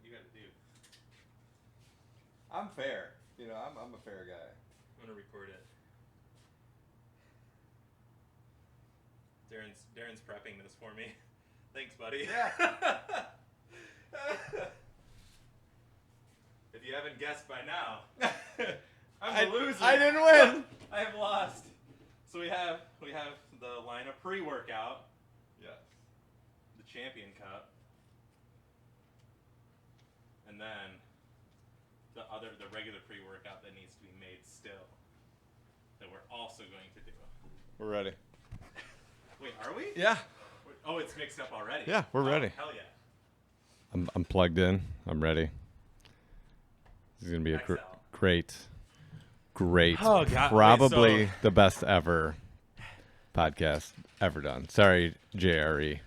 you got to do. I'm fair. You know, I'm a fair guy. I'm gonna record it. Darren's prepping this for me. Thanks, buddy. Yeah. If you haven't guessed by now, I'm the loser. I didn't win. I have lost. So we have the line of pre-workout. Yes. The Champion Cup. And then the regular pre-workout that needs to be made still. That we're also going to do. We're ready. Wait, are we? Yeah. Oh, it's mixed up already. Yeah, we're ready. Hell yeah. I'm plugged in. I'm ready. This is gonna be a great, Oh, God. probably Wait, the best ever podcast ever done. Sorry, JRE.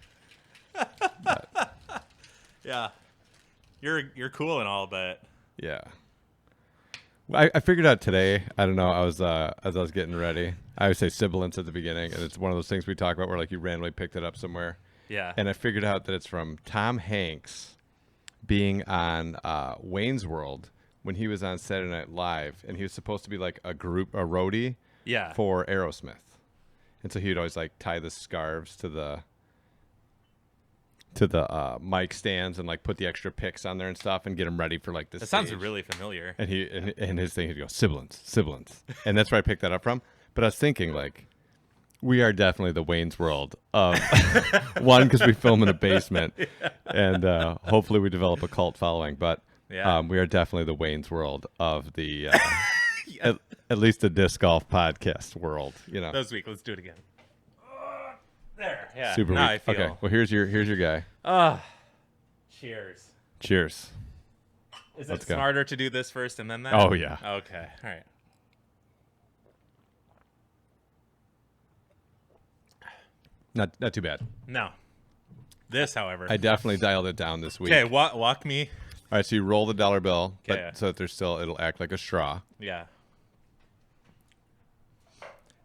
Yeah. You're cool and all, but Yeah. I figured out today. I don't know. I was as I was getting ready. I always say sibilance at the beginning, and it's one of those things we talk about where like you randomly picked it up somewhere. yeah. And I figured out that it's from Tom Hanks being on Wayne's World when he was on Saturday Night Live, and he was supposed to be like a roadie Yeah. for Aerosmith, and so he would always like tie the scarves to the mic stands and like put the extra picks on there and stuff and get him ready for like this. That sounds really familiar. And he and his thing he'd go sibilance, and that's where I picked that up from. But I was thinking like, we are definitely the Wayne's World of one because we film in a basement, and hopefully we develop a cult following. But we are definitely the Wayne's World of the at least the disc golf podcast world. You know, That was weak. Let's do it again. There. Yeah. super now weak. I feel. Okay, well here's your guy. Cheers. Cheers. Is Let's it go. smarter to do this first and then that? Oh yeah. Okay. All right. Not too bad. No. This, however. I definitely dialed it down this week. Okay, walk me. All right, so you roll the dollar bill, but Okay. so that there's still it'll act like a straw. Yeah.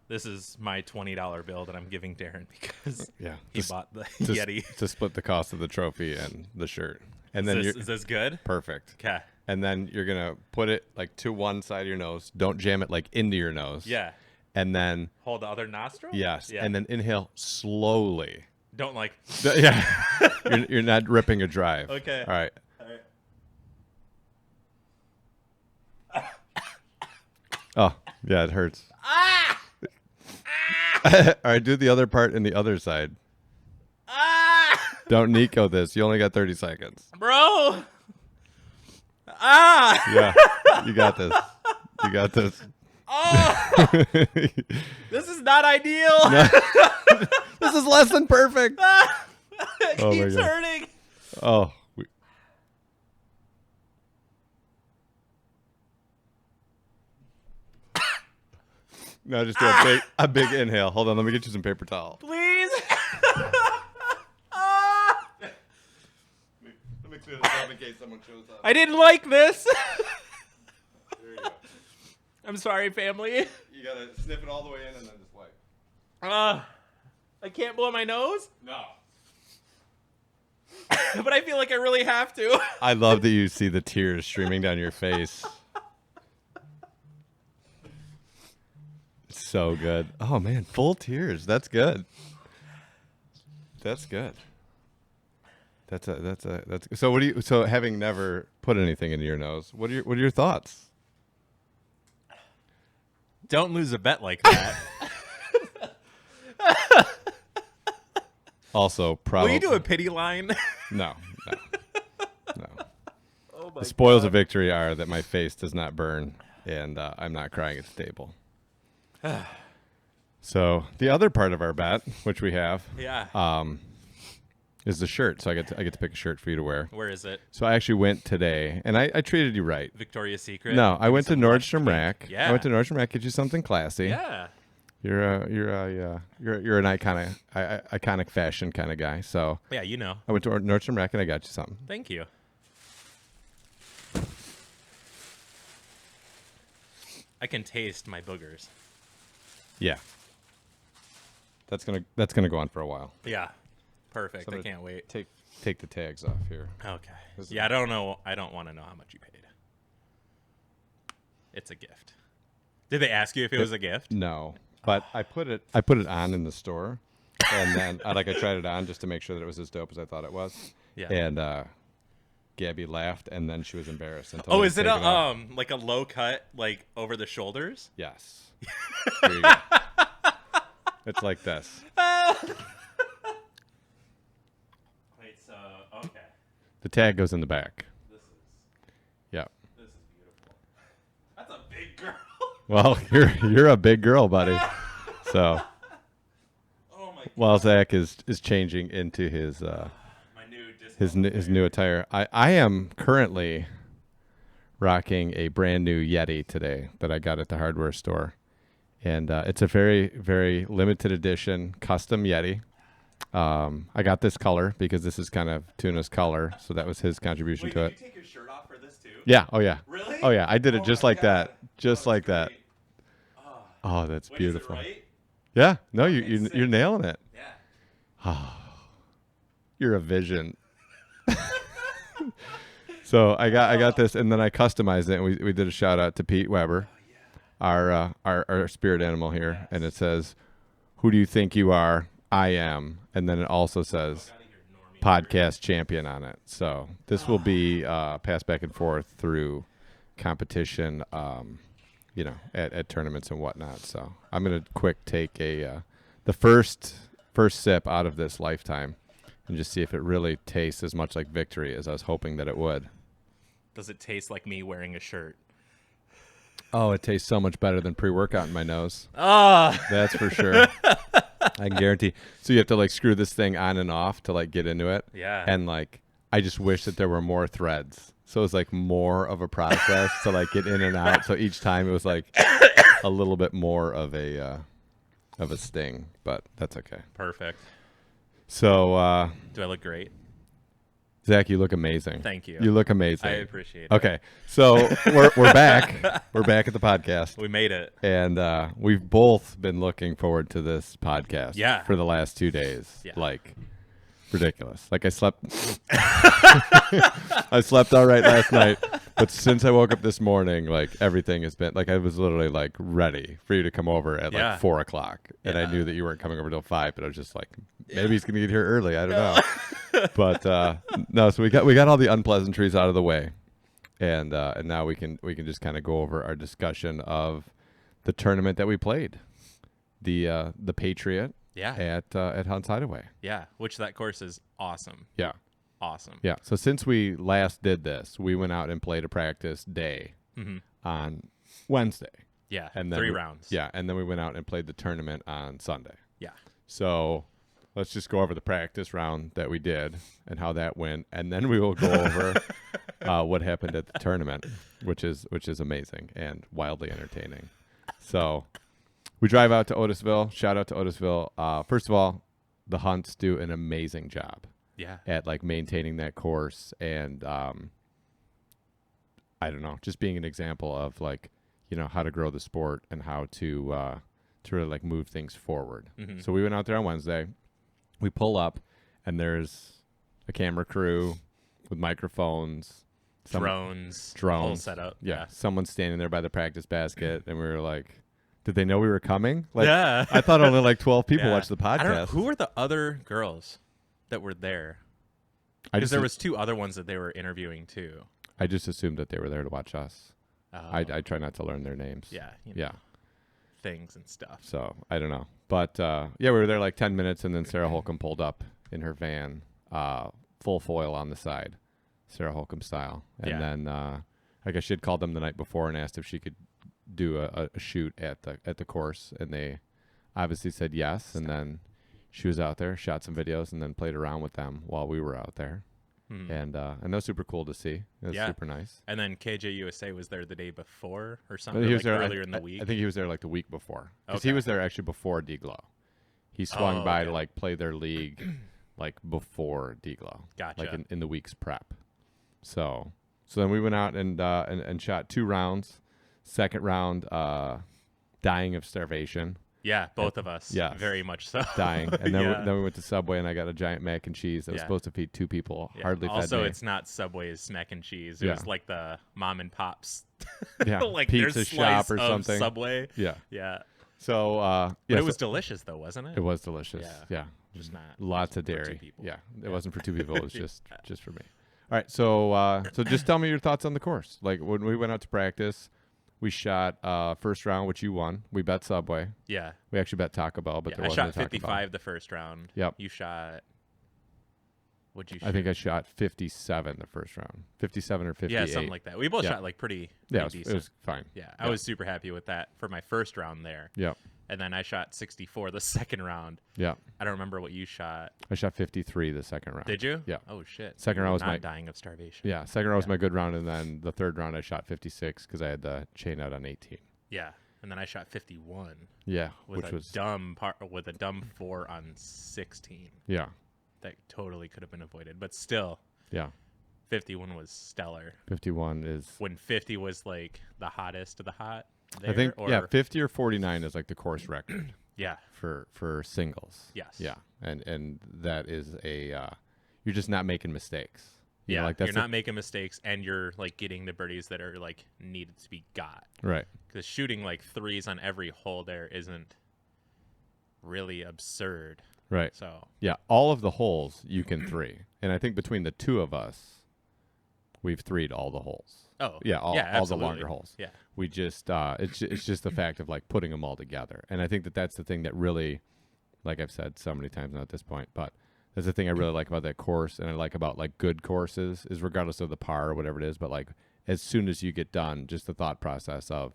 This is my $20 bill that I'm giving Darren because Yeah. he to, bought the to, Yeti. to split the cost of the trophy and the shirt. And then Is this good? perfect. Okay. And then you're gonna put it like to one side of your nose. Don't jam it like into your nose. Yeah. And then Hold the other nostril? yes. Yeah. And then inhale slowly. Don't like. Yeah. you're not ripping a drive. Okay. All right. All right. Oh yeah, it hurts. All right, do the other part in the other side. Don't Nico this. You only got 30 seconds. Bro. Yeah, you got this. You got this. This is not ideal. This is less than perfect. It Oh my keeps God. hurting. Oh. No, just do a big inhale. Hold on, let me get you some paper towel. Please. Let me clear this up in case someone shows up. I didn't like this. There you go. I'm sorry, family. You gotta sniff it all the way in and then just wipe. I can't blow my nose, No. but I feel like I really have to. I love that you see the tears streaming down your face. It's so good. Oh man, full tears. That's good. That's good. That's so what do you so having never put anything into your nose, what are your thoughts? Don't lose a bet like that. Also, probably Will you do a pity line? No. Oh my The spoils of victory are that my face does not burn and I'm not crying at the table. So the other part of our bet, which we have, Yeah. is the shirt. So I get to pick a shirt for you to wear. Where is it? So I actually went today, and I treated you right. Victoria's Secret? No, I Maybe went to some Nordstrom lush Rack. pink. Yeah. I went to Nordstrom Rack, get you something classy. Yeah. You're an iconic fashion kind of guy. So Yeah, you know. I went to Nordstrom Rack and I got you something. Thank you. I can taste my boogers. Yeah. That's gonna go on for a while. Yeah. Perfect. So I I'm gonna can't wait. Take the tags off here. Okay. This is- Yeah, I don't know. I don't want to know how much you paid. It's a gift. Did they ask you if it was a gift? No, but I put it on in the store, and then I tried it on just to make sure that it was as dope as I thought it was. Yeah. And Gabby laughed, and then she was embarrassed. And told Oh, me is to it take off. like a low cut, like over the shoulders? Yes. Here you go. It's like this. Wait, so okay. The tag goes in the back. This is Yeah. beautiful. That's a big girl. Well, you're a big girl, buddy. So Oh my god. while Zach is changing into his My new discount his new attire, I am currently rocking a brand new Yeti today that I got at the hardware store, and it's a very, very limited edition custom Yeti. I got this color because this is kind of Tuna's color, so that was his contribution Wait, to did it. you take your shirt off for this too? Yeah. Oh yeah. Really? Oh yeah. I did it Oh just my like God. that. Just Oh, like that's that. great. Oh. Oh, that's Wait, beautiful. Is it right? Yeah. No, Okay, you're sick. nailing it. Yeah. You're a vision. So I got this, and then I customized it. And we did a shout out to Pete Weber, our spirit animal here, Yes. and it says, "Who do you think you are? I am." And then it also says Gotta hear normie podcast champion on it. So this will be passed back and forth through competition, at tournaments and whatnot. So I'm gonna quick take the first sip out of this lifetime and just see if it really tastes as much like victory as I was hoping that it would. Does it taste like me wearing a shirt? Oh, it tastes so much better than pre-workout in my nose. Ah. That's for sure. I can guarantee. So you have to screw this thing on and off to get into it. Yeah. And I just wish that there were more threads. So it was more of a process to get in and out. So each time it was a little bit more of a sting, but that's okay. Perfect. So Do I look great? Zach, you look amazing. Thank you. You look amazing. I appreciate it. Okay, so we're back. We're back at the podcast. We made it. And we've both been looking forward to this podcast Yeah. for the last 2 days. Yeah. Ridiculous. I slept I slept all right last night, but since I woke up this morning, everything has been I was literally ready for you to come over at Yeah. 4 o'clock. And I Yeah. knew that you weren't coming over till 5, but I was just maybe he's gonna get here early. I don't know. But no, so we got all the unpleasantries out of the way. And now we can just kind of go over our discussion of the tournament that we played, the Patriot Yeah. at Hunt's Hideaway. Yeah. Which that course is awesome. Yeah, Awesome. yeah. So since we last did this, we went out and played a practice day Mm-hmm. on Wednesday, Yeah. and then 3 rounds. Yeah, and then we went out and played the tournament on Sunday. Yeah. So let's just go over the practice round that we did and how that went, and then we will go over what happened at the tournament, which is amazing and wildly entertaining. So we drive out to Otisville. Shout out to Otisville. First of all, the Hunts do an amazing job Yeah. at maintaining that course, and I don't know, just being an example of how to grow the sport and how to really move things forward. Mhm. So we went out there on Wednesday. We pull up, and there's a camera crew with microphones, Drones. drones, Whole setup. Yeah, someone standing there by the practice basket, and we were like, "Did they know we were coming?" Yeah. I thought only 12 people Yeah. watched the I don't know, podcast. who were the other girls that were there? I Because just there was 2 other ones that they were interviewing too. I just assumed that they were there to watch us. Oh. I try not to learn their names. Yeah. Yeah. Things and stuff. So I don't know, but yeah, we were there 10 minutes, and then Sarah Holcomb pulled up in her van, full foil on the side, Sarah Holcomb style, and Yeah. then I guess she had called them the night before and asked if she could do a shoot at the course, and they obviously said yes, and then she was out there, shot some videos, and then played around with them while we were out there, Hmm. and that was super cool to see. It was Yeah. super nice. And then KJ USA was there the day before or But something, he was there earlier in the week. I think he was there the week before, because he Okay. was there actually before D-Glow. He swung Oh, by okay. to play their league before D-Glow, Gotcha. in the week's prep. So then we went out and shot 2 rounds. Second round, dying of starvation. Yeah, both of us. Yes. Very much so. dying. And then, Yeah. then we went to Subway, and I got a giant mac and cheese that was Yeah. supposed to feed 2 people. Yeah. Hardly fed Also, me. it's not Subway's mac and cheese. It Yeah. was like the mom and pops. Yeah, like pizza their shop slice or of something. Subway. Yeah. Yeah. So But yeah, it was delicious though, wasn't it? it was delicious. Yeah. Yeah. Just not Lots of for 2 dairy. people. Yeah, it Yeah. wasn't for 2 people. It was just for me. All right, so just tell me your thoughts on the course. Like when we went out to practice, we shot first round, which you won. We bet Subway. Yeah. We actually bet Taco Bell, but Yeah, there I wasn't shot a Taco 55 the first round. Yep. You shot. What'd you shoot? Bell. I think I shot 57 the first round, 57 or 58. Yeah, something like that. We both Yeah. shot like pretty Yeah, it decent. was fine. Yeah, I was super happy with that for my first round there. Yeah, And then I shot 64 the second round. yeah. I don't remember what you shot. I shot 53 the second round. Did you? Yeah. Oh shit. Second You round were was not my- dying of starvation. Yeah, second round was Yeah. my good round, and then the third round I shot 56 because I had the chain out on 18. Yeah. And then I shot 51 Yeah, with which a was dumb 4 on 16. yeah, That totally could have been avoided, but still, yeah. 51 was stellar. 51 is When 50 was like the hottest of the hot. There, I think or, 50 or 49 is like the course record Yeah. for singles. Yes. Yeah, and that is a you're just not making mistakes. You know, Yeah, like that's you're not making mistakes, and you're like getting the birdies that are like needed to be got. right. Because shooting like threes on every hole there isn't really absurd. Right. So Yeah, all of the holes you can 3, and I think between the 2 of us, we've 3'd all the holes. yeah, all the absolutely. longer holes. Yeah, We just it's just the fact of like putting them all together, and I think that's the thing that really, like I've said so many times now at this point, but that's the thing I really like about that course, and I like about like good courses is regardless of the par or whatever it is, but like as soon as you get done, just the thought process of,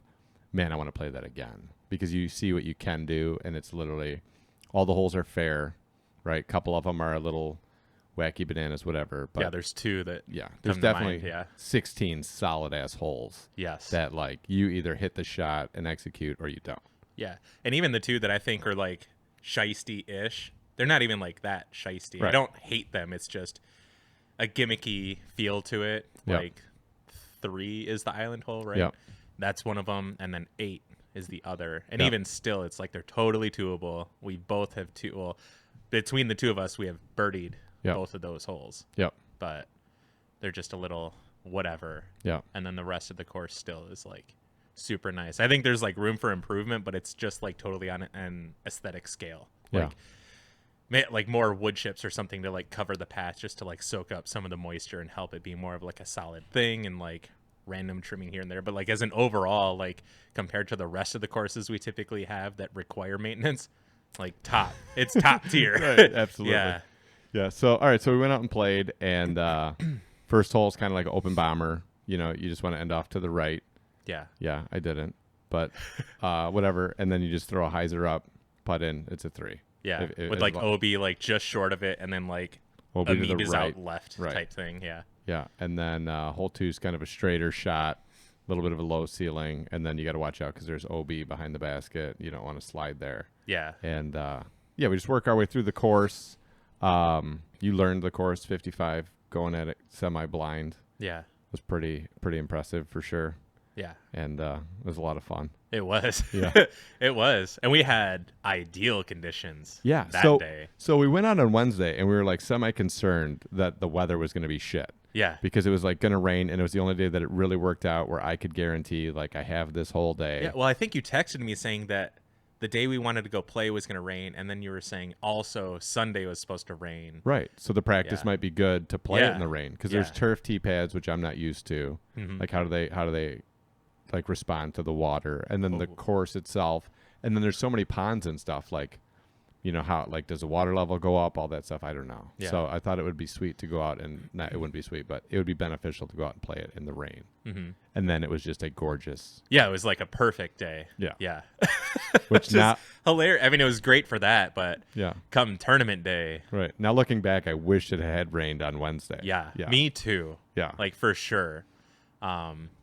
man, I want to play that again, because you see what you can do, and it's literally all the holes are fair, right? Couple of them are a little wacky bananas, whatever. But yeah. There's 2 that. yeah, there's come to mind, definitely yeah. 16 solid ass holes Yes. that like you either hit the shot and execute or you don't. Yeah, and even the 2 that I think are like shisty-ish, they're not even like that shisty. I Right. don't hate them. It's just a gimmicky feel to it. Yep. Like 3 is the island hole, right? Yep. That's one of them, and then 8 is the other. And Yep. even still, it's like they're totally doable. We both have well, between the 2 of us, we have birdied Yep. both of those holes, Yep. but they're just a little whatever. Yep. And then the rest of the course still is like super nice. I think there's like room for improvement, but it's just like totally on an aesthetic scale. Yeah. Like more wood chips or something to like cover the patch, just to like soak up some of the moisture and help it be more of like a solid thing, and like random trimming here and there. But like as an overall, like compared to the rest of the courses we typically have that require maintenance, like it's top tier. Right, absolutely. Yeah. Yeah. So all right, so we went out and played, and first hole is kind of like an open bomber. You know, you just want to end off to the right. Yeah. Yeah, I didn't, but whatever. And then you just throw a hyzer up, putt in. It's a 3. Yeah. If- With as like long- OB like just short of it, and then like OB to the Amoeba's right. out left Right. type thing. Yeah. Yeah, and then hole 2 is kind of a straighter shot, a little bit of a low ceiling, and then you got to watch out because there's OB behind the basket. You don't want to slide there. Yeah. And yeah, we just work our way through the course. You learned the course 55 going at it semi-blind. Yeah. Was pretty impressive for sure, Yeah. and it was a lot of fun. It was. Yeah. It was. And we had ideal conditions Yeah, that day. so we went out on Wednesday, and we were like semi-concerned that the weather was going to be shit. Yeah. Because it was like going to rain, and it was the only day that it really worked out where I could guarantee like I have this whole day. Yeah. Well, I think you texted me saying that the day we wanted to go play was going to rain, and then you were saying also Sunday was supposed to rain. Right. So the practice Yeah. might be good to play it Yeah. in the rain because there's Yeah. turf tee pads, which I'm not used to. Mhm. Like how do they like respond to the water, and then the Oh. course itself, and then there's so many ponds and stuff. Like, you know how like does the water level go up? All that stuff. I don't know. Yeah. So I thought it would be sweet to go out and not it wouldn't be sweet, but it would be beneficial to go out and play it in the rain. Mm-hmm. And then it was just a gorgeous, Yeah, it was like a perfect day. Yeah. Yeah. which Just now hilarious. I mean, it was great for that, but yeah. come tournament day, Right. Now looking back, I wish it had rained on Wednesday. yeah, Yeah. me too. Yeah. Like for sure.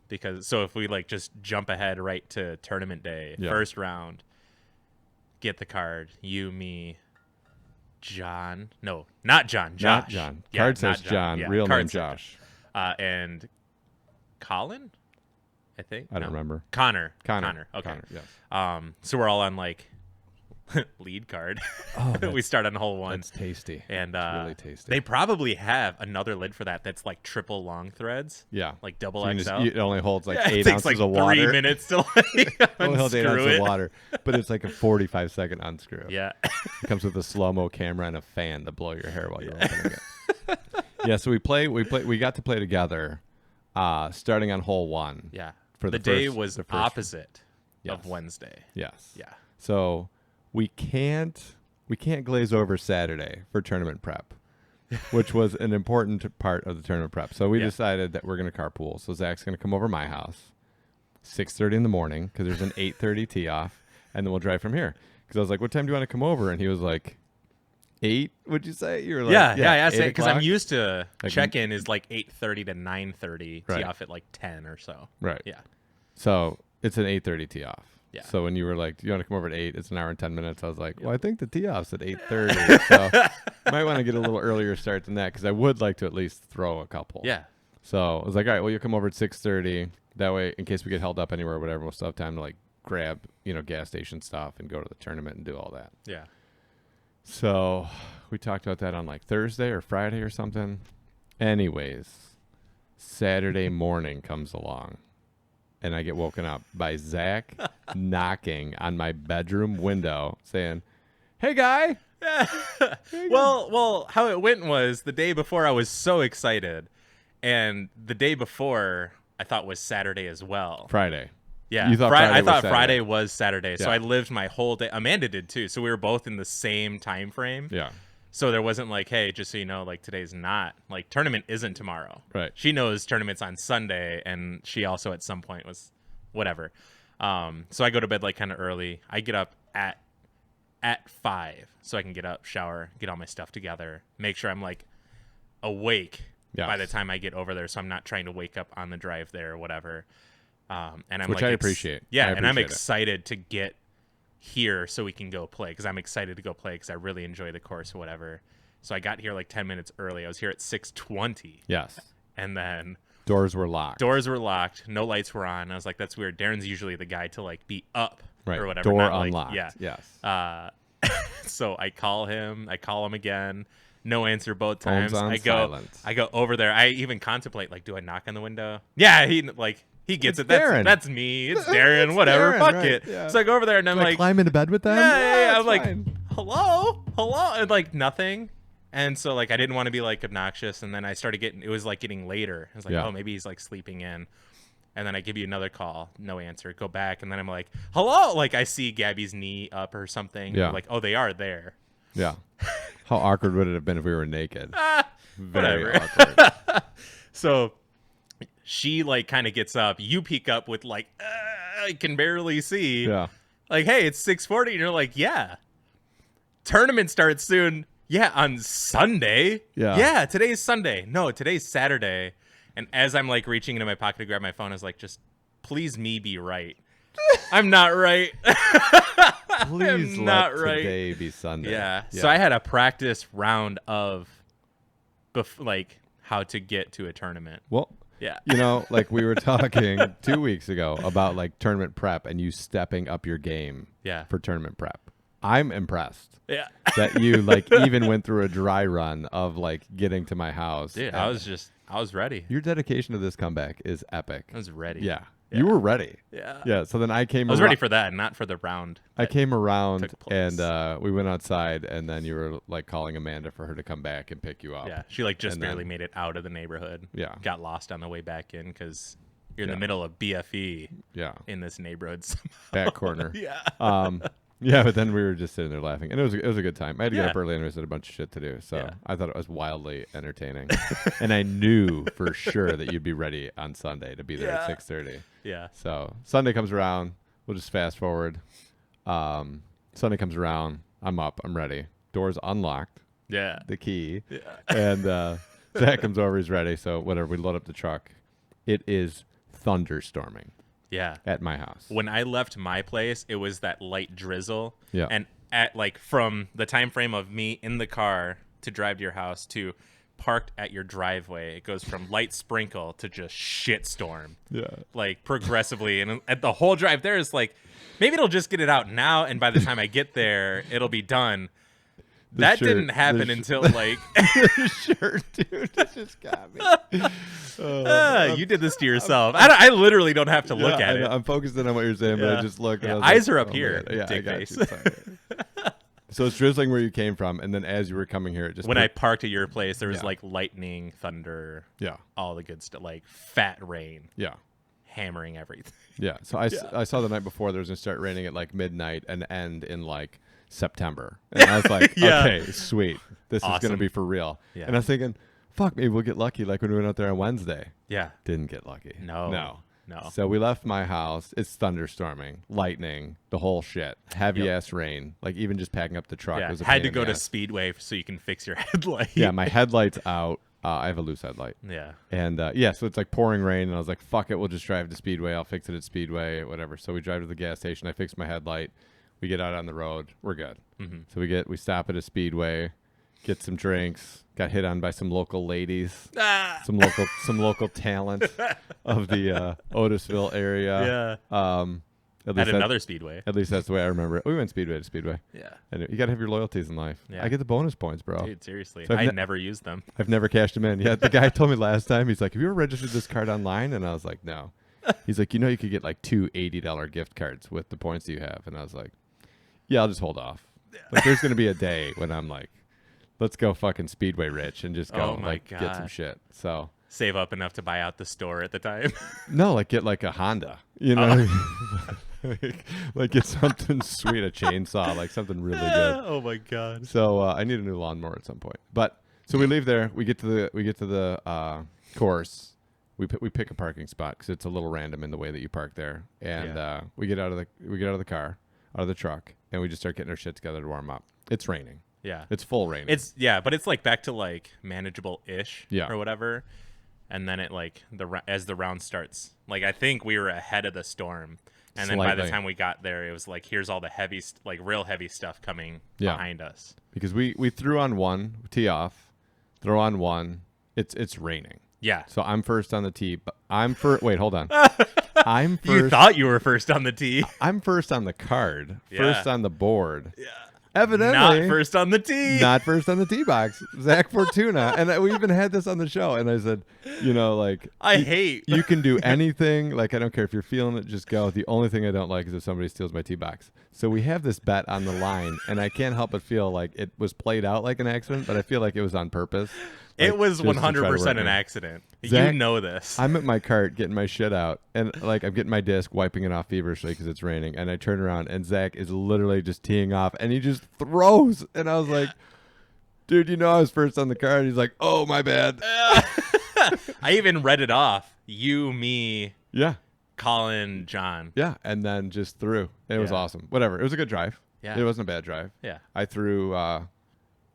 Because so if we like just jump ahead right to tournament day, Yeah. first round, get the card, you, me, John. No, not John. Josh. Not John. Yeah, Card not says John. Yeah, Real card name says Josh. and Colin, I think. I don't remember. Connor. Connor. Okay. Connor, yes. So we're all on like lead card. Oh, We start on hole 1. That's tasty. And really tasty. they probably have another lid for that's like triple long threads. Yeah. Like double So XL. it only holds like Yeah, 8 it takes ounces like of water. 3 minutes to like It only holds 8 unscrew ounces it. of water, but it's like a 45-second unscrew. Yeah. It comes with a slow-mo camera and a fan to blow your hair while you're opening it. Yeah, so we got to play together starting on hole 1. Yeah. For the the day first- was the first- opposite Yes. of Wednesday. Yes. Yeah. So we can't glaze over Saturday for tournament prep, which was an important part of the tournament prep. So we Yeah. decided that we're going to carpool. So Zach's going to come over to my house 6:30 in the morning because there's an 8:30 tee off, and then we'll drive from here. Because I was like, "What time do you want to come over?" And he was like, 8. Would you say? You were like, Yeah, I asked 8 because I'm o'clock? used to Like, check-in is like 8:30 to 9:30, Right. tee off at like 10 or so. Right. Yeah. So it's an 8:30 tee off. Yeah. So when you were like, "Do you want to come over at 8?" It's an hour and 10 minutes. I was like, "Well, I think the tee off's at 8:30." So might want to get a little earlier start than that because I would like to at least throw a couple. Yeah. So I was like, "All right, well, you'll come over at 6:30. That way, in case we get held up anywhere or whatever, we'll still have time to like grab gas station stuff and go to the tournament and do all that." Yeah. So we talked about that on like Thursday or Friday or something. Anyways, Saturday morning comes along. And I get woken up by Zach knocking on my bedroom window saying, "Hey, guy." Well, how it went was the day before I was so excited, and the day before I thought was Saturday as well. Friday. Yeah, You thought I Friday was thought Saturday. Friday was Saturday, so Yeah. I lived my whole day. Amanda did too, so we were both in the same time frame. Yeah. So there wasn't like, hey, just so you know, like today's not like tournament isn't tomorrow. Right. She knows tournament's on Sunday, and she also at some point was whatever. So I go to bed like kind of early. I get up at 5 so I can get up, shower, get all my stuff together, make sure I'm like awake by the Yes. time I get over there, so I'm not trying to wake up on the drive there or whatever. And I'm Which like, I appreciate. Yeah, I and I'm appreciate it. excited to get here so we can go play because I'm excited to go play because I really enjoy the course or whatever. So I got here like 10 minutes early. I was here at 6:20, Yes. and then Doors were locked. doors were locked, no lights were on. I was like, that's weird. Darren's usually the guy to like be up Right. or whatever. Door not, like- unlocked. yeah. Yes. So I call him again. No answer both Phone's times. on silent. I go over there. I even contemplate like, do I knock on the window? Yeah, he gets It's it. Darren. That's me. It's Darren. It's Whatever. Darren, Fuck right, it. yeah. So I go over there and I'm Do I like, climb into bed with them? yeah. it's I'm like, fine. hello, and like nothing. And so like I didn't want to be like obnoxious, and then I started it was like getting later. I was like, Yeah. oh, maybe he's like sleeping in. And then I give you another call, no answer. Go back, and then I'm like, hello, like I see Gabby's knee up or something. Yeah. I'm like, oh, they are there. Yeah. How awkward would it have been if we were naked? Very whatever. awkward. So she like kind of gets up. You peek up with like, I can barely see. Yeah. Like, hey, it's 6:40, and you're like, yeah. Tournament starts soon. Yeah, on Sunday. Yeah. Yeah, today's Sunday. No, today's Saturday. And as I'm like reaching into my pocket to grab my phone, I was like, just please me be right. I'm not right. Please I'm let not right. today be Sunday. Yeah. So I had a practice round of like how to get to a tournament. Well, Yeah. like we were talking 2 weeks ago about like tournament prep and you stepping up your game Yeah. for tournament prep. I'm impressed Yeah. that you like even went through a dry run of like getting to my house. Dude, And I was ready. your dedication to this comeback is epic. I was ready. Yeah. Yeah. You were ready. Yeah. Yeah. So then I came I was arou- ready for that, not for the round. I came around took place. and we went outside and then you were like calling Amanda for her to come back and pick you up. Yeah. She like just And barely then- made it out of the neighborhood. Yeah. Got lost on the way back in because you're in Yeah. the middle of BFE Yeah. in this neighborhood. Back corner. Yeah. Yeah, but then we were just sitting there laughing, and it was a good time. I had to get Yeah. up early and we had a bunch of shit to do, so Yeah. I thought it was wildly entertaining. And I knew for sure that you'd be ready on Sunday to be there Yeah. at 6:30. Yeah. So Sunday comes around, we'll just fast forward. Sunday comes around, I'm up, I'm ready. Doors unlocked, Yeah. the key, Yeah. and Zach comes over, he's ready. So whatever, we load up the truck. It is thunderstorming Yeah. at my house. When I left my place, it was that light drizzle. Yeah. And at like from the time frame of me in the car to drive to your house to parked at your driveway, it goes from light sprinkle to just shitstorm. Yeah. Like progressively, and at the whole drive there is like, maybe it'll just get it out now, and by the time I get there, it'll be done. That didn't happen until like Sure, dude, it just got me. you did this to yourself. I literally don't have to look at it. I'm focusing on what you're saying, but I just look. Yeah, And I was eyes like, are up oh, here, man. Yeah, I dick got face. you. Sorry. So it's drizzling where you came from, and then as you were coming here, it just When I parked at your place, there was Yeah. like lightning, thunder, yeah, all the good stuff, like fat rain, yeah. hammering everything. Yeah, so I saw the night before there was gonna start raining at like midnight and end in like September, and I was like, Yeah. okay, sweet, this is gonna Awesome. be for real. Yeah. And I was thinking, fuck, maybe we'll get lucky like when we went out there on Wednesday. Yeah. Didn't get lucky. No. So we left my house. It's thunderstorming, lightning, the whole shit, heavy Yep. ass rain. Like even just packing up the truck Yeah. was a Had pain to in go the to ass. Speedway so you can fix your headlight. Yeah, my headlight's out. I have a loose headlight. Yeah. And yeah, so it's like pouring rain, and I was like, fuck it, we'll just drive to Speedway. I'll fix it at Speedway, whatever. So we drive to the gas station. I fix my headlight. We get out on the road. We're good. Mhm. So we stop at a Speedway, get some drinks. Got hit on by some local ladies, Ah! some local talent of the Otisville area. Yeah. At At least another Speedway. at least that's the way I remember it. We went Speedway to Speedway. Yeah. And you got to have your loyalties in life. Yeah. I get the bonus points, bro. Dude, seriously. So I've I ne- never used them. I've never cashed them in. Yeah, the guy told me last time, he's like, have you ever registered this card online? And I was like, no. He's like, you could get like two $80 gift cards with the points you have. And I was like, yeah, I'll just hold off. Like, there's going to be a day when I'm like, let's go fucking Speedway rich and just go Oh my get some God. shit. So Save up enough to buy out the store at the time. no, like get like a Honda, you know what I mean? like get something sweet, a chainsaw, like something really good. Oh my God. So I need a new lawnmower at some point. But so we leave there. We get to the course. We pick a parking spot because it's a little random in the way that you park there. And Yeah. we get out of the car, out of the truck, and we just start getting our shit together to warm up. It's raining. Yeah. It's full raining. But it's like back to like manageable-ish Yeah. or whatever. And then it like as the round starts, like I think we were ahead of the storm. And then by the Slightly. time we got there, it was like, here's all the heavy, like real heavy stuff coming Yeah. behind us. because we threw on one, tee off, throw on one. It's raining. Yeah. So I'm first on the tee. But I'm first. Wait, hold on. I'm first. You thought you were first on the tee. I'm first on the card. Yeah. First on the board. Yeah. Evidently, Not first on the tee. not first on the tee box. Zach Fortuna, and we even had this on the show. And I said, like I hate. you can do anything. Like I don't care if you're feeling it, just go. The only thing I don't like is if somebody steals my tee box. So we have this bet on the line, and I can't help but feel like it was played out like an accident, but I feel like it was on purpose. It Like, was just to try to 100% work an me. accident. Zach, You know this. I'm at my cart getting my shit out, and like I'm getting my disc, wiping it off feverishly because it's raining, and I turn around, and Zach is literally just teeing off, and he just throws, and I was like, dude, I was first on the cart. He's like, oh, my bad. I even read it off. You, me, Yeah, Colin, John. yeah, and then just threw. It was Yeah. awesome. Whatever, it was a good drive. Yeah. It wasn't a bad drive. Yeah. I threw.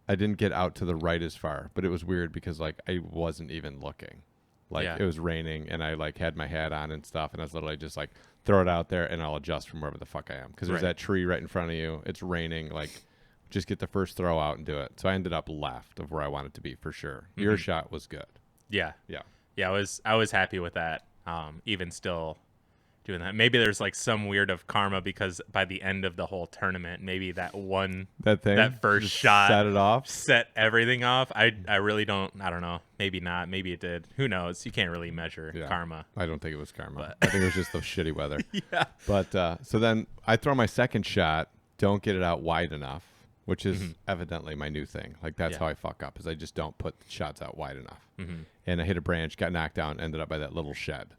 I didn't get out to the right as far, but it was weird because like I wasn't even looking. Like Yeah. it was raining, and I like had my hat on and stuff, and I was literally just like throw it out there, and I'll adjust from wherever the fuck I am because there's Right. that tree right in front of you. It's raining. Like, just get the first throw out and do it. So I ended up left of where I wanted to be for sure. Your shot was good. Yeah. Yeah. Yeah, I was happy with that. Even still doing that. Maybe there's like some weird of karma because by the end of the whole tournament, maybe that That first just shot set it off. set everything off. I really don't. I don't know. Maybe not. Maybe it did. Who knows? You can't really measure Yeah. karma. I don't think it was karma. But- I think it was just the shitty weather. Yeah. But so then I throw my second shot, don't get it out wide enough, which is evidently my new thing. Like that's Yeah. how I fuck up, is I just don't put shots out wide enough. Mm-hmm. And I hit a branch, got knocked down, ended up by that little shed,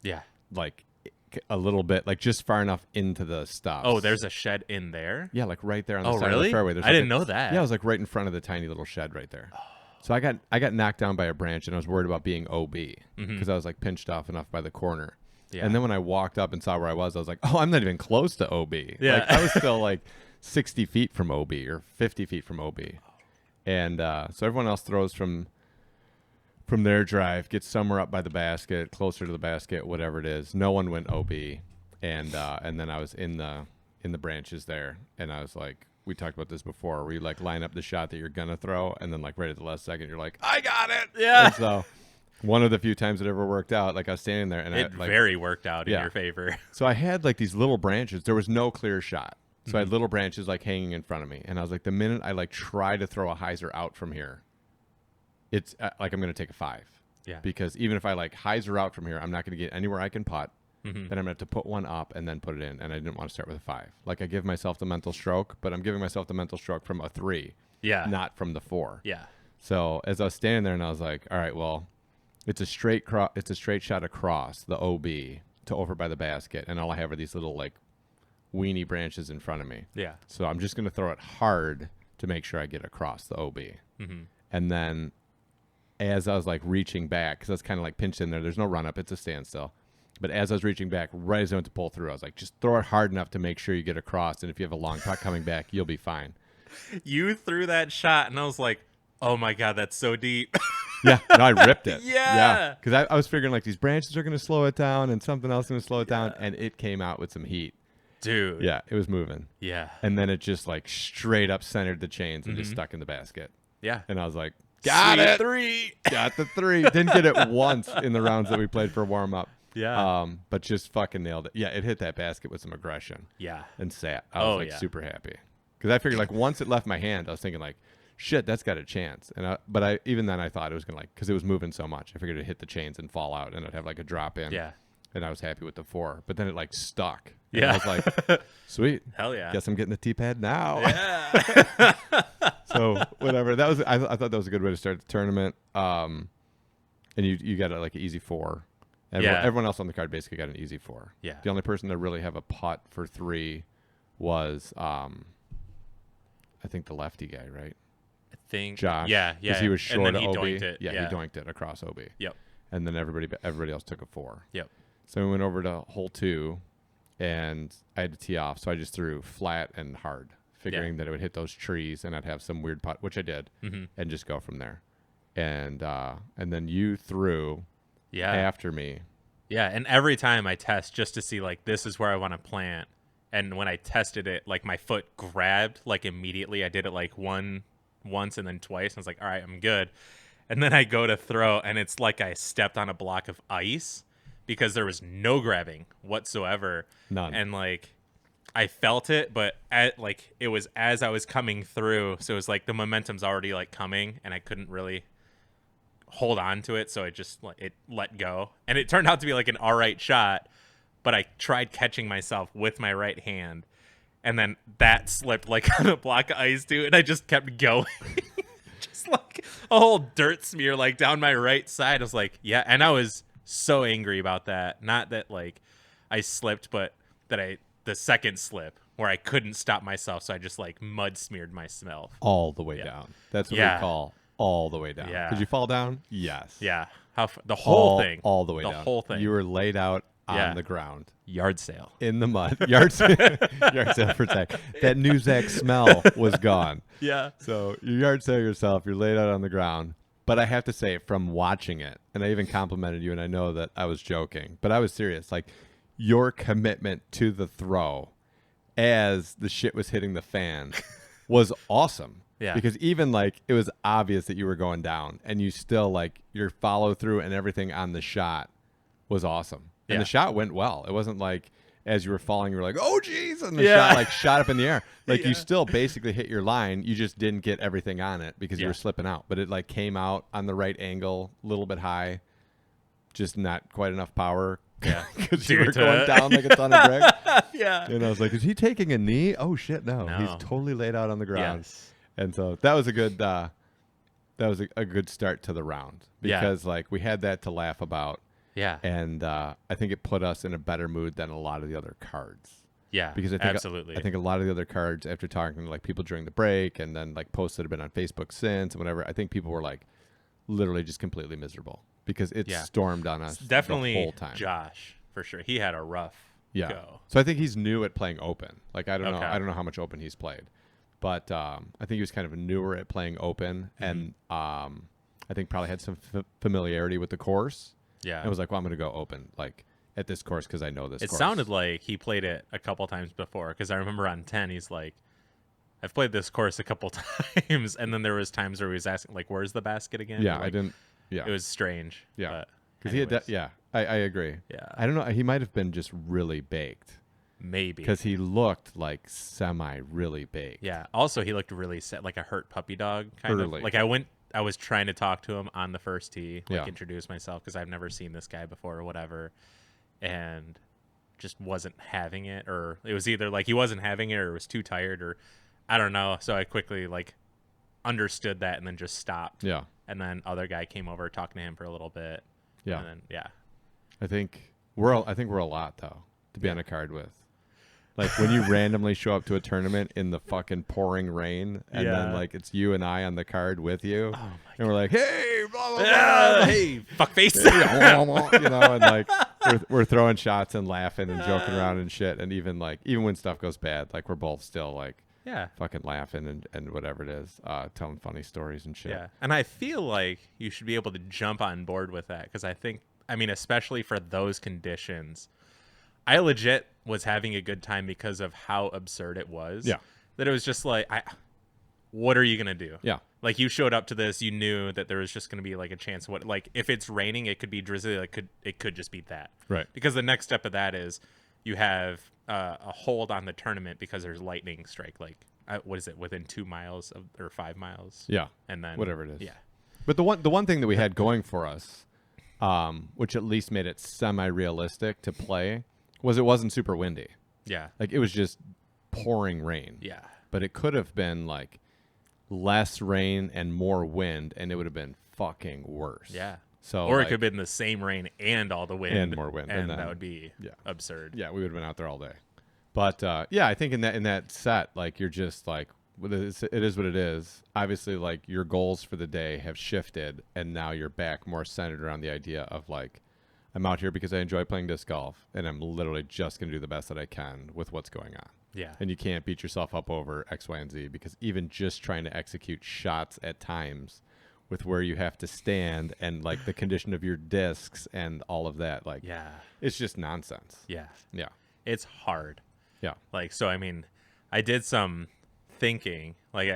Yeah. like a little bit, like just far enough into the stops. Oh, there's a shed in there. yeah, like right there on the Oh, side of really? the fairway. There's I like didn't know that. Yeah, I was like right in front of the tiny little shed right there. So I got knocked down by a branch, and I was worried about being OB because I was like pinched off enough by the corner. Yeah. And then when I walked up and saw where I was like, oh, I'm not even close to OB. Yeah. Like, I was still like 60 feet from OB or 50 feet from OB. And so everyone else throws from their drive, gets somewhere up by the basket, closer to the basket, whatever it is. No one went OB. And then I was in the branches there, and I was like, we talked about this before, where you like line up the shot that you're gonna throw, and then like right at the last second, you're like, I got it. Yeah. And so one of the few times it ever worked out, like I was standing there, and It I like, very worked out in your favor. so I had like these little branches. There was no clear shot. So I had little branches like hanging in front of me. And I was like, the minute I like try to throw a hyzer out from here, it's like I'm going to take a 5. Yeah. Because even if I like hyzer out from here, I'm not going to get anywhere I can putt. Then I'm going to have to put one up and then put it in. And I didn't want to start with a 5. Like I give myself the mental stroke, but I'm giving myself the mental stroke from a 3. Yeah. Not from the 4. Yeah. So as I was standing there and I was like, all right, well, it's a straight shot across the OB to over by the basket. And all I have are these little like weenie branches in front of me. Yeah. So I'm just going to throw it hard to make sure I get across the OB. And then as I was like reaching back, because I was kind of like pinched in there, there's no run up, it's a standstill. But as I was reaching back, right as I went to pull through, I was like, just throw it hard enough to make sure you get across. And if you have a long putt coming back, you'll be fine. You threw that shot, and I was like, oh my God, that's so deep. Yeah, no, I ripped it. Yeah. Because I was figuring like these branches are going to slow it down and something else is going to slow it down. And it came out with some heat. Dude. Yeah, it was moving. Yeah. And then it just like straight up centered the chains and just stuck in the basket. Yeah. And I was like, got it. 3. Got the 3. Didn't get it once in the rounds that we played for warm up. Yeah. But just fucking nailed it. Yeah, it hit that basket with some aggression. Yeah. And sat. I was super happy. Because I figured like once it left my hand, I was thinking like, shit, that's got a chance. And but even then I thought it was going to like, because it was moving so much, I figured it'd hit the chains and fall out and it'd have like a drop in. Yeah. And I was happy with the 4. But then it like stuck. And Yeah. I was like, sweet. Hell yeah. Guess I'm getting the T-pad now. Yeah. So whatever. That was I thought that was a good way to start the tournament. And you got like an easy 4. Everyone else on the card basically got an easy 4. Yeah. The only person to really have a putt for 3 was I think the lefty guy, right? I think Josh. Yeah. Because he was short and then of he OB. doinked it. Yeah, he doinked it across OB. Yep. And then everybody else took a 4. Yep. So we went over to hole 2, and I had to tee off, so I just threw flat and hard, figuring that it would hit those trees and I'd have some weird putt, which I did, and just go from there. And then you threw after me. Yeah, and every time I test just to see like this is where I want to plant, and when I tested it, like my foot grabbed like immediately. I did it like once and then twice. And I was like, all right, I'm good. And then I go to throw, and it's like I stepped on a block of ice because there was no grabbing whatsoever. None. And like I felt it, but it was as I was coming through, so it was like the momentum's already like coming, and I couldn't really hold on to it, so it let go, and it turned out to be like an all right shot, but I tried catching myself with my right hand, and then that slipped like on a block of ice too, and I just kept going. Just like a whole dirt smear like down my right side. I was like, yeah, and I was so angry about that. Not that like I slipped, but that the second slip where I couldn't stop myself, so I just like mud smeared myself All the way down. That's what we call all the way down. Yeah. Did you fall down? Yes. Yeah. The whole thing. All the way the down. The whole thing. You were laid out on the ground. Yard sale. In the mud. Yard sale for Zach. That new Zach smell was gone. Yeah. So you yard sale yourself. You're laid out on the ground. But I have to say, from watching it, and I even complimented you, and I know that I was joking, but I was serious. Like, your commitment to the throw as the shit was hitting the fan was awesome. Yeah. Because even, like, it was obvious that you were going down, and you still, like, your follow-through and everything on the shot was awesome. And the shot went well. It wasn't like, as you were falling, you were like, oh, geez, and the shot, like, shot up in the air. Like, you still basically hit your line. You just didn't get everything on it because you were slipping out. But it, like, came out on the right angle, a little bit high, just not quite enough power. Yeah. Because you were going down like a ton of bricks. Yeah. And I was like, is he taking a knee? Oh, shit, no. He's totally laid out on the ground. Yes. And so that was a good a good start to the round because like we had that to laugh about. Yeah. And I think it put us in a better mood than a lot of the other cards. Yeah. Because I think absolutely. I think a lot of the other cards, after talking to like people during the break and then like posts that have been on Facebook since and whatever, I think people were like literally just completely miserable because it stormed on us definitely the whole time. Josh, for sure. He had a rough go. So I think he's new at playing open. Like I don't know. Okay. I don't know how much open he's played. But I think he was kind of newer at playing open, and I think probably had some familiarity with the course. Yeah, and was like, "Well, I'm going to go open like at this course because I know this." It course. sounded like he played it a couple times before because I remember on 10, he's like, I've played this course a couple times, and then there was times where he was asking, like, "Where's the basket again?" Yeah, Like, I didn't. Yeah, It was strange. yeah, But because he had. anyways, Yeah, I agree. Yeah. I don't know. He might have been just really baked maybe. because he looked like semi really baked. Yeah. Also, he looked really set, like a hurt puppy dog, kind Early. of. Like I was trying to talk to him on the first tee, like Yeah. introduce myself because I've never seen this guy before or whatever, and just wasn't having it, or it was either like he wasn't having it or was too tired, or I don't know. So I quickly like understood that and then just stopped. Yeah, And then other guy came over talking to him for a little bit. yeah. And then yeah. I think we're a lot though to be on a card with. Like when you randomly show up to a tournament in the fucking pouring rain, and then Yeah. like it's you and I on the card with you, Oh my and we're like, hey, blah blah blah, Yeah, hey, fuckface. you know, and like we're throwing shots and laughing and joking around and shit, and even when stuff goes bad, like we're both still like Yeah. fucking laughing and whatever it is, telling funny stories and shit. Yeah. And I feel like you should be able to jump on board with that because I mean, especially for those conditions, I legit was having a good time because of how absurd it was. Yeah. That it was just like, what are you going to do? Yeah. Like you showed up to this, you knew that there was just going to be like a chance. Like if it's raining, it could be drizzly. Like it could just be that. Right. Because the next step of that is you have a hold on the tournament because there's lightning strike. Like what is it, within 2 miles or 5 miles? Yeah. And then Whatever it is. Yeah. But the one thing that we had going for us, which at least made it semi-realistic to play, was it wasn't super windy. Yeah. Like it was just pouring rain. Yeah. But it could have been like less rain and more wind, and it would have been fucking worse. Yeah. So Or it like, could have been the same rain and all the wind. And more wind, And and then- that would be yeah. absurd. Yeah, we would have been out there all day. But yeah, I think in that set, like you're just like, it is what it is. Obviously, like your goals for the day have shifted, and now you're back more centered around the idea of like, I'm out here because I enjoy playing disc golf, and I'm literally just going to do the best that I can with what's going on. Yeah. And you can't beat yourself up over X, Y, and Z, because even just trying to execute shots at times with where you have to stand and like the condition of your discs and all of that, like, Yeah. it's just nonsense. Yeah. Yeah. It's hard. Yeah. Like, so, I mean, I did some thinking, like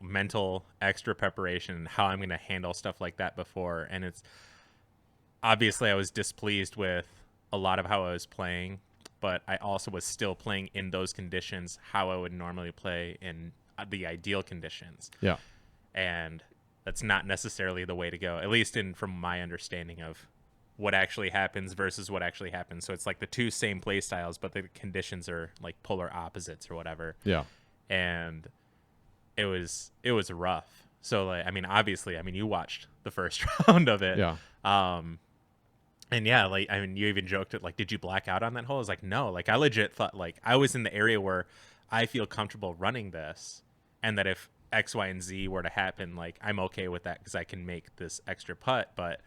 mental extra preparation and how I'm going to handle stuff like that before. And it's obviously I was displeased with a lot of how I was playing, but I also was still playing in those conditions how I would normally play in the ideal conditions. Yeah. And that's not necessarily the way to go, at least from my understanding of what actually happens versus what actually happens. So it's like the two same play styles, but the conditions are like polar opposites or whatever. Yeah. And it was rough. So like, I mean, obviously, I mean, you watched the first round of it. Yeah. And yeah, like, I mean, you even joked it, like, did you black out on that hole? I was like, no, like, I legit thought, like, I was in the area where I feel comfortable running this, and that if X, Y, and Z were to happen, like, I'm okay with that because I can make this extra putt. But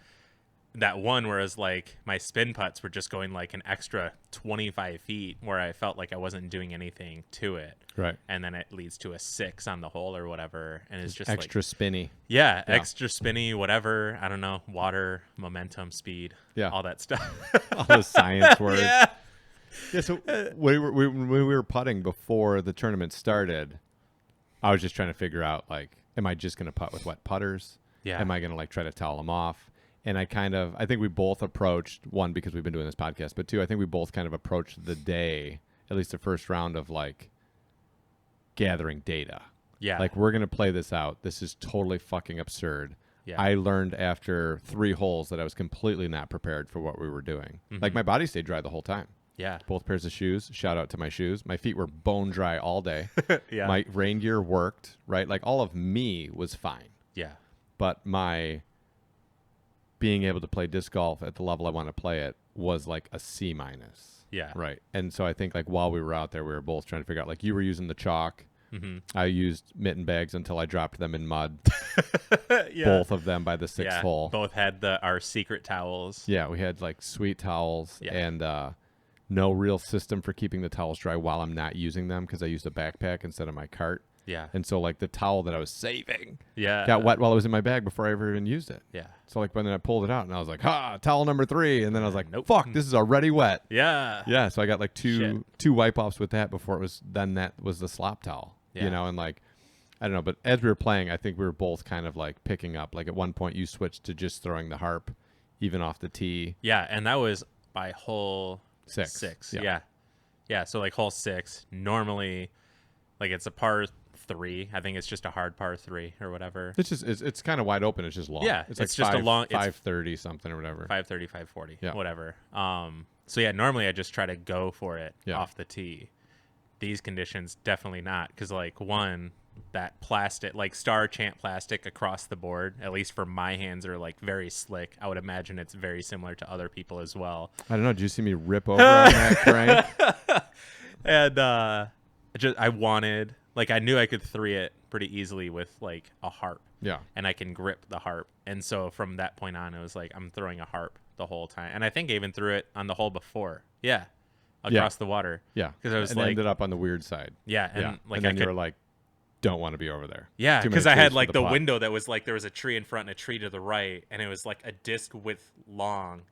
that one, whereas, like, my spin putts were just going, like, an extra 25 feet where I felt like I wasn't doing anything to it. Right. And then it leads to a 6 on the hole or whatever. And it's just Extra like, spinny. yeah, Yeah. extra spinny, whatever. I don't know, water, momentum, speed, Yeah. all that stuff. All the science words. Yeah. Yeah, so when we were putting before the tournament started, I was just trying to figure out, like, am I just going to putt with wet putters? Yeah. Am I going to, like, try to towel them off? And I think we both approached, one, because we've been doing this podcast, but two, I think we both kind of approached the day, at least the first round, of, like, gathering data. Yeah. Like, we're going to play this out. This is totally fucking absurd. Yeah. I learned after 3 holes that I was completely not prepared for what we were doing. Mm-hmm. Like, my body stayed dry the whole time. Yeah. Both pairs of shoes. Shout out to my shoes. My feet were bone dry all day. Yeah. My rain gear worked, right? Like, all of me was fine. Yeah. But my being able to play disc golf at the level I want to play it was like a C minus. Yeah. Right. And so I think, like, while we were out there, we were both trying to figure out, like, you were using the chalk. Mm-hmm. I used mitten bags until I dropped them in mud. Yeah. Both of them by the 6th Yeah. hole. Both had our secret towels. Yeah, we had like sweet towels Yeah. and no real system for keeping the towels dry while I'm not using them because I used a backpack instead of my cart. Yeah. And so, like, the towel that I was saving Yeah. got wet while it was in my bag before I ever even used it. Yeah. So, like, when I pulled it out and I was like, towel number 3. And then I was like, Nope. fuck, this is already wet. Yeah. Yeah. So I got like two Shit. wipe offs with that before that was the slop towel. Yeah. you know, and like, I don't know, but as we were playing, I think we were both kind of like picking up. Like at one point, you switched to just throwing the harp, even off the tee. Yeah, and that was by hole 6. Yeah. Yeah. Yeah, so like hole 6, normally like it's a par 3. I think it's just a hard par 3 or whatever. It's just it's kind of wide open. It's just long. Yeah, it's like it's just a long- it's 530 something or whatever. 530, 540, Yeah. whatever. So yeah, normally I just try to go for it Yeah. off the tee. These conditions, definitely not, because like one, that plastic, like Star Chant plastic across the board, at least for my hands, are like very slick. I would imagine it's very similar to other people as well. I don't know. Did you see me rip over on that crank? And I wanted, like, I knew I could 3 it pretty easily with like a harp. Yeah. And I can grip the harp. And so from that point on, it was like I'm throwing a harp the whole time. And I think I even threw it on the hole before. Yeah. Across the water. Yeah. Because I was and like, ended up on the weird side. yeah. And Yeah. like and then I you could, were like, don't want to be over there. yeah. Too many Because I trees had for like the putt. window that was like, there was a tree in front and a tree to the right. And it was like a disc width long.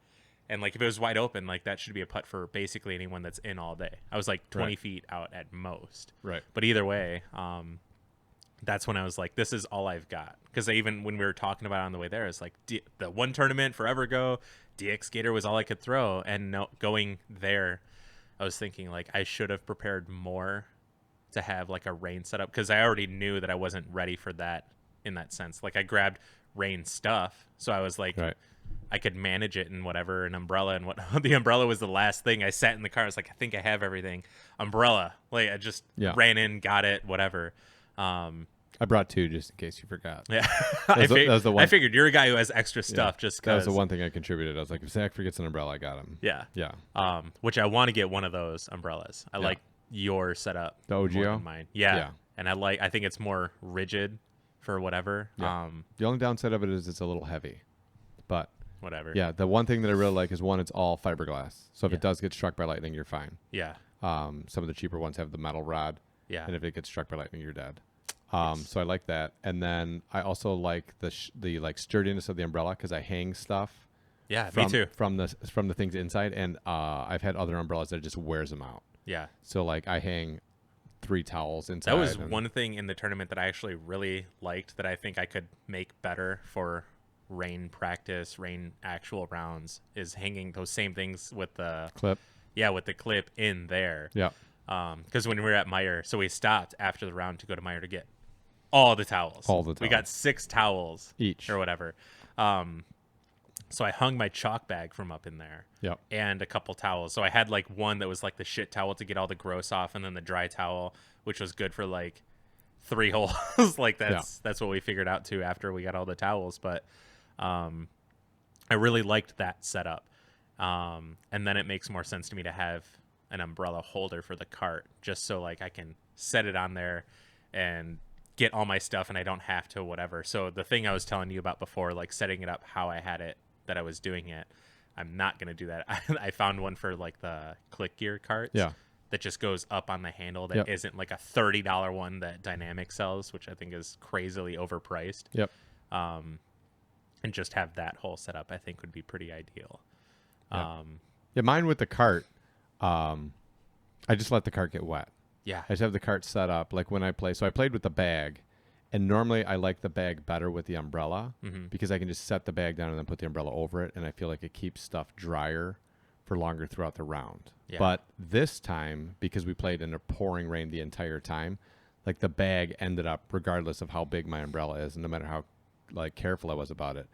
And like if it was wide open, like that should be a putt for basically anyone that's in all day. I was like 20 Right. feet out at most. Right. But either way, that's when I was like, this is all I've got. Because even when we were talking about it on the way there, it's like the one tournament forever ago, DX Gator was all I could throw. And no, going there, I was thinking like I should have prepared more to have like a rain setup, because I already knew that I wasn't ready for that in that sense. Like I grabbed rain stuff, so I was like, Right. I could manage it and whatever, an umbrella and what. The umbrella was the last thing. I sat in the car. I was like, I think I have everything. Umbrella. Like I just ran in, got it, whatever. I brought 2 just in case you forgot. Yeah, That was the one. I figured you're a guy who has extra stuff just That was because. the one thing I contributed. I was like, if Zach forgets an umbrella, I got him. Yeah. Yeah. Which I want to get one of those umbrellas. I like your setup. The more OGO? than mine. Yeah. Yeah. And I think it's more rigid for whatever. Yeah. The only downside of it is it's a little heavy. But Whatever. yeah, the one thing that I really like is one, it's all fiberglass. So if Yeah. it does get struck by lightning, you're fine. Yeah. Some of the cheaper ones have the metal rod. Yeah. And if it gets struck by lightning, you're dead. So I like that. And then I also like the like sturdiness of the umbrella, because I hang stuff. Yeah. From, Me too. From the things inside, and I've had other umbrellas that just wears them out. Yeah. So like I hang 3 towels inside. That was and- one thing in the tournament that I actually really liked that I think I could make better for rain practice, rain actual rounds, is hanging those same things with the clip. with the clip in there. Yeah. Because when we were at Meyer, so we stopped after the round to go to Meyer to get all the towels. All the We got 6 towels Each. or whatever. So I hung my chalk bag from up in there. Yep. And a couple towels. So I had like one that was like the shit towel to get all the gross off, and then the dry towel, which was good for like 3 holes. Like that's what we figured out too after we got all the towels. But I really liked that setup. And then it makes more sense to me to have an umbrella holder for the cart, just so like I can set it on there and get all my stuff and I don't have to whatever. So the thing I was telling you about before, like setting it up how I had it, that I was doing it, I'm not going to do that. I found one for like the click gear carts. Yeah. That just goes up on the handle, that isn't like a $30 one that Dynamic sells, which I think is crazily overpriced. Yep. And just have that whole setup, I think would be pretty ideal. Yeah. Yeah, mine with the cart, I just let the cart get wet. Yeah. I just have the cart set up like when I play. So I played with the bag, and normally I like the bag better with the umbrella because I can just set the bag down and then put the umbrella over it, and I feel like it keeps stuff drier for longer throughout the round. Yeah. But this time, because we played in a pouring rain the entire time, like the bag ended up, regardless of how big my umbrella is, and no matter how like careful I was about it,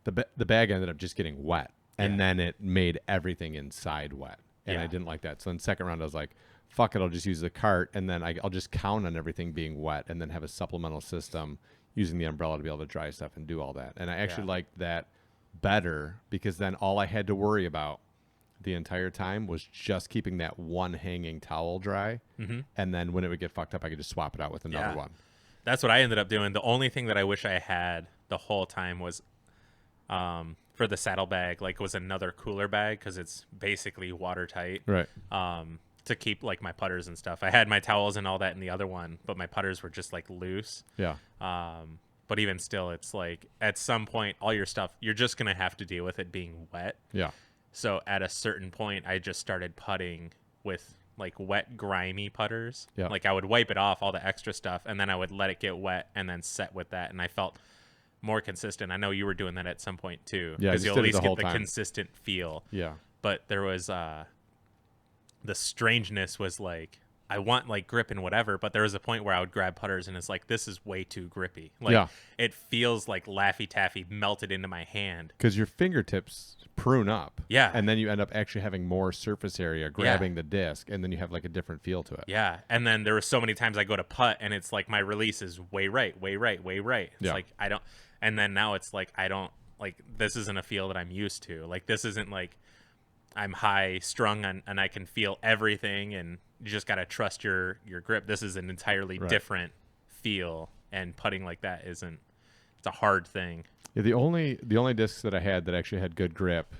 the bag ended up just getting wet, and then it made everything inside wet, and I didn't like that. So in the second round, I was like, fuck it, I'll just use the cart, and then I'll just count on everything being wet, and then have a supplemental system using the umbrella to be able to dry stuff and do all that. And I actually liked that better, because then all I had to worry about the entire time was just keeping that one hanging towel dry, and then when it would get fucked up, I could just swap it out with another one. That's what I ended up doing. The only thing that I wish I had the whole time was for the saddlebag, like, was another cooler bag, because it's basically watertight. Right. To keep like my putters and stuff. I had my towels and all that in the other one, but my putters were just like loose. Yeah. But even still, it's like at some point, all your stuff, you're just gonna have to deal with it being wet. Yeah. So at a certain point, I just started putting with like wet, grimy putters. Yeah. Like I would wipe it off, all the extra stuff, and then I would let it get wet and then set with that. And I felt more consistent. I know you were doing that at some point too, Yeah, I because just you'll did at it least the get whole the time. consistent feel. Yeah. But there was the strangeness was like I want like grip and whatever, but there was a point where I would grab putters and it's like this is way too grippy. Like Yeah. it feels like Laffy Taffy melted into my hand. Because your fingertips prune up. Yeah. And then you end up actually having more surface area grabbing the disc, and then you have like a different feel to it. Yeah. And then there were so many times I go to putt and it's like my release is way right, way right, way right. It's Yeah. like I don't and then now it's like I don't like this isn't a feel that I'm used to. Like this isn't like I'm high strung on, and I can feel everything, and you just got to trust your grip. This is an entirely different feel, and putting like that isn't, it's a hard thing. Yeah, the only discs that I had that actually had good grip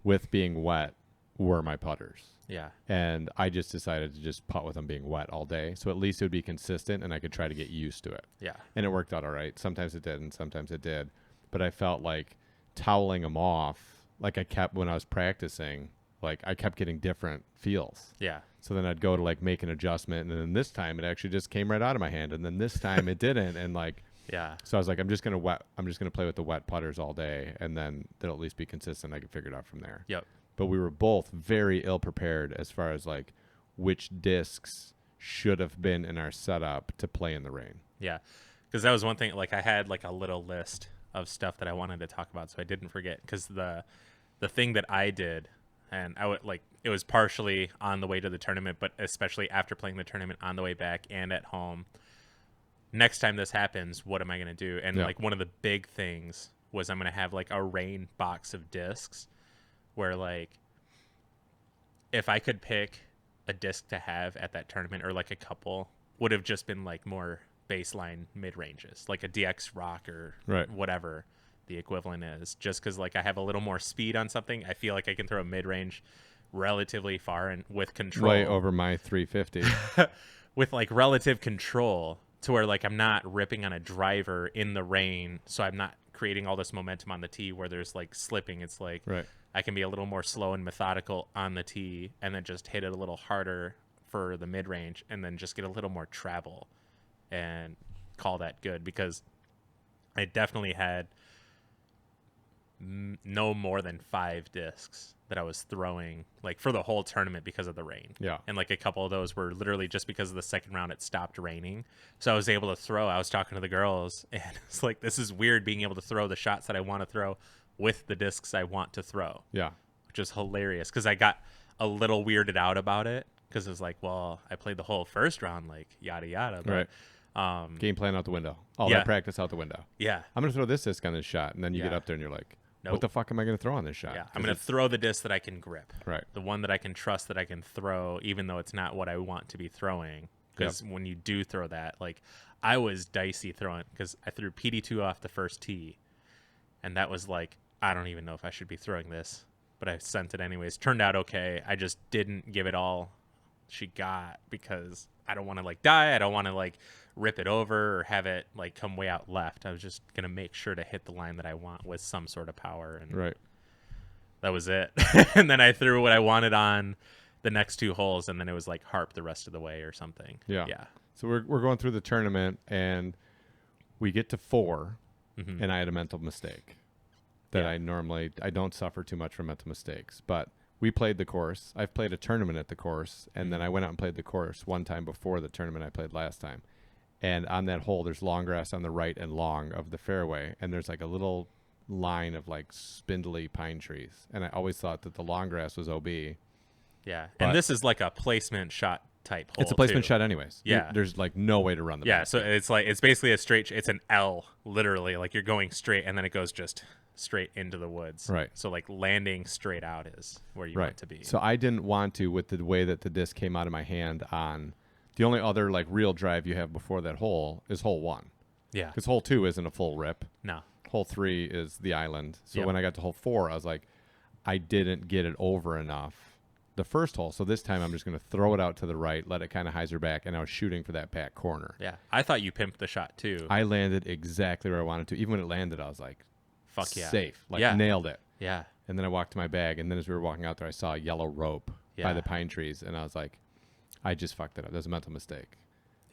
with being wet were my putters. Yeah. And I just decided to just putt with them being wet all day. So at least it would be consistent and I could try to get used to it. Yeah. And it worked out all right. Sometimes it didn't, sometimes it did. But I felt like toweling them off, like I kept when I was practicing, like I kept getting different feels. Yeah. So then I'd go to like make an adjustment, and then this time it actually just came right out of my hand, and then this time it didn't, and like Yeah. so I was like, I'm just gonna play with the wet putters all day, and then they'll at least be consistent. I can figure it out from there. Yep. But we were both very ill prepared as far as like which discs should have been in our setup to play in the rain. Yeah. Because that was one thing, like I had like a little list of stuff that I wanted to talk about, so I didn't forget. Because the thing that I did, and I would like it was partially on the way to the tournament, but especially after playing the tournament on the way back and at home. Next time this happens, what am I going to do? And like one of the big things was I'm going to have like a rain box of discs where like if I could pick a disc to have at that tournament, or like a couple, would have just been like more baseline mid ranges, like a DX Rock or whatever the equivalent is, just because like I have a little more speed on something. I feel like I can throw a mid range relatively far and with control, way over my 350 with like relative control, to where like I'm not ripping on a driver in the rain, so I'm not creating all this momentum on the tee where there's like slipping. It's like I can be a little more slow and methodical on the tee, and then just hit it a little harder for the mid range, and then just get a little more travel and call that good. Because I definitely had no more than 5 discs that I was throwing like for the whole tournament because of the rain. Yeah. And like a couple of those were literally just because of the second round it stopped raining. So I was able to throw. I was talking to the girls, and it's like, this is weird being able to throw the shots that I want to throw with the discs I want to throw. Yeah. Which is hilarious, because I got a little weirded out about it, because it was like, well, I played the whole first round, like yada yada. But, game plan out the window. All that practice out the window. Yeah. I'm going to throw this disc on this shot, and then you get up there and you're like, what the fuck am I going to throw on this shot? Yeah, I'm going to throw the disc that I can grip. Right. The one that I can trust that I can throw, even though it's not what I want to be throwing. Because when you do throw that, like I was dicey throwing, because I threw PD2 off the first tee, and that was like, I don't even know if I should be throwing this, but I sent it anyways. Turned out okay. I just didn't give it all she got, because I don't want to like die. I don't want to like rip it over or have it like come way out left. I was just going to make sure to hit the line that I want with some sort of power. And that was it. And then I threw what I wanted on the next 2 holes, and then it was like harp the rest of the way or something. Yeah. So we're going through the tournament, and we get to 4, and I had a mental mistake that I don't suffer too much from mental mistakes, but we played the course. I've played a tournament at the course, and then I went out and played the course one time before the tournament I played last time. And on that hole, there's long grass on the right and long of the fairway, and there's like a little line of like spindly pine trees. And I always thought that the long grass was OB. Yeah, and this is like a placement shot type hole. It's a placement shot anyways. Yeah. There's like no way to run the so it's like, it's basically a straight, it's an L, literally. Like you're going straight, and then it goes just straight into the woods. Right. So like landing straight out is where you want to be. So I didn't want to, with the way that the disc came out of my hand on, the only other like real drive you have before that hole is hole 1. Yeah. Because hole 2 isn't a full rip. No. Hole 3 is the island. So when I got to hole 4, I was like, I didn't get it over enough the first hole. So this time I'm just going to throw it out to the right, let it kind of hyzer back, and I was shooting for that back corner. Yeah. I thought you pimped the shot too. I landed exactly where I wanted to. Even when it landed, I was like, fuck yeah. Safe. Like nailed it. Yeah. And then I walked to my bag, and then as we were walking out there, I saw a yellow rope by the pine trees, and I was like, I just fucked it up. That was a mental mistake.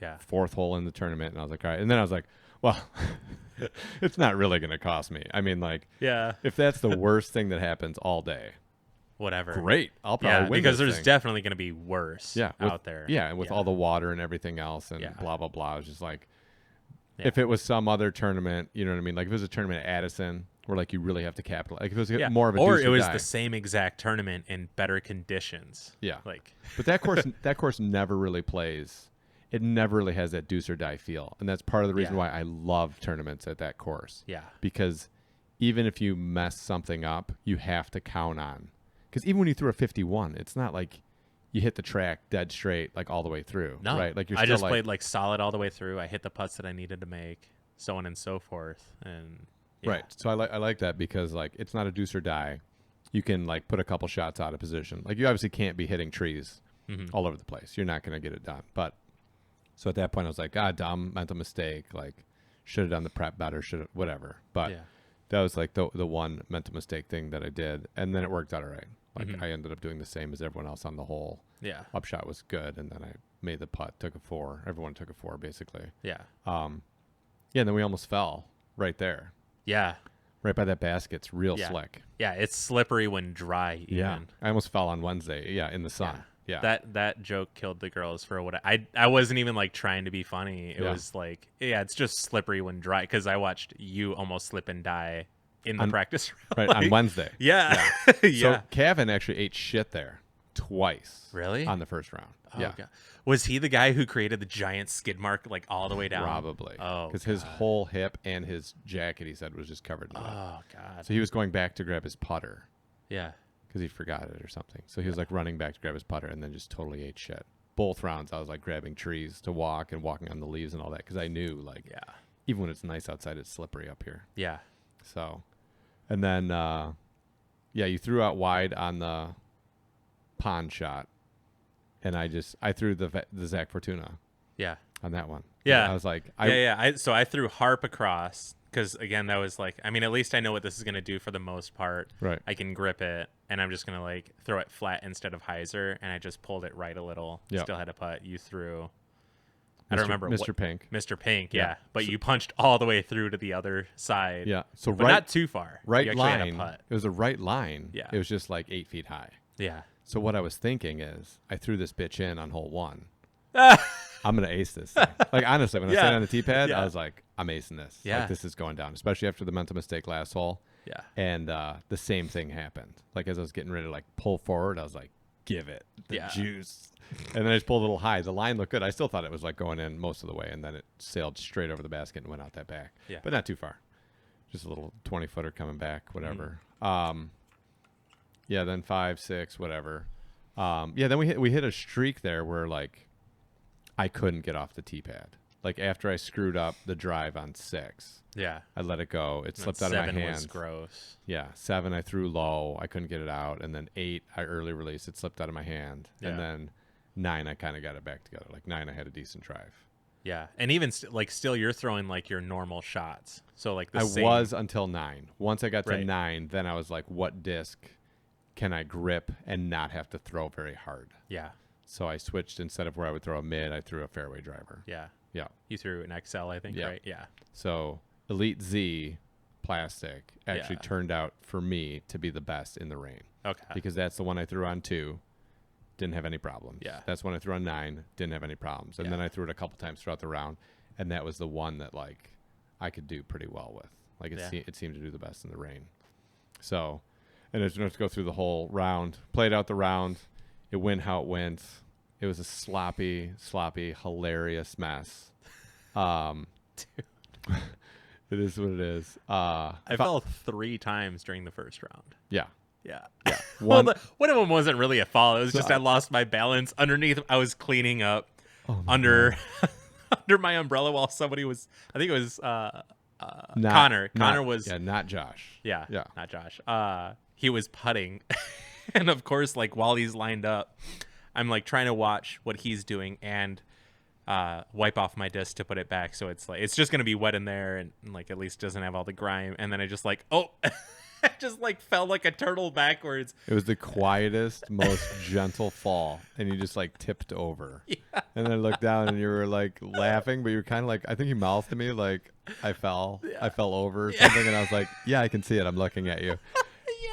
Yeah. 4th hole in the tournament, and I was like, all right. And then I was like, well, it's not really going to cost me. I mean, like, Yeah. if that's the worst thing that happens all day, Whatever. great. I'll probably Yeah, win because this there's thing. definitely going to be worse out there. Yeah, and with Yeah. all the water and everything else and Yeah. blah, blah, blah. I was just like, Yeah. if it was some other tournament, you know what I mean? Like if it was a tournament at Addison where like you really have to capitalize. Like if it was more of a or deuce it was die. the same exact tournament in better conditions. Yeah. Like, But that course never really plays. It never really has that deuce or die feel. And that's part of the reason Yeah. why I love tournaments at that course. yeah. Because even if you mess something up, you have to count on. Because even when you threw a 51, it's not like you hit the track dead straight like all the way through. No. Right? Like you're I still just like, played like solid all the way through. I hit the putts that I needed to make, so on and so forth. And yeah. Right. So I like that because like it's not a deuce or die. You can like put a couple shots out of position. Like you obviously can't be hitting trees all over the place. You're not going to get it done. But so at that point I was like, dumb, mental mistake. Like should have done the prep better. Should have whatever. But Yeah. that was like the one mental mistake thing that I did, and then it worked out all right. Like I ended up doing the same as everyone else on the hole. Yeah. Upshot was good, and then I made the putt, took a 4. Everyone took a 4 basically. Yeah. Yeah, and then we almost fell right there. Yeah. Right by that basket. It's real Yeah. slick. Yeah. It's slippery when dry. Yeah. Even. I almost fell on Wednesday. Yeah, in the sun. Yeah. That joke killed the girls for what I wasn't even like trying to be funny. It Yeah. was like, yeah, it's just slippery when dry, because I watched you almost slip and die in the practice round. Right on Wednesday. Yeah. So Yeah. Kevin actually ate shit there twice. Really? On the first round. Oh, yeah. God. Was he the guy who created the giant skid mark like all the way down? Probably. Oh, because his whole hip and his jacket, he said, was just covered in mud. Oh God. So he was going back to grab his putter Yeah. because he forgot it or something. So he was like running back to grab his putter and then just totally ate shit. Both rounds, I was like grabbing trees to walk and walking on the leaves and all that because I knew like Yeah. even when it's nice outside, it's slippery up here. Yeah. So, and then you threw out wide on the pond shot, and I threw the Zach Fortuna Yeah. on that one. Yeah. I was like, So I threw harp across because, again, that was like, I mean, at least I know what this is going to do for the most part. Right. I can grip it, and I'm just going to like throw it flat instead of hyzer, and I just pulled it right a little. Yep. Still had a putt. You threw. I don't remember Mr. Pink. Mr. Pink, Yeah. yeah. But you punched all the way through to the other side. Yeah. So But not too far. right You actually had a line. putt. It was a right line. Yeah. It was just like 8 feet high. Yeah. So what I was thinking is, I threw this bitch in on hole 1. I'm gonna ace this thing. Like honestly, when I was Yeah. standing on the tee pad, Yeah. I was like, I'm acing this. Yeah. Like this is going down, especially after the mental mistake last hole. Yeah. And the same thing happened. Like as I was getting ready to like pull forward, I was like, give it the Yeah. juice. And then I just pulled a little high. The line looked good. I still thought it was like going in most of the way, and then it sailed straight over the basket and went out that back. Yeah. But not too far. Just a little 20-footer coming back, whatever. Yeah, then 5, 6, whatever. Then we hit a streak there where like I couldn't get off the tee pad. Like after I screwed up the drive on 6, Yeah. I let it go. It slipped And out of my 7 hands. was gross. Yeah, 7 I threw low. I couldn't get it out, and then 8 I early released. It slipped out of my hand, Yeah. and then 9 I kind of got it back together. Like 9 I had a decent drive. Yeah. And even still you're throwing like your normal shots. So like the I same. was until 9. Once I got to Right. 9, then I was like, what disc can I grip and not have to throw very hard? Yeah. So I switched. Instead of where I would throw a mid, I threw a fairway driver. Yeah. Yeah. You threw an XL, I think, Yeah. right? Yeah. So Elite Z plastic actually Yeah. turned out for me to be the best in the rain Okay. because that's the one I threw on 2. Didn't have any problems. Yeah. That's when I threw on 9. Didn't have any problems. And Yeah. then I threw it a couple times throughout the round, and that was the one that like I could do pretty well with. Like it seemed to do the best in the rain. So, and as we go through the whole round, played out the round. It went how it went. It was a sloppy, hilarious mess. It is what it is. I fell 3 times during the first round. Yeah. Yeah. One- One of them wasn't really a fall. It was just I lost my balance underneath. I was cleaning up under under my umbrella while somebody was. I think it was Connor. Connor was. Yeah, not Josh. Yeah. Yeah. Not Josh. He was putting, and of course, like while he's lined up, I'm like trying to watch what he's doing and wipe off my disc to put it back. So it's like it's just gonna be wet in there and like at least doesn't have all the grime. And then I just like I just like fell like a turtle backwards. It was the quietest, most gentle fall, and you just like tipped over. Yeah. And then I looked down, and you were like laughing, but you were kind of like, I think you mouthed to me like, I fell over or something, and I was like, yeah, I can see it. I'm looking at you.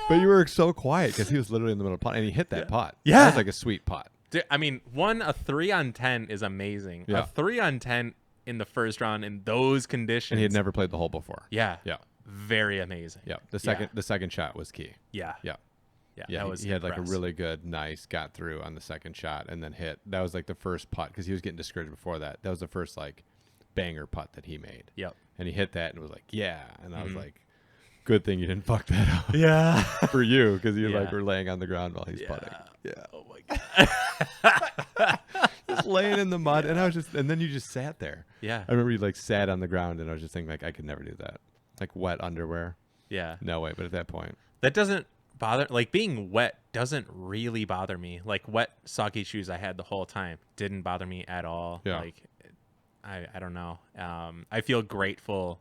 But you were so quiet because he was literally in the middle of the putt, and he hit that putt. Yeah. That was like a sweet putt. Dude, I mean, a 3 on 10 is amazing. Yeah. A 3 on 10 in the first round in those conditions. And he had never played the hole before. Yeah. Yeah. Very amazing. Yeah. The second shot was key. Yeah. Yeah. Yeah. Yeah. That was He had like a impressive. really good, nice got through on the second shot and then hit. That was like the first putt because he was getting discouraged before that. That was the first like banger putt that he made. Yep. And he hit that and was like, yeah. And I was like, good thing you didn't fuck that up. Yeah. For you, because you Yeah. like were laying on the ground while he's putting. Yeah. Oh my god. Just laying in the mud, and and then you just sat there. Yeah. I remember you like sat on the ground, and I was just thinking like I could never do that, like wet underwear. Yeah. No way. But at that point, That doesn't bother. Like being wet doesn't really bother me. Like wet soggy shoes I had the whole time didn't bother me at all. Yeah. Like I don't know. I feel grateful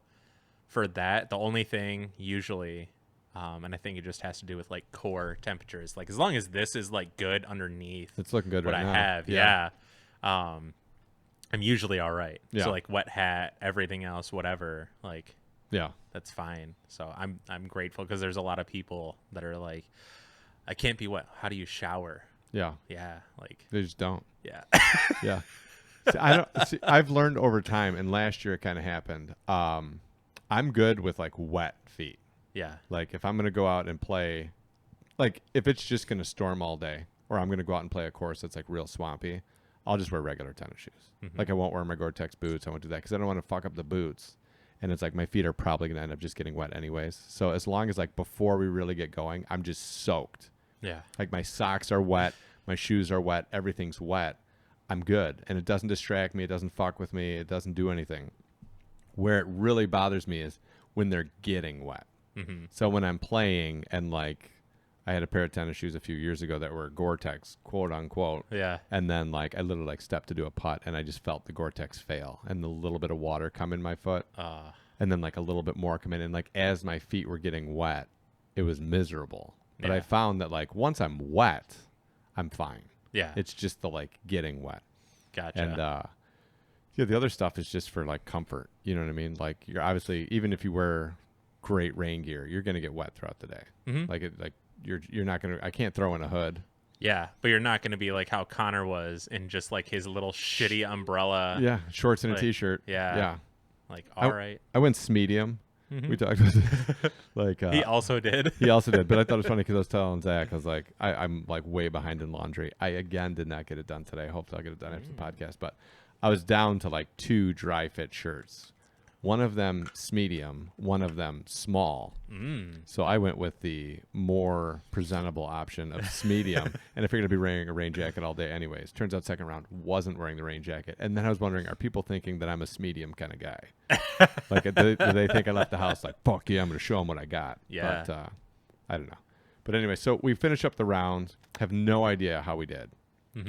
for that. The only thing usually, and I think it just has to do with like core temperatures. Like as long as this is like good underneath it's looking good what right I now. have, yeah. I'm usually all right. Yeah. So like wet hat, everything else, whatever, like Yeah. that's fine. So I'm grateful because there's a lot of people that are like, I can't be wet. How do you shower? Yeah. Yeah, like They just don't. yeah. Yeah. I've learned over time, and last year it kind of happened. I'm good with like wet feet. Yeah. Like if I'm gonna go out and play, like if it's just gonna storm all day, or I'm gonna go out and play a course that's like real swampy, I'll just wear regular tennis shoes. Like I won't wear my Gore-Tex boots. I won't do that because I don't want to fuck up the boots. And it's like my feet are probably gonna end up just getting wet anyways. So as long as like before we really get going, I'm just soaked. Yeah. Like my socks are wet, my shoes are wet, everything's wet. I'm good, and it doesn't distract me. It doesn't fuck with me. It doesn't do anything. Where it really bothers me is when they're getting wet. So when I'm playing and like I had a pair of tennis shoes a few years ago that were Gore-Tex, quote unquote. Yeah. And then like I literally like stepped to do a putt and I just felt the Gore-Tex fail and the little bit of water come in my foot. And then like a little bit more come in. And like as my feet were getting wet, it was miserable. But I Yeah. found that like once I'm wet, I'm fine. Yeah. It's just the like getting wet. Gotcha. And yeah, the other stuff is just for like comfort. You know what I mean? Like you're obviously, even if you wear great rain gear, you're gonna get wet throughout the day. Like you're not gonna. I can't throw in a hood. Yeah, but you're not going to be like how Connor was in just like his little shitty umbrella. Yeah, shorts and like, a t-shirt. Yeah. Yeah. Like, all right. I went medium. We talked about it. Like He also did. he also did, but I thought it was funny because I was telling Zach, I was like, I'm like way behind in laundry. I again did not get it done today. Hopefully I'll get it done after the podcast. But I was down to like 2 dry fit shirts. One of them medium, one of them small. So I went with the more presentable option of medium, and I figured I'd be wearing a rain jacket all day anyways. Turns out second round wasn't wearing the rain jacket, and then I was wondering, are people thinking that I'm a medium kind of guy? Like, do they think I left the house like, fuck yeah, I'm going to show them what I got? Yeah. But I don't know. But anyway, so we finish up the round, have no idea how we did,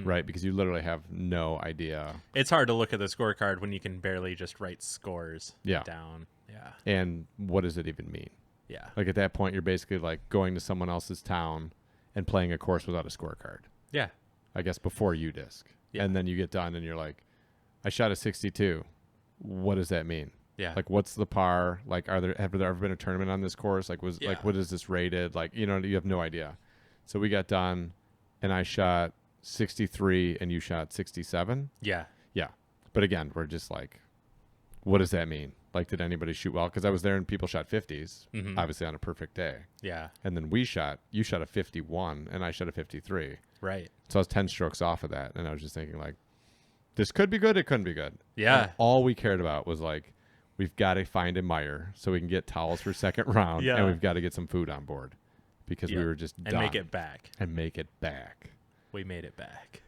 right? Because you literally have no idea. It's hard to look at the scorecard when you can barely just write scores Yeah. down. Yeah. And what does it even mean? Yeah. Like at that point, you're basically like going to someone else's town and playing a course without a scorecard. Yeah. I guess before you disc. Yeah. And then you get done and you're like, I shot a 62. What does that mean? Yeah. Like, what's the par? Like, have there ever been a tournament on this course? Like, Yeah. what is this rated? Like, you have no idea. So we got done and I shot 63 and you shot 67. Yeah. Yeah. But again, we're just like, what does that mean? Like, did anybody shoot well? Because I was there and people shot 50s, obviously on a perfect day. Yeah. And then you shot a 51 and I shot a 53. Right. So I was 10 strokes off of that. And I was just thinking like, this could be good. It couldn't be good. Yeah. And all we cared about was like, we've got to find a Meyer so we can get towels for second round. Yeah. And we've got to get some food on board because we were just and done. make it back. And make it back. We made it back.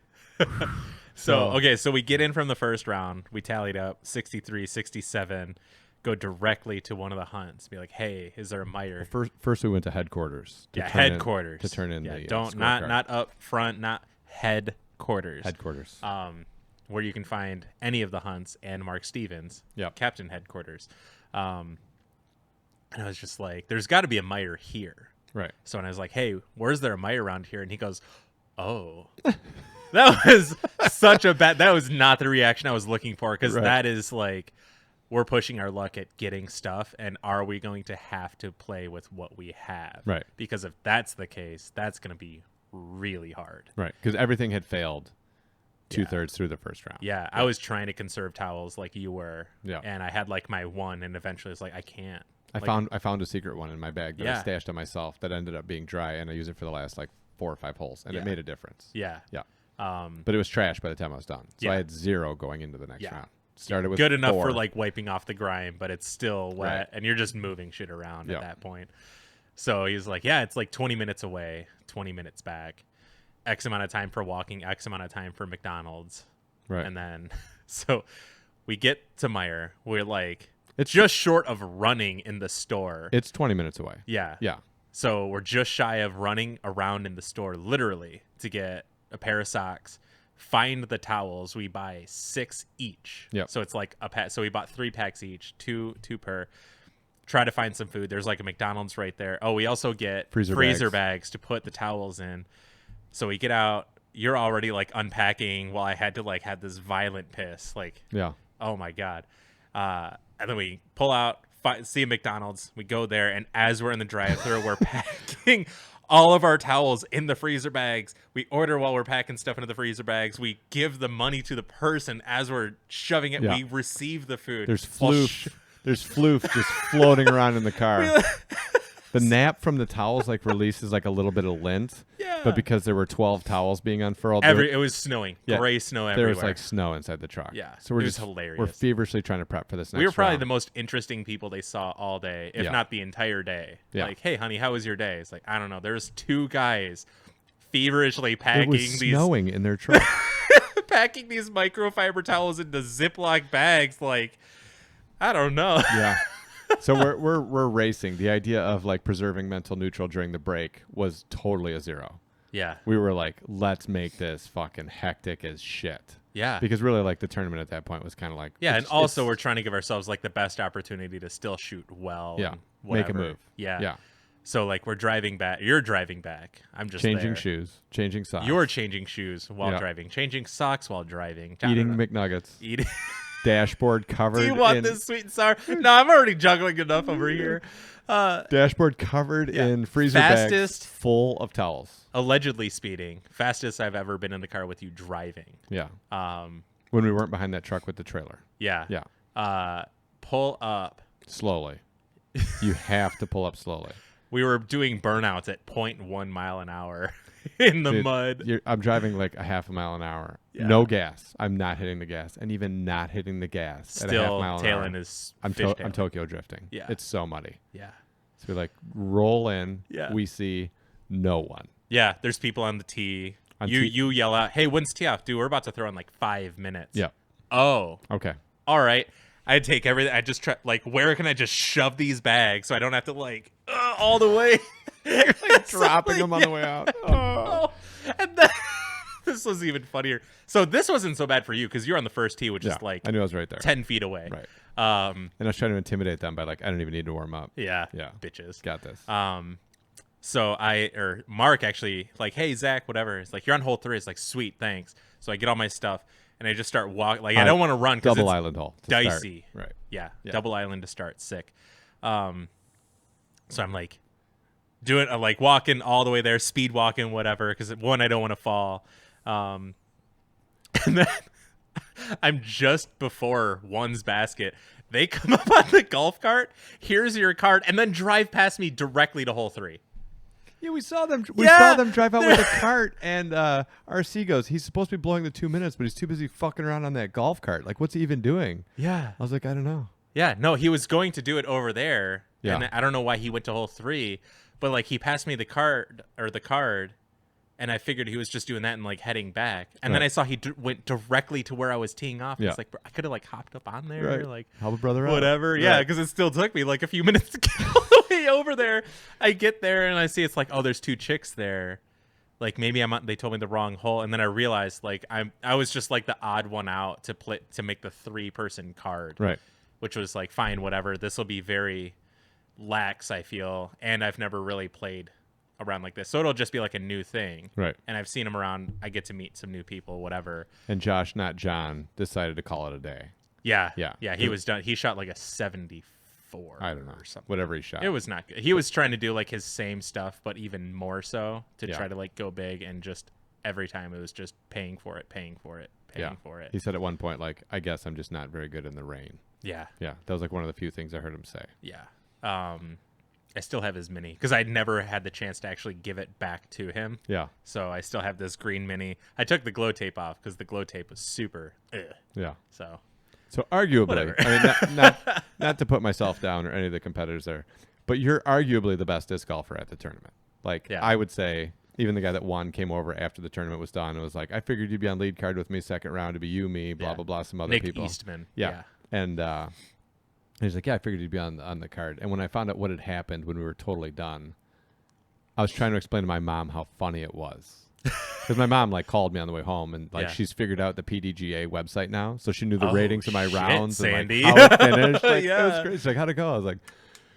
So we get in from the first round. We tallied up 63, 67, go directly to one of the hunts. Be like, hey, is there a miter? First we went to headquarters. Headquarters. To turn in yeah, the don't scorecard. not up front, not headquarters. Headquarters. Where you can find any of the hunts and Mark Stevens, Yep. Captain Headquarters. And I was just like, there's got to be a Meijer here. Right. So when I was like, hey, where's there a Meijer around here? And he goes, oh. That was that was not the reaction I was looking for, because Right. that is like, we're pushing our luck at getting stuff, and are we going to have to play with what we have? Right. Because if that's the case, that's going to be really hard. Right. Because everything had failed 2/3 through the first round. Yeah, I was trying to conserve towels like you were. Yeah. And I had like my one, and eventually it's like, I can't. I Like, found a secret one in my bag that I stashed on myself that ended up being dry, and I used it for the last like 4 or 5 holes, and it made a difference. Yeah. Yeah. Um, But it was trash by the time I was done. So Yeah. I had 0 going into the next Yeah. round. Started with good enough 4. for like wiping off the grime, but it's still wet, Right. and you're just moving shit around Yeah. at that point. So he's like, yeah, it's like 20 minutes away, 20 minutes back, X amount of time for walking, X amount of time for McDonald's. Right. And then, so we get to Meijer. We're like, It's just short of running in the store. It's 20 minutes away. Yeah. Yeah. So we're just shy of running around in the store, literally, to get a pair of socks, find the towels. We buy 6 each. Yep. So it's like a pack. So we bought 3 packs each, two per. Try to find some food. There's like a McDonald's right there. Oh, we also get freezer bags to put the towels in. So we get out. You're already like unpacking while I had to like have this violent piss. Like, Yeah. oh my God. And then we pull out, see a McDonald's. We go there, and as we're in the drive-thru, we're packing all of our towels in the freezer bags. We order while we're packing stuff into the freezer bags. We give the money to the person as we're shoving it. Yeah. We receive the food. There's floof. There's floof just floating around in the car. The nap from the towels like releases like a little bit of lint. Yeah. But because there were 12 towels being unfurled, It was snowing. Yeah. Gray snow there everywhere. was like snow inside the truck. Yeah. So we're It was just hilarious. We're feverishly trying to prep for this next We were probably round. the most interesting people they saw all day, if Yeah. not the entire day. Yeah. Like, hey, honey, how was your day? It's like, I don't know. There's 2 guys feverishly It packing was these snowing in their truck. packing these microfiber towels into Ziploc bags. Like, I don't know. Yeah. So we're racing. The idea of like preserving mental neutral during the break was totally a 0. Yeah. We were like, let's make this fucking hectic as shit. Yeah. Because really, like the tournament at that point was kind of like Yeah, and it's- also it's- we're trying to give ourselves like the best opportunity to still shoot well. Yeah. and Make a whatever. move. Yeah. Yeah. So like we're driving back. You're driving back. I'm just Changing there. shoes, changing socks, You're changing shoes while Yeah. driving, changing socks while driving, eating McNuggets, eating. dashboard covered. Do you want in, this sweet and sour? No, I'm already juggling enough over here. dashboard covered Yeah. in freezer bags Fastest- full of towels? Allegedly speeding, fastest I've ever been in the car with you driving. Yeah. Um, When we weren't behind that truck with the trailer. yeah. Yeah. Pull up. Slowly. You have to pull up slowly. We were doing burnouts at 0.1 mile an hour in the Dude, mud. I'm driving like a half a mile an hour. Yeah. No gas. I'm not hitting the gas, and even not hitting the gas at a half Still mile an hour. tailing is I'm fishtailing. Tokyo drifting. Yeah. It's so muddy. Yeah. So we like roll in. Yeah. We see no one. Yeah, there's people on the tee. On You tee- you yell out, "Hey, when's tee off? Dude, we're about to throw in like 5 minutes." Yeah. Oh, Okay. all right. I take everything. I just try, like, where can I just shove these bags so I don't have to like all the way Dropping them on the way out. Oh. And then this was even funnier. So this wasn't so bad for you because you're on the first tee, which Yeah. is like I knew I was right there. 10 feet away. Right. Um. And I was trying to intimidate them by like, I don't even need to warm up. Yeah. Yeah. Bitches. Got this. So Mark actually like, hey Zach, whatever. It's like, you're on hole 3. It's like, sweet, thanks. So I get all my stuff and I just start walking. Like, I don't want to run because Double it's island hole. to start. dicey. Right. Yeah, Yeah. double island to start. Sick. So I'm like doing like walking all the way there, speed walking, whatever. Because one, I don't want to fall. And then I'm just before one's basket. They come up on the golf cart. Here's your cart, and then drive past me directly to hole 3. Yeah, we saw them. We Yeah, saw them drive out with a cart, and RC goes, he's supposed to be blowing the 2 minutes, but he's too busy fucking around on that golf cart. Like, what's he even doing? Yeah. I was like, I don't know. Yeah, no, he was going to do it over there. Yeah. And I don't know why he went to hole 3, but like he passed me the card, and I figured he was just doing that and like heading back. And then Right. I saw he went directly to where I was teeing off. Yeah. It's like, bro, I could have like hopped up on there, Right. like Help a brother out. whatever. Yeah, Right. because it still took me like a few minutes to get all the way over there. I get there and I see it's like, oh, there's 2 chicks there. Like maybe I'm on, they told me the wrong hole, and then I realized like I was just like the odd one out to make the 3-person card. Right. Which was like, fine, whatever. This will be very lax, I feel, and I've never really played around like this, so it'll just be like a new thing. Right. And I've seen him around. I get to meet some new people, whatever. And Josh, not John, decided to call it a day. Yeah, Yeah. yeah. He was done. He shot like a 74. I don't know. Or something. Whatever he shot. It was not good. He was trying to do like his same stuff, but even more so to Yeah. try to like go big, and just every time it was just paying for it, paying for it, paying for it. He said at one point, like, I guess I'm just not very good in the rain. Yeah, Yeah. That was like one of the few things I heard him say. yeah. I still have his mini because I'd never had the chance to actually give it back to him. Yeah. So I still have this green mini. I took the glow tape off because the glow tape was super. Yeah. So So arguably, Whatever. I mean, not to put myself down or any of the competitors there, but you're arguably the best disc golfer at the tournament. Like, Yeah. I would say, even the guy that won came over after the tournament was done and was like, I figured you'd be on lead card with me second round to be you, me, blah, Yeah. blah, blah, some other Nick people. Eastman. Yeah. And he's like, yeah, I figured you'd be on the card. And when I found out what had happened when we were totally done, I was trying to explain to my mom how funny it was. Because my mom like called me on the way home and like Yeah. she's figured out the PDGA website now, so she knew the Oh, ratings of my shit, rounds Sandy. and like how it finished. Like, it Yeah. was crazy. She's like, how'd it go? I was like,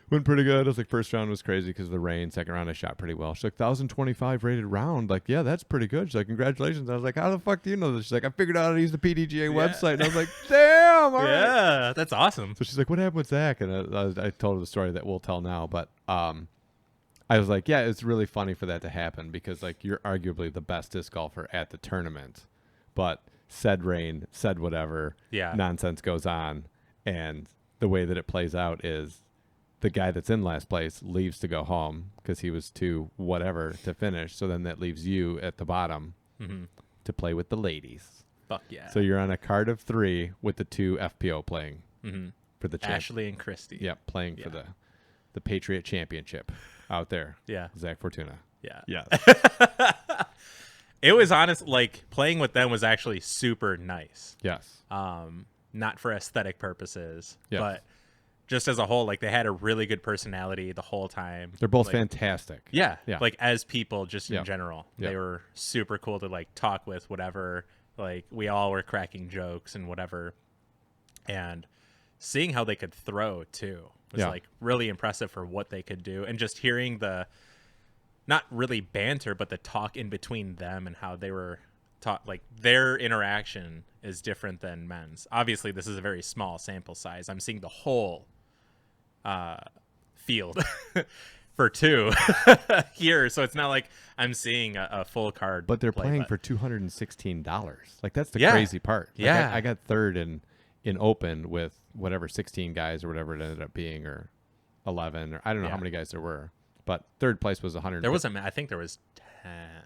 went pretty good. I was like, first round was crazy because of the rain. Second round I shot pretty well. She's like, 1,025 rated round. Like, yeah, that's pretty good. She's like, congratulations. I was like, how the fuck do you know this? She's like, I figured out how to use the PDGA website. And I was like, damn. All right. Yeah, that's awesome. So she's like, what happened with Zach? And I told her the story that we'll tell now. But I was like, yeah, it's really funny for that to happen because like you're arguably the best disc golfer at the tournament, but said rain, said whatever, Yeah. nonsense goes on, and the way that it plays out is the guy that's in last place leaves to go home because he was too whatever to finish. So then that leaves you at the bottom to play with the ladies. Fuck yeah. So you're on a card of 3 with the 2 FPO playing for the champ. Ashley and Christy. Yeah, playing for the Patriot Championship out there. Yeah. Zach Fortuna. Yeah. Yes. It was honest. Like playing with them was actually super nice. Yes. Not for aesthetic purposes, Yes. but just as a whole, like they had a really good personality the whole time. They're both Like, fantastic. Yeah. Yeah. Like as people, just Yeah. in general, Yeah. they were super cool to like talk with, whatever. Like we all were cracking jokes and whatever. And seeing how they could throw too was Yeah. like really impressive for what they could do. And just hearing the, not really banter, but the talk in between them and how they were taught, like their interaction is different than men's. Obviously this is a very small sample size. I'm seeing the whole field for 2 here, so it's not like I'm seeing a full card, But they're play, playing but- for $216. Like that's the Yeah. crazy part. Like, Yeah. I got third in open with whatever 16 guys or whatever it ended up being, or 11, or I don't know how Yeah. many guys there were. But third place was 100. there was I think there was 10.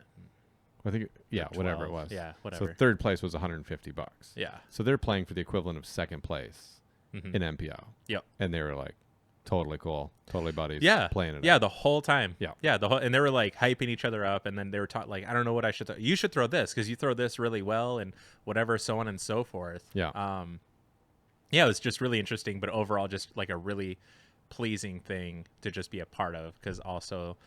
I think whatever it 12. was. Yeah, So whatever. third place was $150. Yeah. So they're playing for the equivalent of second place Mhm. in MPO. Yep. And they were like totally cool, totally buddies. Yeah, Playing it. Yeah, out. the whole time. Yeah. Yeah, the whole, and they were like hyping each other up, and then they were taught like, I don't know what I should. You should throw this because you throw this really well, and whatever, so on and so forth. Yeah. Yeah, it was just really interesting, but overall, just like a really pleasing thing to just be a part of, because also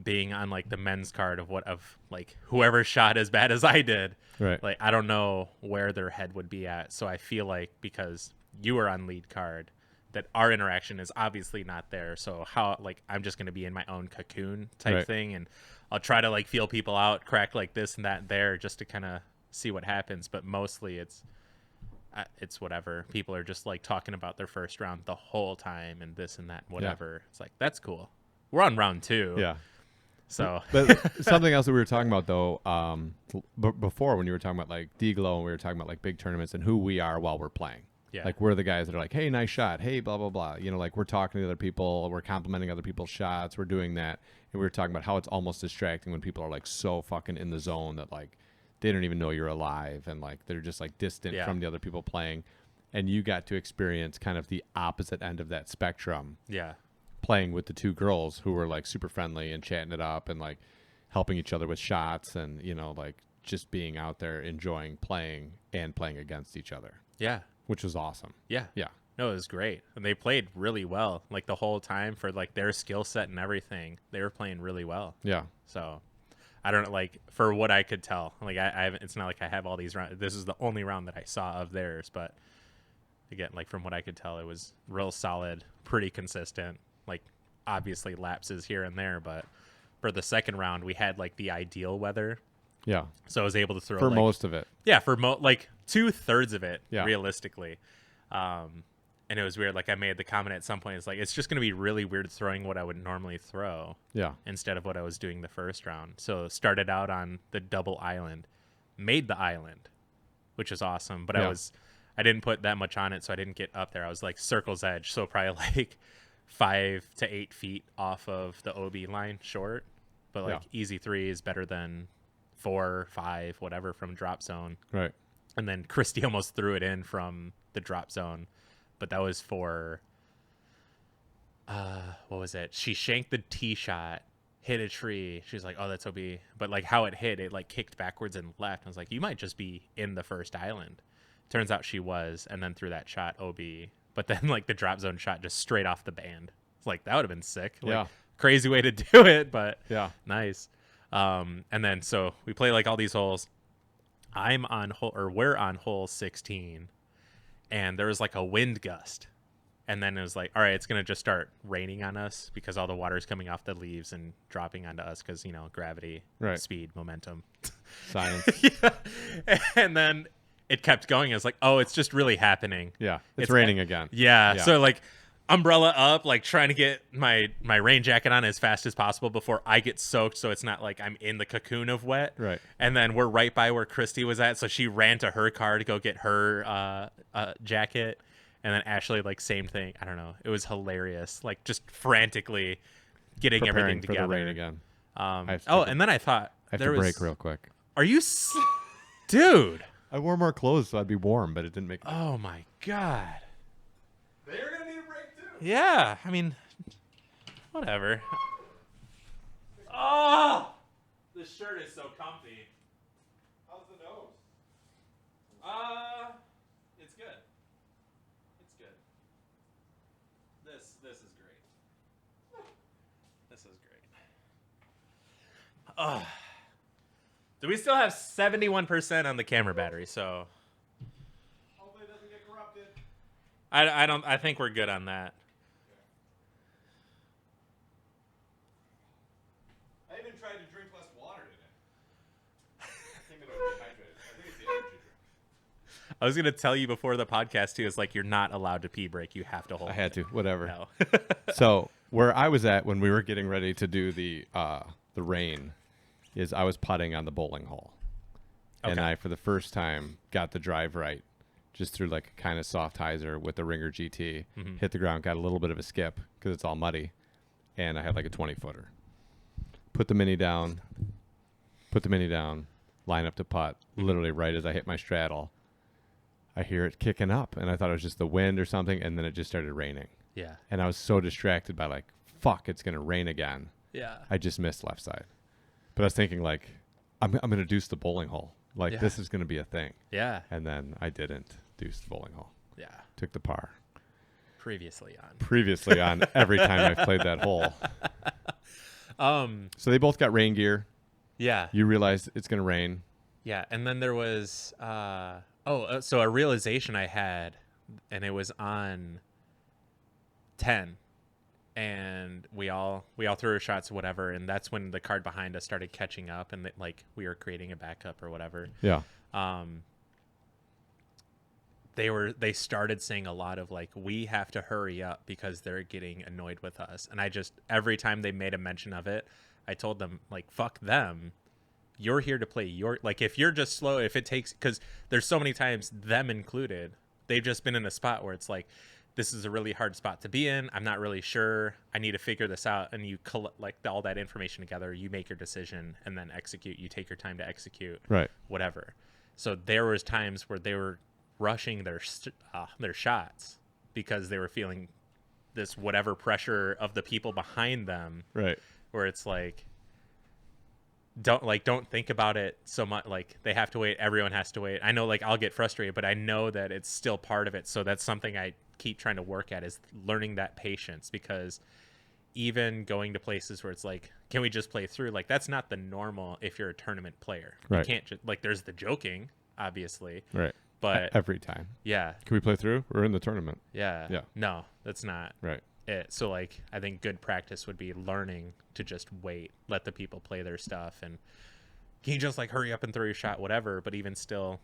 being on like the men's card of like whoever shot as bad as I did, Right. like I don't know where their head would be at. So I feel like because you were on lead card, that our interaction is obviously not there. So how, like, I'm just going to be in my own cocoon type Right. thing, and I'll try to like feel people out, crack like this and that there, just to kind of see what happens. But mostly it's whatever. People are just like talking about their first round the whole time and this and that and whatever. It's like, that's cool. We're on round 2. Yeah. So But something else that we were talking about though, before when you were talking about like D-Glow and we were talking about like big tournaments and who we are while we're playing. yeah, Like we're the guys that are like, hey, nice shot. Hey, blah, blah, blah. You know, like we're talking to other people. We're complimenting other people's shots. We're doing that. And we were talking about how it's almost distracting when people are like so fucking in the zone that like they don't even know you're alive. And like they're just like distant Yeah. from the other people playing. And you got to experience kind of the opposite end of that spectrum, yeah, playing with the 2 girls who were like super friendly and chatting it up and like helping each other with shots and, you know, like just being out there enjoying playing and playing against each other, yeah, which was awesome. yeah. Yeah. No, it was great. And they played really well, like the whole time for like their skill set and everything. They were playing really well. Yeah. So I don't know, like for what I could tell, like I haven't, it's not like I have all these rounds. This is the only round that I saw of theirs, but again, like from what I could tell, it was real solid, pretty consistent. like obviously lapses here and there, but for the second round we had like the ideal weather. Yeah. So I was able to throw For like, most of it. yeah, for like 2/3 of it, Yeah. realistically. And it was weird. Like I made the comment at some point, it's like, it's just going to be really weird throwing what I would normally throw Yeah. instead of what I was doing the first round. So started out on the double island, made the island, which is awesome. But Yeah. I didn't put that much on it, so I didn't get up there. I was like circle's edge, so probably like 5 to 8 feet off of the OB line short. But like easy 3 is better than 4, 5, whatever from drop zone. Right. And then Christy almost threw it in from the drop zone, but that was for what was it? She shanked the tee shot, hit a tree. She was like, "Oh, that's OB." But like how it hit, it like kicked backwards and left. I was like, "You might just be in the first island." Turns out she was, and then threw that shot OB. But then like the drop zone shot just straight off the band. It's like that would have been sick. Like, Yeah. crazy way to do it, but Yeah. nice. And then so we play like all these holes. We're on hole 16, and there was like a wind gust, and then it was like, all right, it's gonna just start raining on us because all the water's coming off the leaves and dropping onto us because, you know, gravity, Right. speed, momentum. Science. Yeah. And then it kept going. I was like, oh, it's just really happening. Yeah. It's raining again. Yeah. Yeah. So like umbrella up, like trying to get my rain jacket on as fast as possible before I get soaked, so it's not like I'm in the cocoon of wet. Right. And then we're right by where Christy was at, so she ran to her car to go get her jacket. And then Ashley, like, same thing. I don't know. It was hilarious. Like, just frantically getting Preparing everything together. for the rain again. And then I thought I have there to was break real quick. Are you dude? I wore more clothes so I'd be warm, but it didn't make. Oh my god. They're gonna need a break too. Yeah, I mean, whatever. Oh, this shirt is so comfy. How's the nose? It's good. It's good. This is great. This is great. Do we still have 71% on the camera battery? So Hopefully it doesn't get corrupted. I think we're good on that. I even tried to drink less water today. I think that I would be hydrated. I think it's the energy drink. I was gonna tell you before the podcast too. Is like you're not allowed to pee break. You have to hold. I had to. Whatever. No. So where I was at when we were getting ready to do the rain is I was putting on the bowling hole, and Okay. I for the first time got the drive right, just through like a kind of soft hyzer with the Ringer GT, hit the ground, got a little bit of a skip because it's all muddy, and I had like a 20-footer. Put the mini down, line up to putt. Literally right as I hit my straddle, I hear it kicking up, and I thought it was just the wind or something, and then it just started raining. Yeah. And I was so distracted by like, fuck, it's gonna rain again. Yeah. I just missed left side. But I was thinking like, I'm gonna deuce the bowling hole. Like Yeah. this is gonna be a thing. Yeah. And then I didn't deuce the bowling hole. Yeah. Took the par. Previously on. Previously on every time I've played that hole. So they both got rain gear. Yeah. You realize it's gonna rain. Yeah. And then there was so a realization I had, and it was on 10, and we all threw our shots, whatever, and that's when the card behind us started catching up, and like we were creating a backup or whatever. Yeah. They started saying a lot of like, we have to hurry up because they're getting annoyed with us. And I just, every time they made a mention of it, I told them like, fuck them. You're here to play your, like, if you're just slow, if it takes, because there's so many times, them included, they've just been in a spot where it's like, this is a really hard spot to be in. I'm not really sure. I need to figure this out. And you collect like all that information together. You make your decision and then execute. You take your time to execute. Right. Whatever. So there was times where they were rushing their shots because they were feeling this whatever pressure of the people behind them. Right. Where it's like, don't think about it so much. Like they have to wait. Everyone has to wait. I know like I'll get frustrated, but I know that it's still part of it. So that's something I keep trying to work at, is learning that patience, because even going to places where it's like, can we just play through? Like that's not the normal if you're a tournament player. Right. You can't just like, there's the joking, obviously. Right. But every time. yeah. Can we play through? We're in the tournament. Yeah. Yeah. No, that's not. Right. it. So like I think good practice would be learning to just wait, let the people play their stuff, and can you just like hurry up and throw your shot, whatever, but even still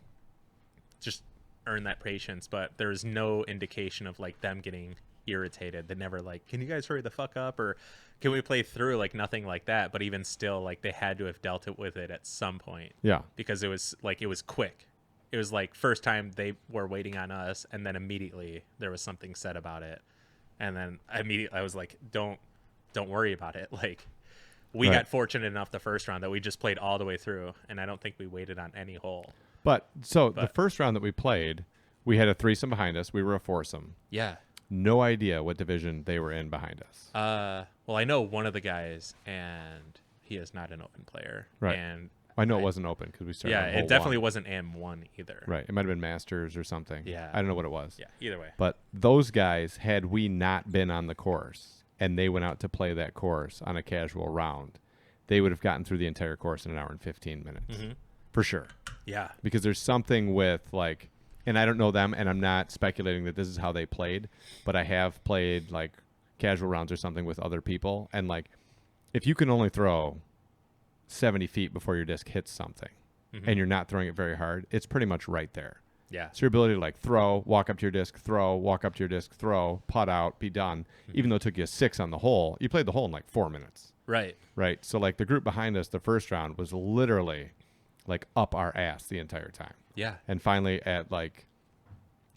just earn that patience. But there's no indication of like them getting irritated. They never like, can you guys hurry the fuck up, or can we play through? Like nothing like that. But even still, like they had to have dealt it with it at some point. Yeah. Because it was quick. It was like first time they were waiting on us, and then immediately there was something said about it, and then immediately I was like, don't worry about it. Like we got fortunate enough the first round that we just played all the way through, and I don't think we waited on any hole. But the first round that we played, we had a threesome behind us. We were a foursome. Yeah. No idea what division they were in behind us. Well, I know one of the guys, and he is not an open player. Right. And I know it wasn't open because we started. yeah, on hole it definitely one. wasn't M1 either. Right. It might have been Masters or something. Yeah. I don't know what it was. Yeah. Either way. But those guys, had we not been on the course and they went out to play that course on a casual round, they would have gotten through the entire course in an hour and 15 minutes. Mm-hmm. For sure. Yeah. Because there's something with like, and I don't know them, and I'm not speculating that this is how they played, but I have played like casual rounds or something with other people. And like, if you can only throw 70 feet before your disc hits something, and you're not throwing it very hard, it's pretty much right there. Yeah. So your ability to like throw, walk up to your disc, throw, walk up to your disc, throw, putt out, be done. Even though it took you 6 on the hole, you played the hole in like 4 minutes. Right. Right. So like the group behind us, the first round was literally like up our ass the entire time. Yeah. And finally at like,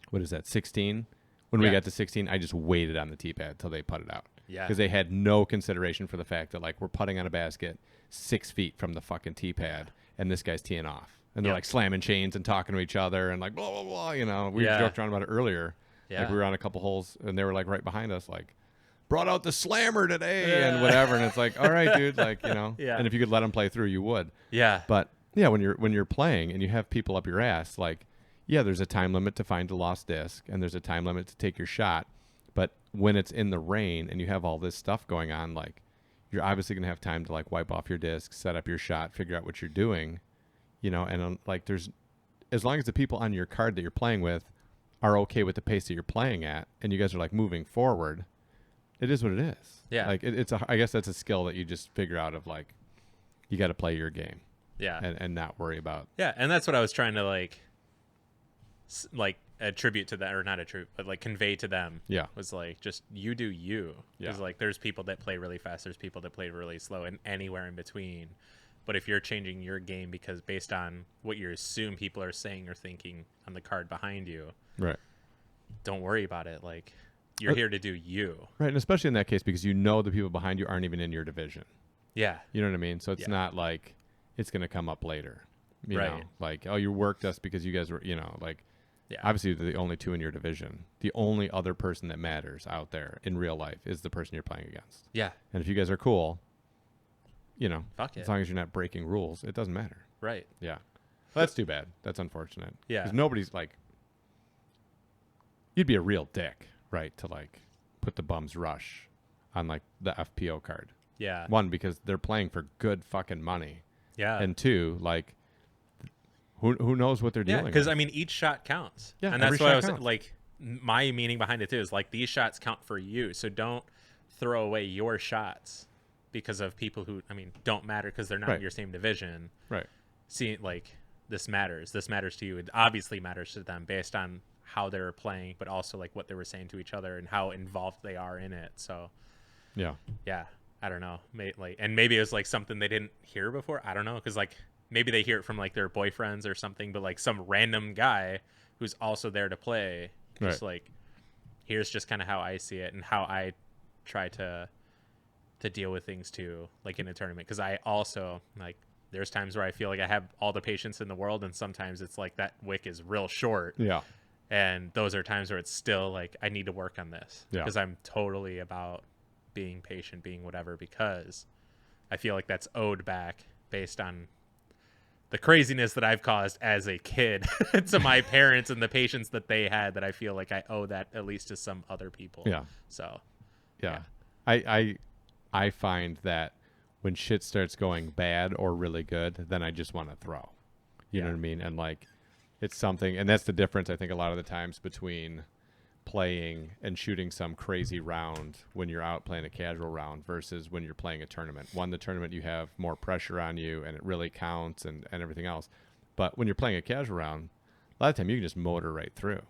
what is that, 16? When we Yeah. got to 16, I just waited on the tee pad till they putted out. Yeah. Because they had no consideration for the fact that like we're putting on a basket 6 feet from the fucking tee pad, and this guy's teeing off. And they're Yep. like slamming chains and talking to each other and like blah, blah, blah, you know. We Yeah. joked around about it earlier. Yeah. Like we were on a couple holes and they were like right behind us, like, brought out the slammer today and whatever. And it's like, all right, dude, like, you know. Yeah. And if you could let them play through, you would. Yeah. But yeah, when you're playing and you have people up your ass, like, yeah, there's a time limit to find a lost disc and there's a time limit to take your shot. But when it's in the rain and you have all this stuff going on, like, you're obviously going to have time to like wipe off your disc, set up your shot, figure out what you're doing, you know, and like there's, as long as the people on your card that you're playing with are okay with the pace that you're playing at and you guys are like moving forward, it is what it is. Yeah. Like I guess that's a skill that you just figure out of like, you got to play your game Yeah. and not worry about. Yeah. And that's what I was trying to like attribute to that, or not attribute, but like convey to them. Yeah. Was like, just you do you. Yeah. Because like there's people that play really fast, there's people that play really slow, and anywhere in between. But if you're changing your game because based on what you assume people are saying or thinking on the card behind you, Right. don't worry about it. Like you're here to do you. Right. And especially in that case, because you know the people behind you aren't even in your division. Yeah. You know what I mean? So it's Yeah. not like it's going to come up later. You Right. know, like, oh, you worked us because you guys were, you know, like, Yeah. obviously they're the only two in your division. The only other person that matters out there in real life is the person you're playing against. Yeah. And if you guys are cool, you know, Fuck it. as long as you're not breaking rules, it doesn't matter. Right. Yeah. Well, that's too bad. That's unfortunate. Yeah. Because nobody's like, you'd be a real dick, right, to like put the bum's rush on like the FPO card. Yeah. One, because they're playing for good fucking money. Yeah. And two, like, who knows what they're yeah, dealing with? because I mean, each shot counts. Yeah, and every that's why I shot was counts. like, my meaning behind it too is like these shots count for you, so don't throw away your shots because of people who, I mean, don't matter because they're not Right. in your same division. Right. See, like this matters to you. It obviously matters to them based on how they were playing, but also like what they were saying to each other and how involved they are in it. So Yeah. yeah, I don't know. And maybe it was like something they didn't hear before. I don't know, because like maybe they hear it from like their boyfriends or something, but like some random guy who's also there to play, just Right. like, here's just kind of how I see it and how I try to deal with things too, like in a tournament. Because I also like, there's times where I feel like I have all the patience in the world, and sometimes it's like that wick is real short. Yeah. And those are times where it's still like, I need to work on this, Yeah. because I'm totally about being patient, being whatever, because I feel like that's owed back based on the craziness that I've caused as a kid to my parents and the patience that they had, that I feel like I owe that at least to some other people. Yeah. So Yeah. I find that when shit starts going bad or really good, then I just want to throw. You know Yeah. what I mean? And like, it's something, and that's the difference, I think, a lot of the times between playing and shooting some crazy round when you're out playing a casual round versus when you're playing a tournament. One, the tournament, you have more pressure on you and it really counts and everything else. But when you're playing a casual round, a lot of time you can just motor right through.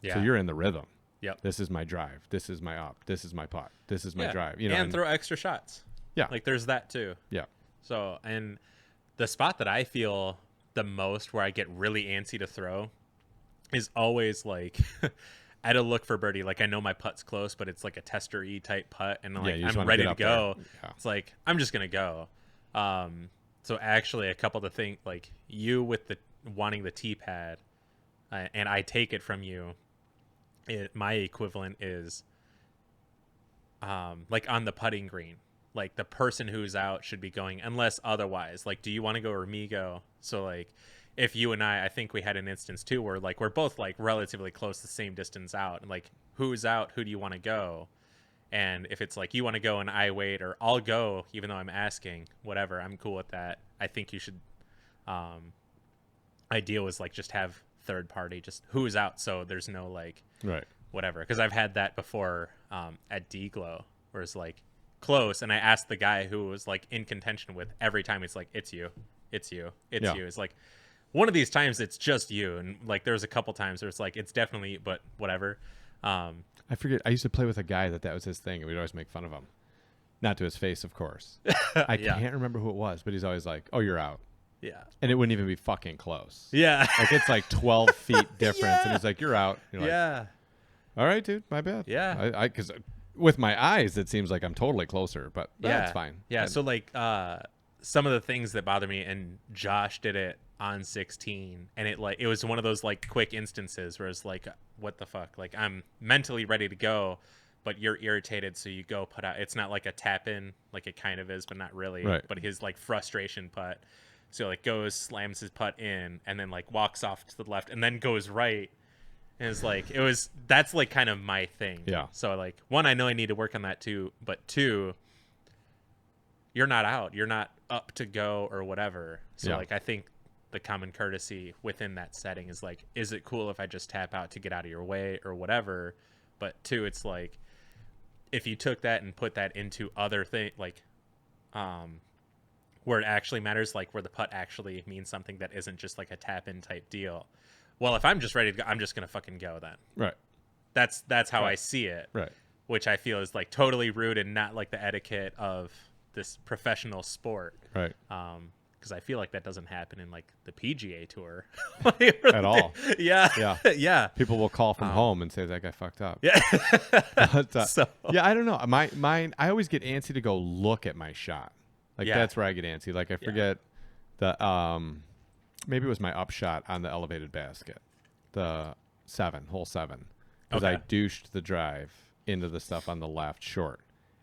Yeah. So you're in the rhythm. Yep. This is my drive. This is my up. This is my putt. This is my drive. You know, and throw extra shots. Yeah. Like there's that too. Yeah. So, and the spot that I feel the most where I get really antsy to throw is always like at a look for birdie. Like I know my putt's close, but it's like a tester-y type putt, and like you just I'm wanna ready get to up go. there. Yeah. It's like I'm just gonna go. So actually, a couple of the things like you with the wanting the tee pad, and I take it from you. My equivalent is like on the putting green. Like the person who's out should be going unless otherwise. Like, do you want to go or me go? So like if you and I think we had an instance too where like we're both like relatively close, the same distance out, and like who's out, who do you want to go? And if it's like you want to go and I wait, or I'll go even though I'm asking, whatever, I'm cool with that. I think you should ideal is like just have third party, just who is out, so there's no like Right. whatever, because I've had that before at D-Glow where it's like close and I asked the guy who was like in contention with every time, it's like it's you. You. It's like one of these times it's just you, and like there's a couple times where it's like it's definitely, but whatever. I forget. I used to play with a guy that was his thing, and we'd always make fun of him. Not to his face, of course. I can't remember who it was, but he's always like, "Oh, you're out," Yeah. and it wouldn't even be fucking close. Yeah. Like it's like 12 feet difference, and he's like, "You're out." You're like, Yeah. all right, dude, my bad. Yeah. I because with my eyes, it seems like I'm totally closer, but that's fine. Yeah. And- So like some of the things that bother me, and Josh did it on 16, and it was one of those like quick instances where it's like, what the fuck? Like I'm mentally ready to go, but you're irritated, so you go put out. It's not like a tap in, like it kind of is, but not really. Right. But his like frustration putt. So like goes, slams his putt in, and then like walks off to the left, and then goes right. And it's like that's like kind of my thing. Yeah. So like one, I know I need to work on that too, but two, you're not out. You're not up to go or whatever. So Yeah. like I think the common courtesy within that setting is like, is it cool if I just tap out to get out of your way or whatever? But two, it's like if you took that and put that into other thing, like where it actually matters, like where the putt actually means something that isn't just like a tap in type deal. Well, if I'm just ready to go, I'm just gonna fucking go then. right. That's how Right. I see it. Right. Which I feel is like totally rude and not like the etiquette of this professional sport. Right. Because I feel like that doesn't happen in like the PGA Tour At all. Yeah. Yeah. Yeah. People will call from home and say that guy fucked up. Yeah. But, So- yeah, I don't know. Mine. I always get antsy to go look at my shot. Like Yeah. that's where I get antsy. Like I forget the maybe it was my up shot on the elevated basket, the hole 7, because I Okay. douched the drive into the stuff on the left short,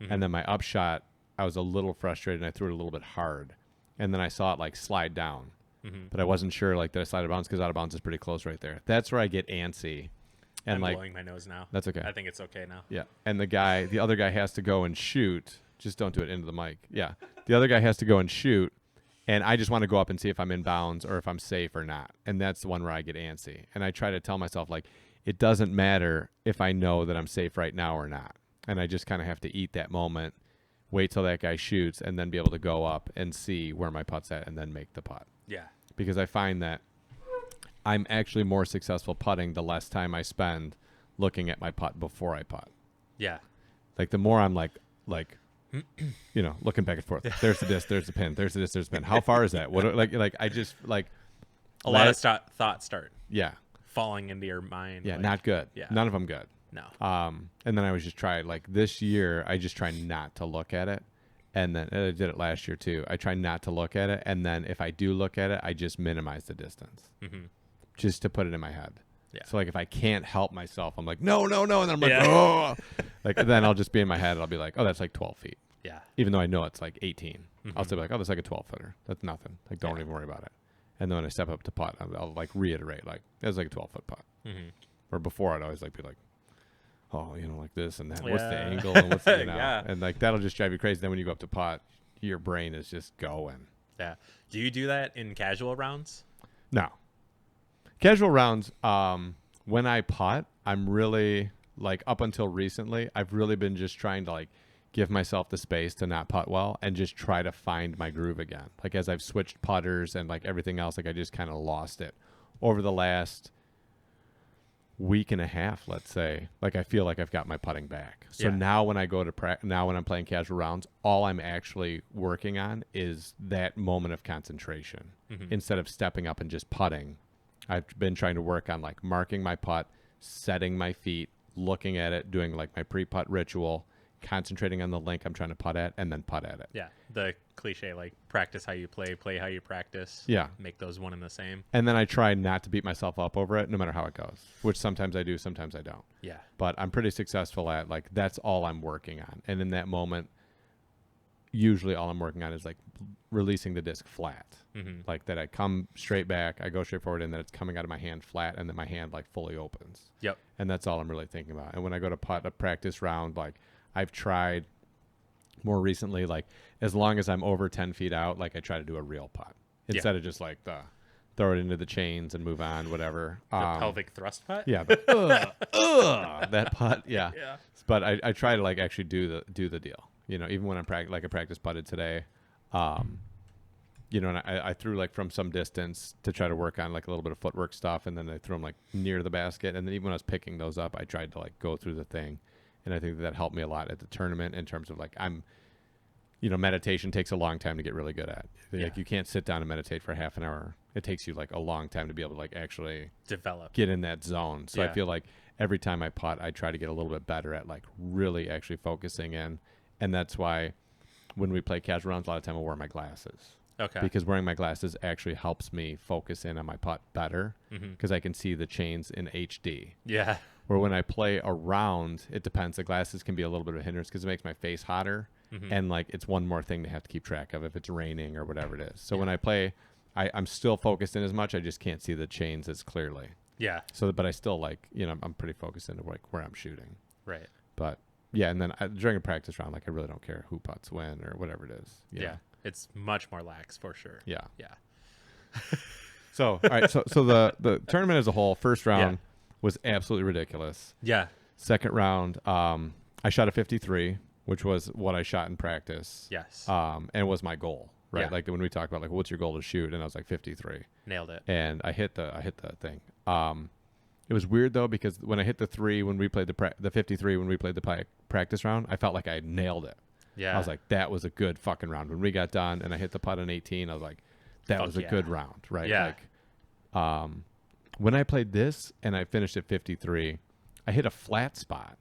and then my up shot, I was a little frustrated and I threw it a little bit hard, and then I saw it like slide down, but I wasn't sure like did I slide out of bounds, because out of bounds is pretty close right there. That's where I get antsy, and I'm like blowing my nose now. that's okay. I think it's okay now. Yeah. And the other guy has to go and shoot. Just don't do it into the mic. Yeah. The other guy has to go and shoot. And I just want to go up and see if I'm in bounds or if I'm safe or not. And that's the one where I get antsy. And I try to tell myself, like, it doesn't matter if I know that I'm safe right now or not. And I just kind of have to eat that moment, wait till that guy shoots, and then be able to go up and see where my putt's at and then make the putt. Yeah. Because I find that I'm actually more successful putting the less time I spend looking at my putt before I putt. Yeah. Like the more I'm like, looking back and forth. There's the disc, there's the pin, there's the disc, there's the pin. How far is that? What like I just like A lot of thoughts start yeah, falling into your mind. yeah, like, not good. yeah. None of them good. No. And then I was just try like this year. I just try not to look at it, and then I did it last year too. I try not to look at it, and then if I do look at it, I just minimize the distance, just to put it in my head. Yeah. So like if I can't help myself, I'm like no, and then I'm like Yeah. oh, like then I'll just be in my head. I'll be like, oh, that's like 12 feet. Yeah. Even though I know it's like 18, I'll still be like, oh, that's like a 12-footer. That's nothing. Like, don't even worry about it. And then when I step up to putt, I'll like reiterate, like, that's like a 12-foot putt. Or before, I'd always like be like, oh, like this and that. What's the Yeah. angle? And what's the, Yeah. And like that'll just drive you crazy. Then when you go up to putt, your brain is just going. Yeah. Do you do that in casual rounds? No. Casual rounds, when I putt, I'm really like up until recently, I've really been just trying to like give myself the space to not putt well and just try to find my groove again. Like as I've switched putters and like everything else, like I just kind of lost it over the last week and a half, let's say. Like I feel like I've got my putting back. So Yeah. now when I go to now when I'm playing casual rounds, all I'm actually working on is that moment of concentration. Instead of stepping up and just putting, I've been trying to work on like marking my putt, setting my feet, looking at it, doing like my pre-putt ritual, concentrating on the link I'm trying to putt at, and then putt at it. Yeah. The cliche, like practice how you play how you practice. Yeah. Make those one and the same. And then I try not to beat myself up over it, no matter how it goes, which sometimes I do, sometimes I don't. Yeah. But I'm pretty successful at like, that's all I'm working on. And in that moment, usually all I'm working on is like releasing the disc flat. Like that I come straight back, I go straight forward, and then it's coming out of my hand flat, and then my hand like fully opens. Yep. And that's all I'm really thinking about. And when I go to putt a practice round, like I've tried more recently, like as long as I'm over 10 feet out, like I try to do a real putt instead of just like throw it into the chains and move on, whatever. The pelvic thrust putt. Yeah. But, that putt. Yeah. Yeah. But I try to like actually do the deal, you know, even when I'm like I practice putted today, you know, and I threw like from some distance to try to work on like a little bit of footwork stuff. And then I threw them like near the basket. And then even when I was picking those up, I tried to like go through the thing. And I think that helped me a lot at the tournament in terms of like, you know, meditation takes a long time to get really good at. Like you can't sit down and meditate for half an hour. It takes you like a long time to be able to like actually Develop. get in that zone. So I Yeah. feel like every time I putt, I try to get a little bit better at like really actually focusing in. And that's why when we play casual rounds, a lot of time I wear my glasses. Okay. Because wearing my glasses actually helps me focus in on my putt better because I can see the chains in HD. Yeah. Where when I play around, it depends. The glasses can be a little bit of a hindrance because it makes my face hotter. And like it's one more thing to have to keep track of if it's raining or whatever it is. So when I play, I'm still focused in as much. I just can't see the chains as clearly. Yeah. So, but I still like, you know, I'm pretty focused into like where I'm shooting. Right. But yeah, and then during a practice round, like I really don't care who putts when or whatever it is. you Yeah. know? It's much more lax for sure. Yeah. Yeah. So, all right. So the tournament as a whole, first round was absolutely ridiculous. Yeah. Second round, I shot a 53, which was what I shot in practice. Yes. And was my goal, right? Yeah. Like when we talked about like, what's your goal to shoot? And I was like 53. Nailed it. And I hit the thing. It was weird though, because when I hit the 3, when we played the 53, when we played the practice round, I felt like I nailed it. Yeah. I was like, that was a good fucking round. When we got done and I hit the putt on 18, I was like, that Fuck was a yeah. good round, right? Yeah. Like, when I played this and I finished at 53, I hit a flat spot.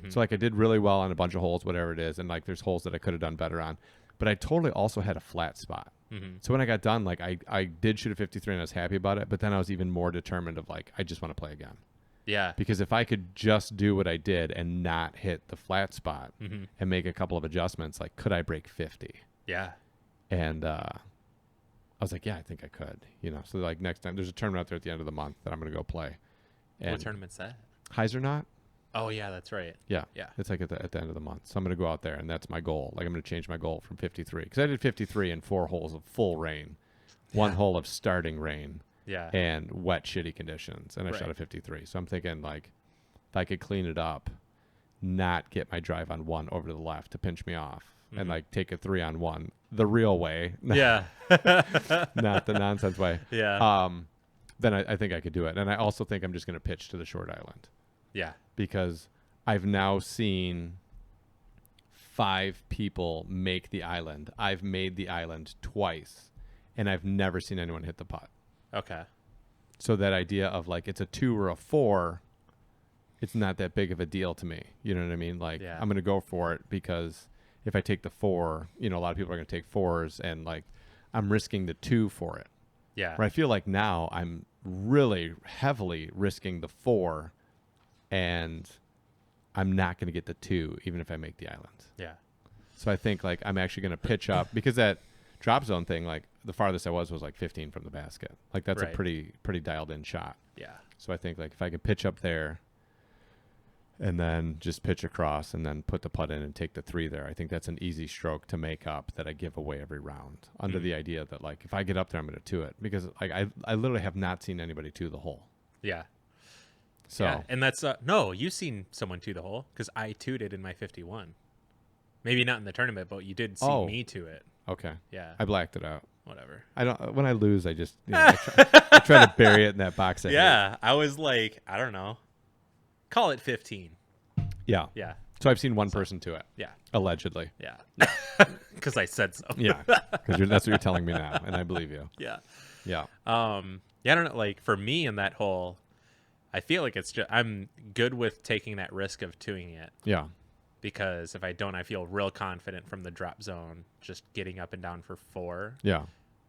So like I did really well on a bunch of holes, whatever it is. And like there's holes that I could have done better on, but I totally also had a flat spot. So when I got done, like I did shoot a 53 and I was happy about it, but then I was even more determined of like, I just want to play again. Yeah. Because if I could just do what I did and not hit the flat spot and make a couple of adjustments, like could I break 50? Yeah. And I was like, yeah, I think I could, you know. So like next time, there's a tournament out there at the end of the month that I'm going to go play. And What tournament's that? Heisernaut? Oh yeah, that's right. Yeah. Yeah. It's like at the end of the month. So I'm going to go out there, and that's my goal. Like I'm going to change my goal from 53. Because I did 53 in 4 holes of full rain, 1 hole of starting rain, Yeah. and wet, shitty conditions. And I shot Right. a 53. So I'm thinking, like, if I could clean it up, not get my drive on 1 over to the left to pinch me off, and, like, take a 3-on-1 the real way. Yeah. Not the nonsense way. Yeah. Then I think I could do it. And I also think I'm just going to pitch to the short island. Yeah. Because I've now seen 5 people make the island. I've made the island twice, and I've never seen anyone hit the putt. Okay. So that idea of like it's a 2 or a 4, it's not that big of a deal to me. You know what I mean? Like Yeah. I'm going to go for it because if I take the 4, you know, a lot of people are going to take 4s, and like I'm risking the 2 for it. Yeah. Where I feel like now I'm really heavily risking the 4, and I'm not going to get the 2 even if I make the island. Yeah. So I think like I'm actually going to pitch up because that drop zone thing, like the farthest I was like 15 from the basket. Like that's Right. a pretty dialed in shot. Yeah. So I think like if I could pitch up there and then just pitch across and then put the putt in and take the 3 there, I think that's an easy stroke to make up that I give away every round under the idea that like if I get up there, I'm going to 2 it, because like I literally have not seen anybody 2 the hole. Yeah. So Yeah, and that's no, you've seen someone to the hole because I tooted in my 51. Maybe not in the tournament, but you did see me to it. okay, Yeah, I blacked it out. whatever. I don't. When I lose, I just I try to bury it in that box. Yeah, I was like, I don't know, call it 15. Yeah. Yeah, So I've seen one person to it, yeah, allegedly. yeah, because I said so. Yeah, because that's what you're telling me now, and I believe you. Yeah. Yeah. Yeah, I don't know. Like for me in that hole, I feel like it's just I'm good with taking that risk of twoing it Yeah. because if I don't, I feel real confident from the drop zone, just getting up and down for 4. Yeah.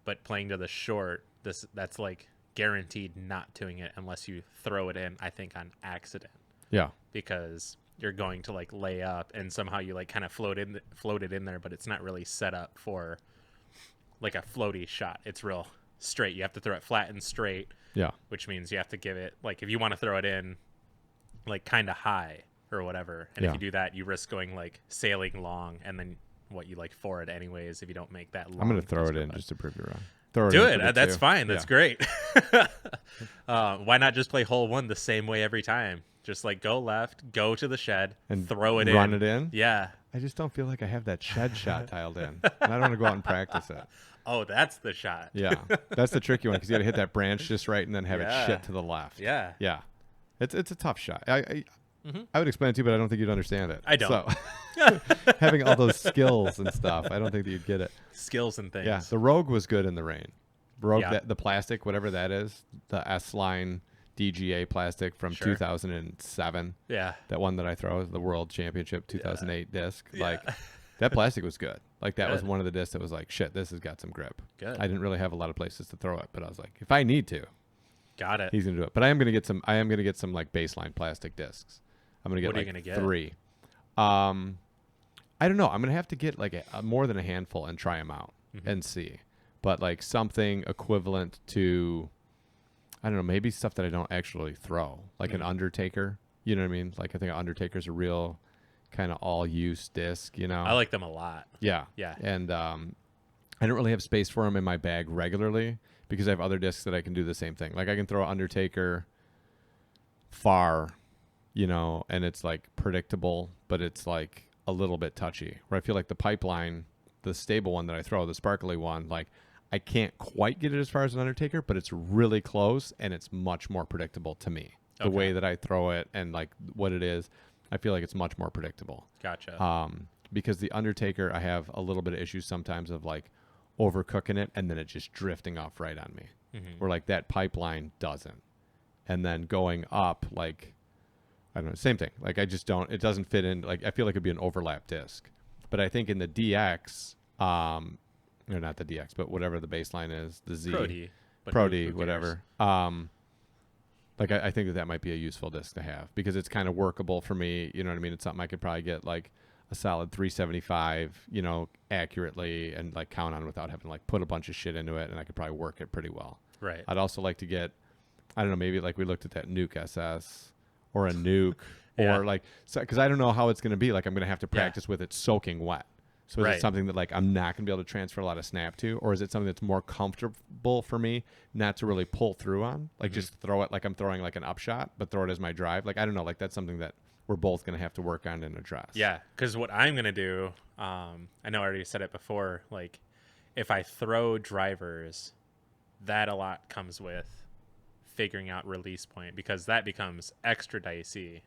But playing to the short, that's like guaranteed not twoing it unless you throw it in. I think on accident Yeah. because you're going to like lay up and somehow you like kind of float it in there, but it's not really set up for like a floaty shot. It's real straight. You have to throw it flat and straight. Yeah. Which means you have to give it like if you want to throw it in like kind of high or whatever, and Yeah. if you do that you risk going like sailing long and then what you like for it anyways if you don't make that long. I'm gonna throw it in just to prove you wrong. Throw Do in for the it. That's two. fine. That's Yeah. great. Why not just play hole 1 the same way every time? Just like go left, go to the shed, And throw it in. run it in. Yeah. I just don't feel like I have that shed shot tiled in, and I don't want to go out and practice it. Oh, that's the shot. Yeah, that's the tricky one because you got to hit that branch just right and then have Yeah. it shit to the left. Yeah. Yeah, it's a tough shot. I would explain it to you, but I don't think you'd understand it. I don't. So having all those skills and stuff, I don't think that you'd get it. Skills and things. Yeah, the Rogue was good in the rain. Rogue, Yeah. the plastic, whatever that is, the S-Line DGA plastic from Sure. 2007. Yeah. That one that I throw, the World Championship 2008 disc. Yeah. Like that plastic was good. Like that was Good. one of the discs that was like, shit, this has got some grip. Good. I didn't really have a lot of places to throw it, but I was like, if I need to, Got it. he's gonna do it. But I am gonna get some like baseline plastic discs. I'm gonna get What are like you gonna get? 3. I don't know. I'm gonna have to get like more than a handful and try them out and see. But like something equivalent to, I don't know, maybe stuff that I don't actually throw, like an Undertaker. You know what I mean? Like I think an Undertaker's a real kind of all-use disc. You know? I like them a lot. Yeah. Yeah. And I don't really have space for them in my bag regularly because I have other discs that I can do the same thing. Like I can throw Undertaker far, you know, and it's like predictable, but it's like a little bit touchy. Where I feel like the Pipeline, the stable one that I throw, the sparkly one, like I can't quite get it as far as an Undertaker, but it's really close and it's much more predictable to me. The Okay. way that I throw it and like what it is, I feel like it's much more predictable. Gotcha. Because the Undertaker, I have a little bit of issues sometimes of like overcooking it and then it just drifting off right on me. Where like that Pipeline doesn't. And then going up, like, I don't know, same thing. Like I just don't, it doesn't fit in. Like I feel like it'd be an overlap disc. But I think in the DX, or not the DX, but whatever the baseline is, the Z. Pro D. but Pro who D, cares? whatever. Like I think that might be a useful disc to have because it's kind of workable for me. You know what I mean? It's something I could probably get like a solid 375, you know, accurately and like count on without having to like put a bunch of shit into it, and I could probably work it pretty well. Right. I'd also like to get, I don't know, maybe like we looked at that Nuke SS or a Nuke Yeah. or like, because I don't know how it's going to be. Like I'm going to have to practice with it soaking wet. So is Right. it something that like I'm not going to be able to transfer a lot of snap to, or is it something that's more comfortable for me not to really pull through on? Like just throw it like I'm throwing like an upshot, but throw it as my drive. Like I don't know, like that's something that we're both going to have to work on and address. Yeah, because what I'm going to do, I know I already said it before, like if I throw drivers, that a lot comes with figuring out release point because that becomes extra dicey.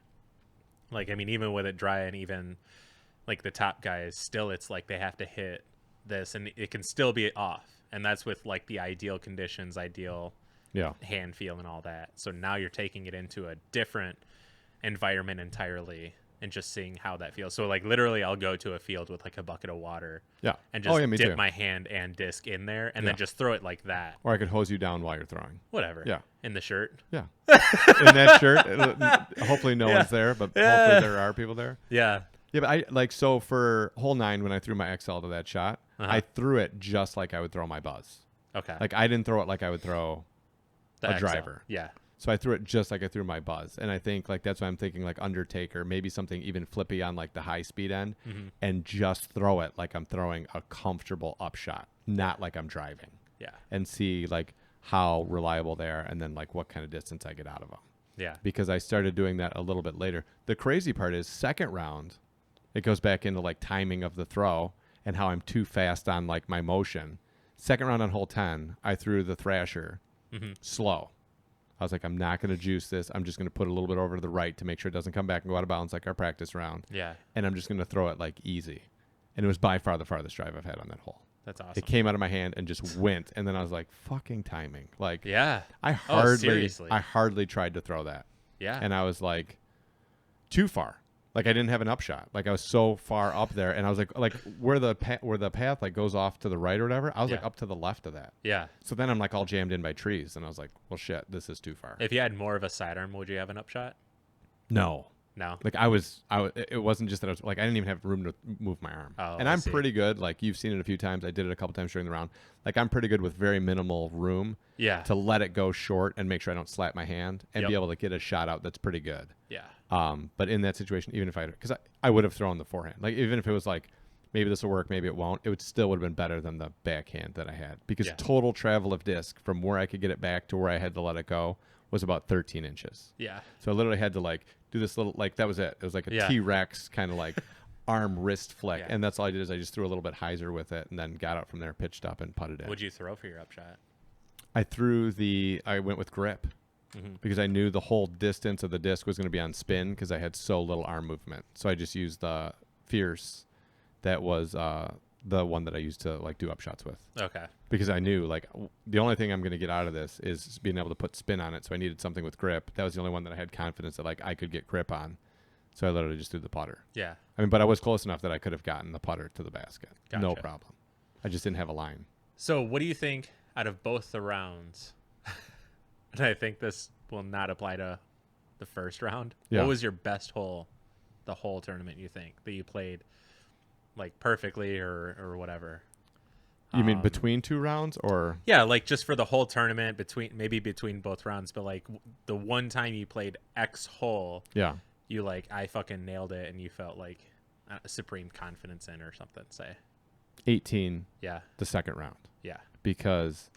Like, I mean, even with it dry and even like the top guys, still it's like they have to hit this and it can still be off. And that's with like the ideal conditions, ideal Yeah. hand feel and all that. So now you're taking it into a different environment entirely and just seeing how that feels. So like literally I'll go to a field with like a bucket of water Yeah. and just me dip too. my hand and disc in there and Yeah. then just throw it like that. Or I could hose you down while you're throwing. Whatever. Yeah. In the shirt. Yeah. In that shirt. Hopefully no Yeah. one's there, but Yeah. hopefully there are people there. Yeah. Yeah, but I like, so for hole 9, when I threw my XL to that shot, Uh-huh. I threw it just like I would throw my Buzz. Okay. Like I didn't throw it like I would throw The a XL. driver. Yeah. So I threw it just like I threw my Buzz. And I think like that's why I'm thinking like Undertaker, maybe something even flippy on like the high speed end, and just throw it like I'm throwing a comfortable upshot, not like I'm driving, Yeah. and see like how reliable they are and then like what kind of distance I get out of them. Yeah. because I started doing that a little bit later. The crazy part is second round, it goes back into like timing of the throw and how I'm too fast on like my motion. Second round on hole 10, I threw the thrasher slow. I was like, I'm not going to juice this. I'm just going to put a little bit over to the right to make sure it doesn't come back and go out of bounds like our practice round. Yeah. And I'm just going to throw it like easy. And it was by far the farthest drive I've had on that hole. That's awesome. It came out of my hand and just went. And then I was like, fucking timing. Like, Yeah. I seriously. hardly tried to throw that. Yeah. And I was like, too far. Like I didn't have an upshot. Like I was so far up there, and I was like where the path like goes off to the right or whatever. I was like up to the left of that. Yeah. So then I'm like all jammed in by trees, and I was like, well, shit, this is too far. If you had more of a sidearm, would you have an upshot? No. No. Like it wasn't just that I was like I didn't even have room to move my arm. Oh, and I I'm see. pretty good. Like you've seen it a few times. I did it a couple times during the round. Like I'm pretty good with very minimal room Yeah. to let it go short and make sure I don't slap my hand and Yep. be able to get a shot out that's pretty good. Yeah. But in that situation, even if because I would have thrown the forehand, like even if it was like maybe this will work, maybe it won't, it would still would have been better than the backhand that I had because Yeah. total travel of disc from where I could get it back to where I had to let it go was about 13 inches. Yeah. So I literally had to like do this little like that was it. It was like a Yeah. T-Rex kind of like arm wrist flick, Yeah. and that's all I did is I just threw a little bit hyzer with it and then got out from there, pitched up, and putted in. What'd you throw for your upshot? I went with grip. Because I knew the whole distance of the disc was going to be on spin because I had so little arm movement. So I just used the Fierce. That was the one that I used to like do upshots with. Okay. Because I knew like the only thing I'm going to get out of this is being able to put spin on it. So I needed something with grip. That was the only one that I had confidence that like I could get grip on. So I literally just threw the putter. Yeah. I mean, but I was close enough that I could have gotten the putter to the basket. No Gotcha. problem. I just didn't have a line. So what do you think out of both the rounds? And I think this will not apply to the first round. Yeah. What was your best hole the whole tournament, you think, that you played like perfectly or whatever? You mean between two rounds or? Yeah, like just for the whole tournament, between both rounds, but like the one time you played X hole, Yeah. you like I fucking nailed it and you felt like supreme confidence in or something, say. 18, Yeah. the second round. Yeah. Because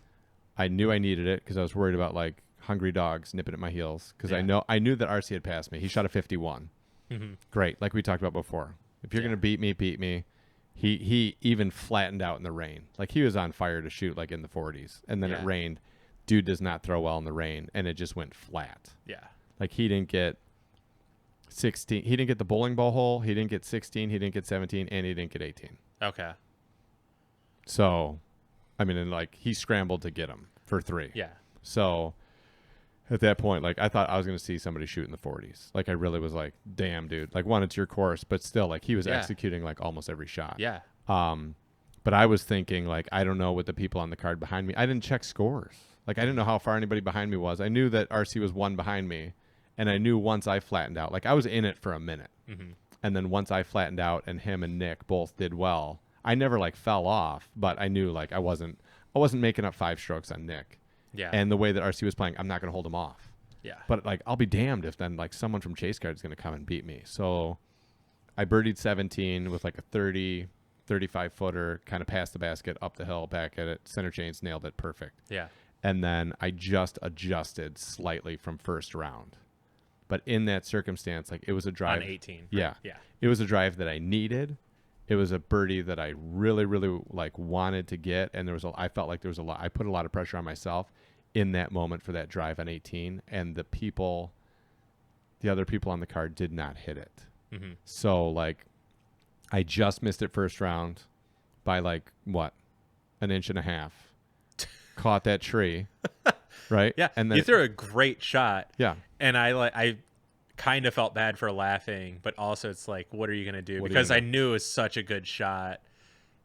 I knew I needed it because I was worried about like hungry dogs nipping at my heels because Yeah. I knew that RC had passed me. He shot a 51. Great, like we talked about before. If you're Yeah. gonna beat me. He even flattened out in the rain. Like he was on fire to shoot like in the 40s, and then Yeah. it rained. Dude does not throw well in the rain, and it just went flat. Yeah. Like he didn't get 16. He didn't get the bowling ball hole. He didn't get 16. He didn't get 17, and he didn't get 18. Okay. So, I mean, and like he scrambled to get him for 3. Yeah. So at that point, like I thought I was going to see somebody shoot in the 40s. Like I really was like, damn, dude. Like one, it's your course, but still, like he was Yeah. executing like almost every shot. Yeah. But I was thinking like I don't know what the people on the card behind me. I didn't check scores. Like I didn't know how far anybody behind me was. I knew that RC was 1 behind me, and I knew once I flattened out, like I was in it for a minute, and then once I flattened out, and him and Nick both did well. I never like fell off, but I knew like I wasn't making up 5 strokes on Nick. Yeah. And the way that RC was playing, I'm not going to hold him off. Yeah. But like, I'll be damned if then like someone from Chase Card is going to come and beat me. So I birdied 17 with like a 30, 35 footer, kind of past the basket, up the hill, back at it, center chains, nailed it, perfect. Yeah. And then I just adjusted slightly from first round. But in that circumstance, like it was a drive. On 18. Yeah. Yeah. It was a drive that I needed. It was a birdie that I really, really like wanted to get. And I felt like there was a lot, I put a lot of pressure on myself in that moment for that drive on 18. And the other people on the card did not hit it. So like I just missed it first round by like what? An inch and a half. Caught that tree. Right? Yeah. And then you threw a great shot. Yeah. And I kind of felt bad for laughing, but also it's like, what are you going to do? What are you Because gonna I do? knew it was such a good shot.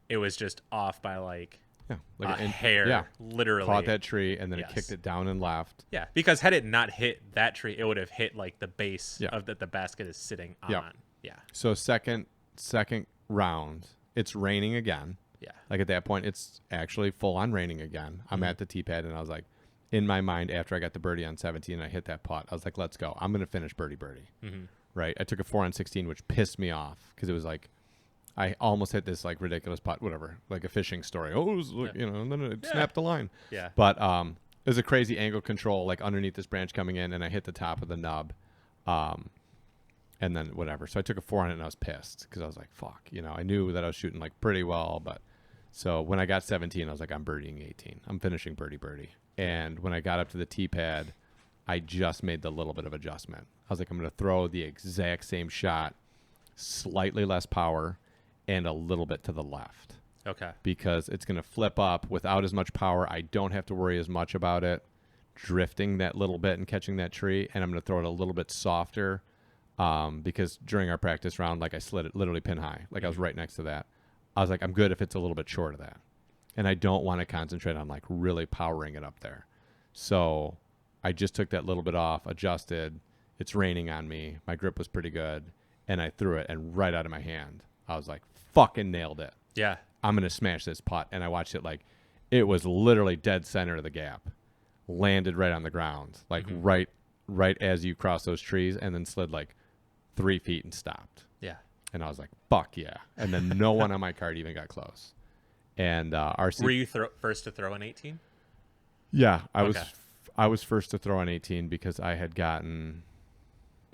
It was just off by like Yeah. a Like hair, Yeah. literally. Caught that tree and then Yes. it kicked it down and left. Yeah, because had it not hit that tree, it would have hit like the base Yeah. of that the basket is sitting on. Yeah. Yeah. So second round, it's raining again. Yeah. Like at that point, it's actually full on raining again. I'm at the tee pad and I was like, in my mind, after I got the birdie on 17 and I hit that putt, I was like, let's go. I'm going to finish birdie. Right. I took a 4 on 16, which pissed me off because it was like, I almost hit this like ridiculous putt, whatever, like a fishing story. Oh, it was, and then it snapped the line. Yeah. But it was a crazy angle control, like underneath this branch coming in, and I hit the top of the nub, and then whatever. So I took a 4 on it, and I was pissed because I was like, "Fuck," you know. I knew that I was shooting like pretty well, but so when I got 17, I was like, "I'm birdieing 18. I'm finishing birdie." And when I got up to the tee pad, I just made the little bit of adjustment. I was like, "I'm going to throw the exact same shot, slightly less power, and a little bit to the left." Okay. Because it's going to flip up without as much power. I don't have to worry as much about it drifting that little bit and catching that tree, and I'm going to throw it a little bit softer because during our practice round, like I slid it literally pin high. Like I was right next to that. I was like, I'm good if it's a little bit short of that. And I don't want to concentrate on like really powering it up there. So I just took that little bit off, adjusted. It's raining on me. My grip was pretty good. And I threw it, and right out of my hand, I was like, fucking nailed it. Yeah. I'm going to smash this putt. And I watched it like it was literally dead center of the gap. Landed right on the ground, like right as you cross those trees, and then slid like 3 feet and stopped. Yeah. And I was like, fuck yeah. And then no one on my card even got close. And RC. Were you first to throw an 18? Yeah, I Okay. was first to throw an 18 because I had gotten.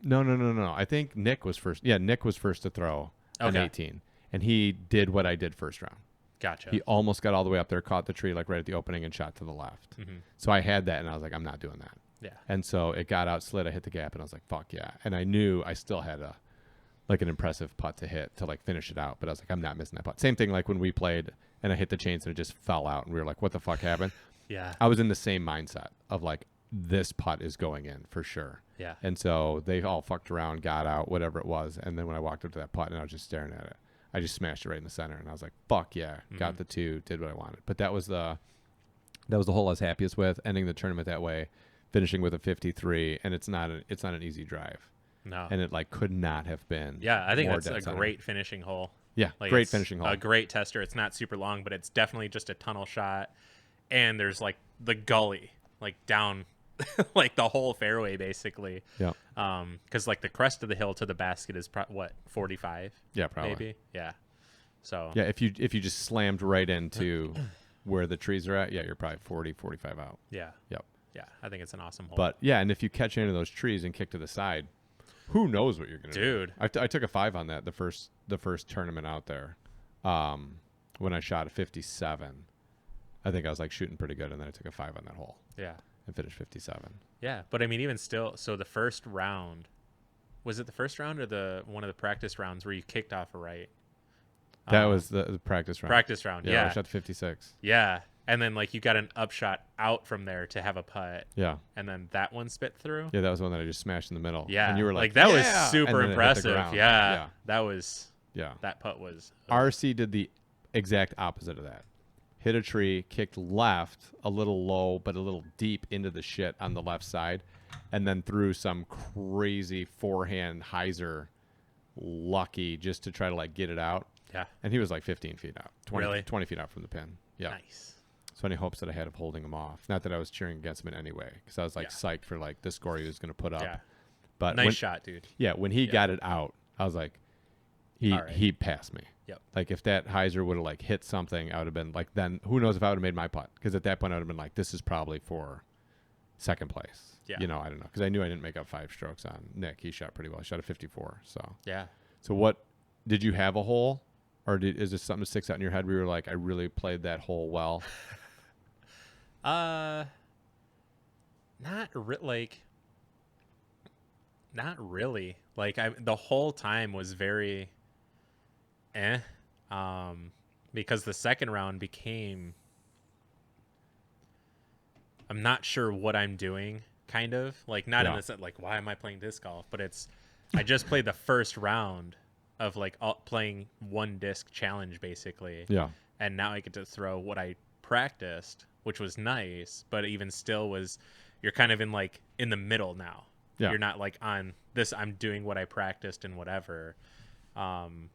No. I think Nick was first. Yeah, Nick was first to throw an Okay. 18, and he did what I did first round. Gotcha. He almost got all the way up there, caught the tree like right at the opening, and shot to the left. So I had that, and I was like, I'm not doing that. Yeah. And so it got out, slid, I hit the gap, and I was like, fuck yeah. And I knew I still had an impressive putt to hit to like finish it out, but I was like, I'm not missing that putt. Same thing like when we played and I hit the chains and it just fell out, and we were like, what the fuck happened? Yeah. I was in the same mindset of like, this putt is going in for sure. Yeah. And so they all fucked around, got out, whatever it was. And then when I walked up to that putt and I was just staring at it, I just smashed it right in the center, and I was like, fuck yeah, got the 2, did what I wanted. But that was the hole I was happiest with, ending the tournament that way, finishing with a 53, and it's not an easy drive. No. And it like could not have been. Yeah, I think more that's a dead center. great finishing hole. Yeah, Like, great it's finishing hole. A great tester. It's not super long, but it's definitely just a tunnel shot. And there's like the gully, like down, like the whole fairway basically. Yeah. Because like the crest of the hill to the basket is 45? Yeah, probably. Maybe. Yeah. So. Yeah, if you just slammed right into where the trees are at, yeah, you're probably 40, 45 out. Yeah. Yep. Yeah. I think it's an awesome hole. But yeah, and if you catch into those trees and kick to the side, who knows what you're gonna do? Dude. I took a 5 on that the first tournament out there, when I shot a 57. I think I was like shooting pretty good, and then I took a 5 on that hole Yeah. and finished 57. Yeah. But I mean, even still, so the first round, was it the first round or one of the practice rounds where you kicked off a right? That was the practice round. Practice round. Yeah. I shot 56. Yeah. And then like you got an upshot out from there to have a putt, Yeah. and then that one spit through. Yeah, that was the one that I just smashed in the middle. Yeah. And you were like that "Yeah!" was And super then it hit the impressive. ground. Yeah. Yeah. That putt was. RC did the exact opposite of that. Hit a tree, kicked left a little low, but a little deep into the shit on the left side, and then threw some crazy forehand hyzer lucky just to try to like get it out. Yeah. And he was like 15 feet out, 20, Really? 20 feet out from the pin. Yeah. Nice. So any hopes that I had of holding him off. Not that I was cheering against him in any way, because I was like psyched for like the score he was going to put up. Yeah. But Nice when, shot, dude. Yeah, when he got it out, I was like, All right. he passed me. Yep. Like if that hyzer would have like hit something, I would have been like, then who knows if I would have made my putt? Because at that point I would have been like, this is probably for second place. Yeah. You know, I don't know, because I knew I didn't make up 5 strokes on Nick. He shot pretty well. He shot a 54. So Yeah. So what did you have a hole, or is this something that sticks out in your head where you were like, I really played that hole well? Not really. Like the whole time was very because the second round became, I'm not sure what I'm doing, kind of like not in the sense like why am I playing disc golf, but it's I just played the first round of like playing one disc challenge basically. Yeah. And now I get to throw what I practiced, which was nice, but even still you're kind of in the middle now. Yeah. You're not like on this, I'm doing what I practiced and whatever.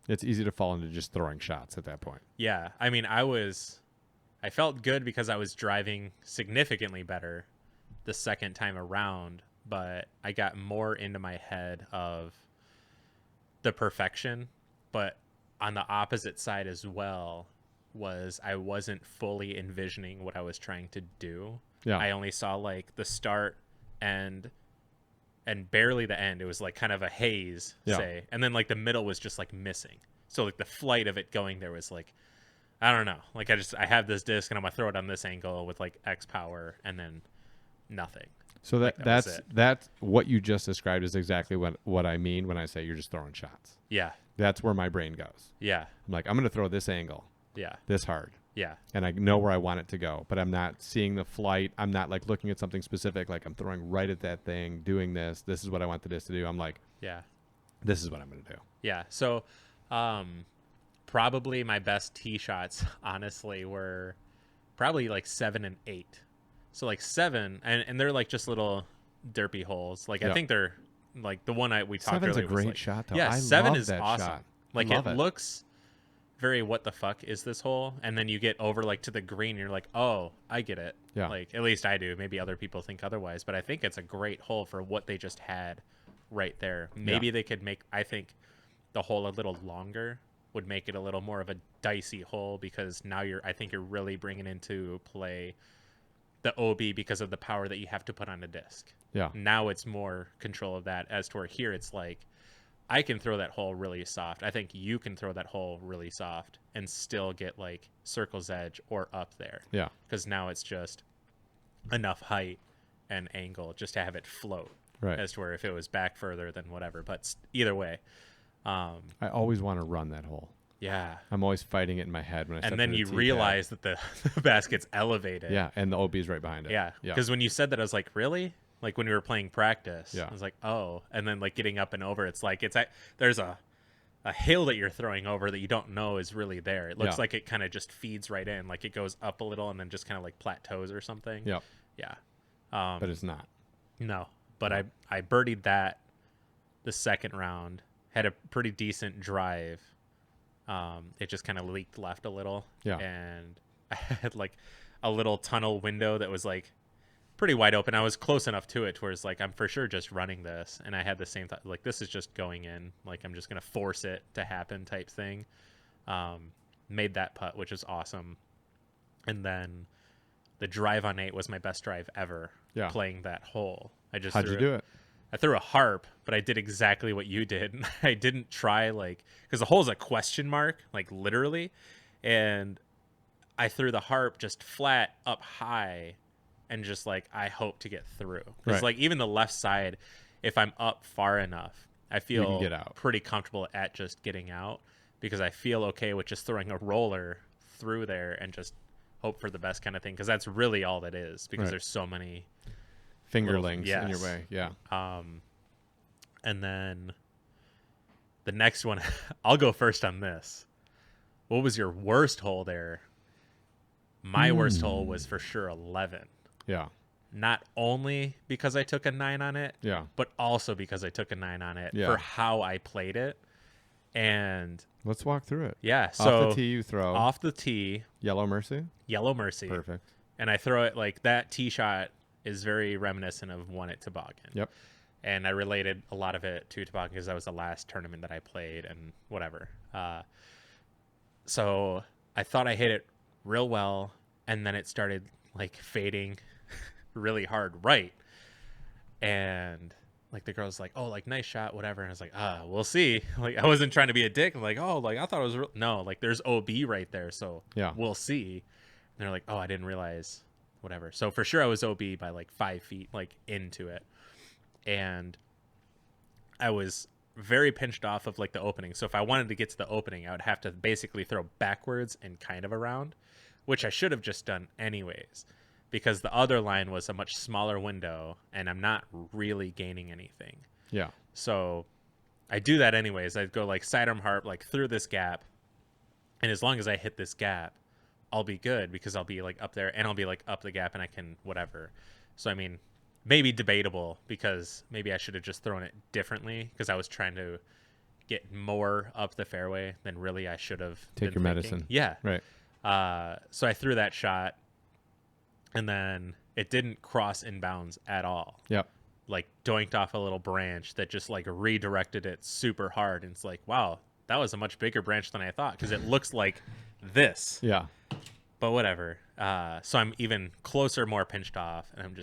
It's easy to fall into just throwing shots at that point. Yeah. I mean, I felt good because I was driving significantly better the second time around, but I got more into my head of the perfection, but on the opposite side as well, was I wasn't fully envisioning what I was trying to do. Yeah. I only saw like the start and barely the end. It was like kind of a haze, Yeah. say, and then like the middle was just like missing. So like the flight of it going there was like, I don't know. Like I have this disc and I'm gonna throw it on this angle with like X power and then nothing. So Like, that was that's what you just described is exactly what I mean when I say you're just throwing shots. Yeah. That's where my brain goes. Yeah. I'm like, I'm going to throw this angle, Yeah. this hard, Yeah. and I know where I want it to go, but I'm not seeing the flight. I'm not like looking at something specific. Like I'm throwing right at that thing, doing this. This is what I want the disc to do. I'm like, Yeah. this is what I'm going to do. Yeah. So, probably my best tee shots, honestly, were probably like 7 and 8. So like 7, and they're like just little derpy holes. Like I Yeah. think they're like the one we talked Seven's a earlier was great like, shot, though. Yeah, I 7 love is that awesome. shot. Like Love it it. looks very what the fuck is this hole, and then you get over like to the green, and you're like, oh, I get it. Yeah. Like at least I do. Maybe other people think otherwise, but I think it's a great hole for what they just had right there. Maybe they could make. I think the hole a little longer would make it a little more of a dicey hole because now I think you're really bringing into play the OB because of the power that you have to put on a disc. Yeah. Now it's more control of that as to where here it's like I can throw that hole really soft. I think you can throw that hole really soft and still get like circle's edge or up there. Yeah. Because now it's just enough height and angle just to have it float. Right. As to where if it was back further then whatever. But either way. I always want to run that hole. Yeah. I'm always fighting it in my head when I step And then to the you tee pad. realize that the basket's elevated. Yeah, and the OB is right behind it. Yeah. Yeah. Because when you said that, I was like, really? Like when we were playing practice. Yeah. I was like, oh. And then like getting up and over, it's like there's a hill that you're throwing over that you don't know is really there. It looks Yeah. like it kind of just feeds right in. Like it goes up a little and then just kind of like plateaus or something. Yep. Yeah. But it's not. No. But I birdied that the second round. Had a pretty decent drive. It just kind of leaked left a little. Yeah. And I had like a little tunnel window that was like pretty wide open. I was close enough to it to where it's like I'm for sure just running this. And I had the same thought, like this is just going in. Like I'm just gonna force it to happen type thing. Made that putt, which is awesome. And then the drive on 8 was my best drive ever. Yeah. Playing that hole. How'd you do it? I threw a harp, but I did exactly what you did. I didn't try because the hole's a question mark, like literally, and I threw the harp just flat up high, and just like I hope to get through. Because Right. like even the left side, if I'm up far enough, I feel get out. pretty comfortable at just getting out because I feel okay with just throwing a roller through there and just hope for the best kind of thing. Because that's really all that is. Because Right. there's so many. Fingerlings in your Yes. way. Yeah. And then the next one, I'll go first on this. What was your worst hole there? My worst hole was for sure 11. Yeah. Not only because I took a 9 on it, Yeah. but also because I took a 9 on it Yeah. for how I played it. And Let's walk through it. yeah, so off the tee you throw. off the tee, Yellow Mercy. Yellow Mercy. Perfect. And I throw it like that tee shot is very reminiscent of One at Toboggan. Yep. And I related a lot of it to Toboggan because that was the last tournament that I played and whatever. So I thought I hit it real well, and then it started like fading really hard right. And like the girl's like, oh, like nice shot, whatever. And I was like, we'll see. Like I wasn't trying to be a dick. I'm like, oh, like I thought it was no, like there's OB right there, so Yeah. we'll see. And they're like, oh, I didn't realize, whatever. So for sure I was OB by like 5 feet like into it. And I was very pinched off of like the opening. So if I wanted to get to the opening, I would have to basically throw backwards and kind of around, which I should have just done anyways, because the other line was a much smaller window and I'm not really gaining anything. Yeah. So I do that anyways. I'd go like sidearm harp, like through this gap. And as long as I hit this gap, I'll be good because I'll be like up there and I'll be like up the gap and I can whatever. So, I mean, maybe debatable because maybe I should have just thrown it differently because I was trying to get more up the fairway than really I should have. Take your medicine. Yeah. Right. So I threw that shot and then it didn't cross inbounds at all. Yep. Like doinked off a little branch that just like redirected it super hard. And it's like, wow, that was a much bigger branch than I thought because it looks like this. Yeah. But whatever. So I'm even closer, more pinched off, and I'm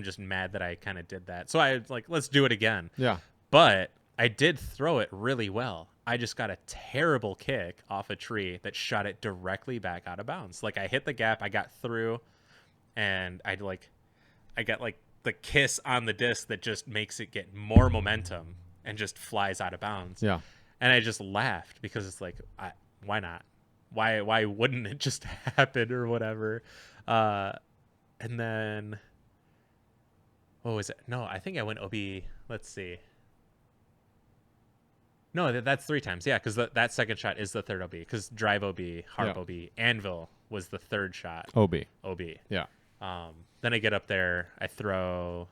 just mad that I kind of did that. So I was like, let's do it again. Yeah. But I did throw it really well. I just got a terrible kick off a tree that shot it directly back out of bounds. Like I hit the gap, I got through, and I got like the kiss on the disc that just makes it get more momentum and just flies out of bounds. Yeah. And I just laughed because it's like, why not? Why wouldn't it just happen or whatever? And then what was it? No, I think I went OB. Let's see. No, that's 3 times. Yeah, because that second shot is the third OB. Because drive OB, harp Yeah. OB, anvil was the third shot. OB. OB. Yeah. Then I get up there. I throw.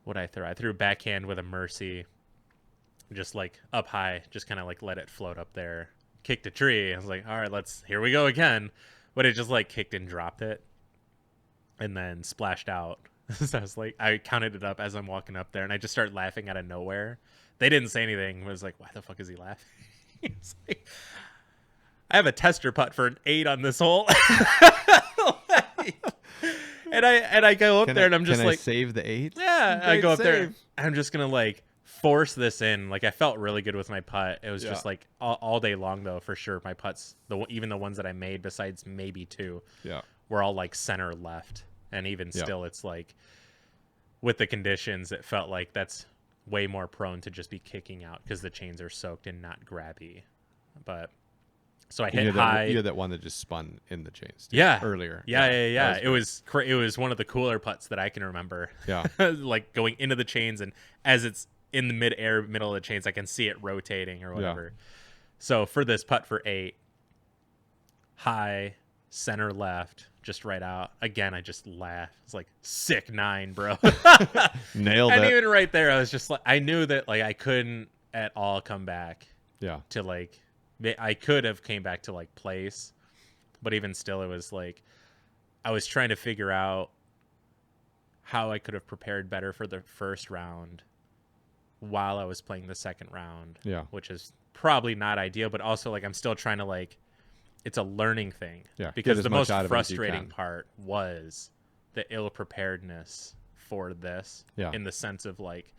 What I throw? I threw backhand with a mercy. Just like up high. Just kind of like let it float up there. Kicked a tree. I was like, all right, here we go again. But it just like kicked and dropped it. And then splashed out. So I was like, I counted it up as I'm walking up there. And I just started laughing out of nowhere. They didn't say anything. I was like, why the fuck is he laughing? It's like, I have a tester putt for an 8 on this hole. and I go up there and I'm just can like, I save the 8? yeah. I Great go up there. save. I'm just gonna like force this in. Like I felt really good with my putt. It was just Yeah. like all day long though, for sure. My putts, even the ones that I made, besides maybe 2, Yeah. were all like center left. And even Yeah. still, it's like with the conditions, it felt like that's way more prone to just be kicking out because the chains are soaked and not grabby. But so I hit high. You had that one that just spun in the chains. Yeah. Earlier. Yeah. That It was one of the cooler putts that I can remember. Yeah. Like going into the chains, and as it's in the middle of the chains, I can see it rotating or whatever. So for this putt for 8, high, center left, just right out. Again, I just laughed. It's like sick 9, bro. Nailed And it. even right there, I was just like, I knew that like I couldn't at all come back Yeah. to like, I could have came back to like place, but even still, it was like I was trying to figure out how I could have prepared better for the first round while I was playing the second round. Yeah. Which is probably not ideal, but also like I'm still trying to like, it's a learning thing. Yeah, get Because as the much most out of it as you frustrating can. part was the ill preparedness for this. Yeah. In the sense of like,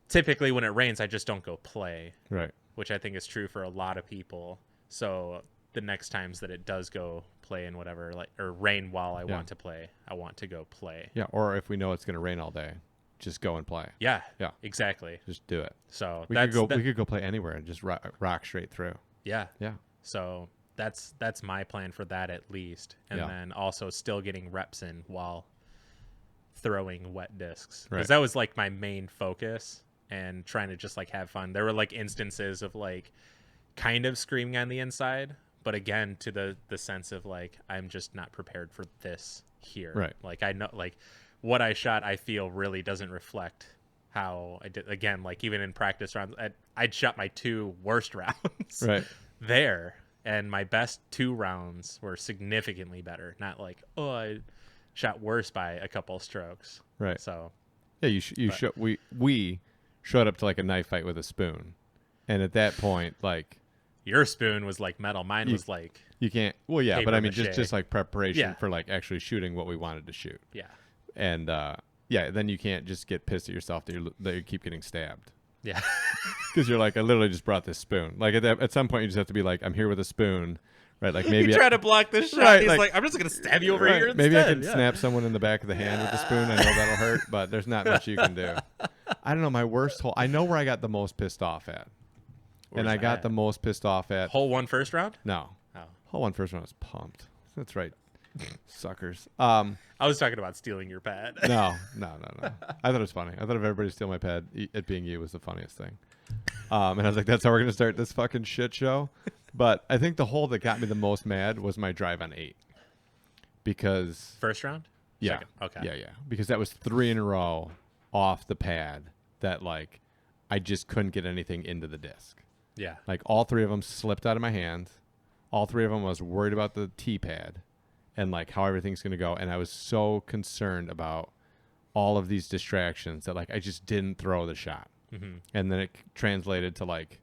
typically when it rains, I just don't go play, Right. which I think is true for a lot of people. So the next times that it does go play and whatever, like, or rain while I Yeah. want to play, I want to go play. Yeah. Or if we know it's going to rain all day, just go and play. Yeah. Yeah. Exactly. Just do it. So We that's could go play anywhere and just rock straight through. yeah. Yeah. So that's my plan for that at least, and Yeah. then also still getting reps in while throwing wet discs, because Right. that was like my main focus, and trying to just like have fun. There were like instances of like kind of screaming on the inside, but again to the sense of like I'm just not prepared for this here. Right. Like I know like what I shot, I feel really doesn't reflect how I did. Again, like even in practice rounds, I'd shot my 2 worst rounds Right. there, and my best 2 rounds were significantly better. Not like, oh, I shot worse by a couple strokes. Right. So Yeah. We showed up to like a knife fight with a spoon, and at that point, like your spoon was like metal. Mine was like, you can't. Well, yeah, Paper but I mean, mache. just like preparation Yeah. for like actually shooting what we wanted to shoot, yeah, and yeah, then you can't just get pissed at yourself that you keep getting stabbed. yeah, Because you're like, I literally just brought this spoon. Like at some point, you just have to be like, I'm here with a spoon, right? Like maybe you try to block this shot. Right, He's like- like, I'm just gonna stab you over right, here. maybe I instead. can Yeah. snap someone in the back of the hand with the spoon. I know that'll hurt, but there's not much you can do. I don't know. My worst hole. I know where I got the most pissed off at, and Where's I got that? the most pissed off at. Hole 1 first round. No, Oh, hole 1 first one was pumped. That's right, suckers. I was talking about stealing your pad. No. I thought it was funny. I thought if everybody steal my pad, it being you was the funniest thing. And I was like, that's how we're going to start this fucking shit show. But I think the hole that got me the most mad was my drive on 8. Because, First round. yeah. Second. Okay. Yeah. Because that was 3 in a row off the pad that, like, I just couldn't get anything into the disc. Yeah. Like, all 3 of them slipped out of my hand. All 3 of them I was worried about the T pad and, like, how everything's going to go. And I was so concerned about all of these distractions that, like, I just didn't throw the shot. Mm-hmm. And then it translated to, like,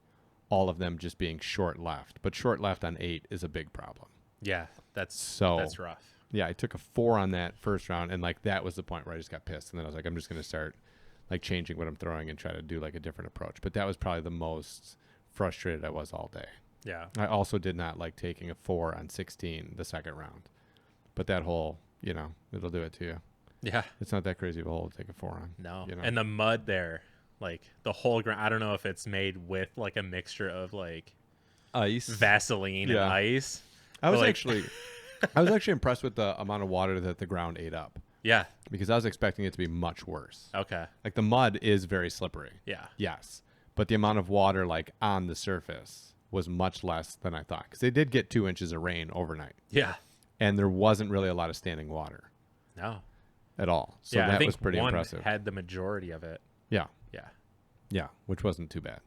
all of them just being short left. But short left on 8 is a big problem. Yeah, that's rough. Yeah, I took a 4 on that first round, and like that was the point where I just got pissed, and then I was like, I'm just gonna start like changing what I'm throwing and try to do like a different approach. But that was probably the most frustrated I was all day. Yeah. I also did not like taking a 4 on 16 the second round, but that hole, you know, it'll do it to you. Yeah. It's not that crazy of a hole to take a 4 on. No. You know? And the mud there, like the whole ground, I don't know if it's made with like a mixture of like Ice. Vaseline and Yeah. ice. I was like- actually I was actually impressed with the amount of water that the ground ate up, Yeah. because I was expecting it to be much worse. Okay. Like the mud is very slippery. Yeah. Yes. But the amount of water like on the surface was much less than I thought, because they did get 2 inches of rain overnight, Yeah. and there wasn't really a lot of standing water No. at all. So yeah, I that think was pretty one impressive. had the majority of it. Yeah. Yeah. Yeah, which wasn't too bad.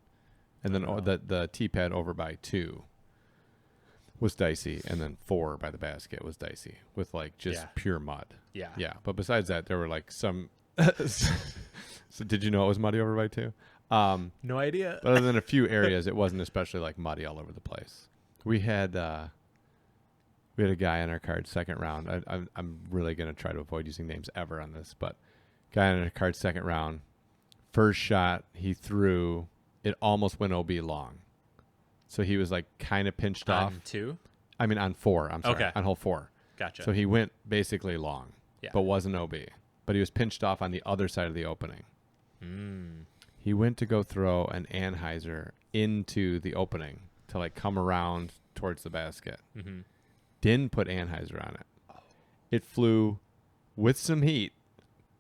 And then Oh. the tee pad over by 2 was dicey, and then 4 by the basket was dicey with like just Yeah. pure mud. Yeah. Yeah, but besides that, there were like some. So did you know it was muddy over by 2? No idea. But other than a few areas, it wasn't especially like muddy all over the place. We had a guy on our card second round. I'm really gonna try to avoid using names ever on this, but guy on our card second round, first shot he threw, it almost went OB long, so he was like kind of pinched off. On 2? I mean on 4. I'm sorry, Okay. on hole 4. Gotcha. So he went basically long, Yeah. but wasn't OB. But he was pinched off on the other side of the opening. Mm. He went to go throw an Anheuser into the opening to like come around towards the basket. Mm-hmm. Didn't put Anheuser on it. It flew with some heat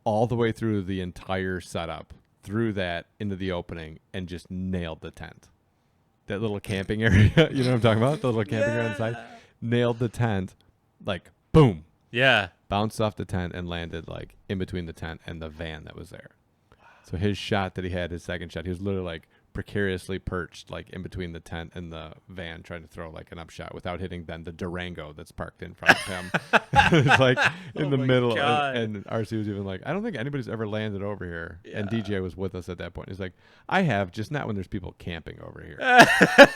all the way through the entire setup, through that into the opening, and just nailed the tent. That little camping area, you know what I'm talking about? The little camping area on the side. Nailed the tent, like boom, Yeah. bounced off the tent and landed like in between the tent and the van that was there. So his shot that he had, his second shot, he was literally like precariously perched like in between the tent and the van trying to throw like an upshot without hitting then the Durango that's parked in front of him. It was like in Oh the my middle. God. And RC was even like, I don't think anybody's ever landed over here. And Yeah. DJ was with us at that point. He's like, I have, just not when there's people camping over here.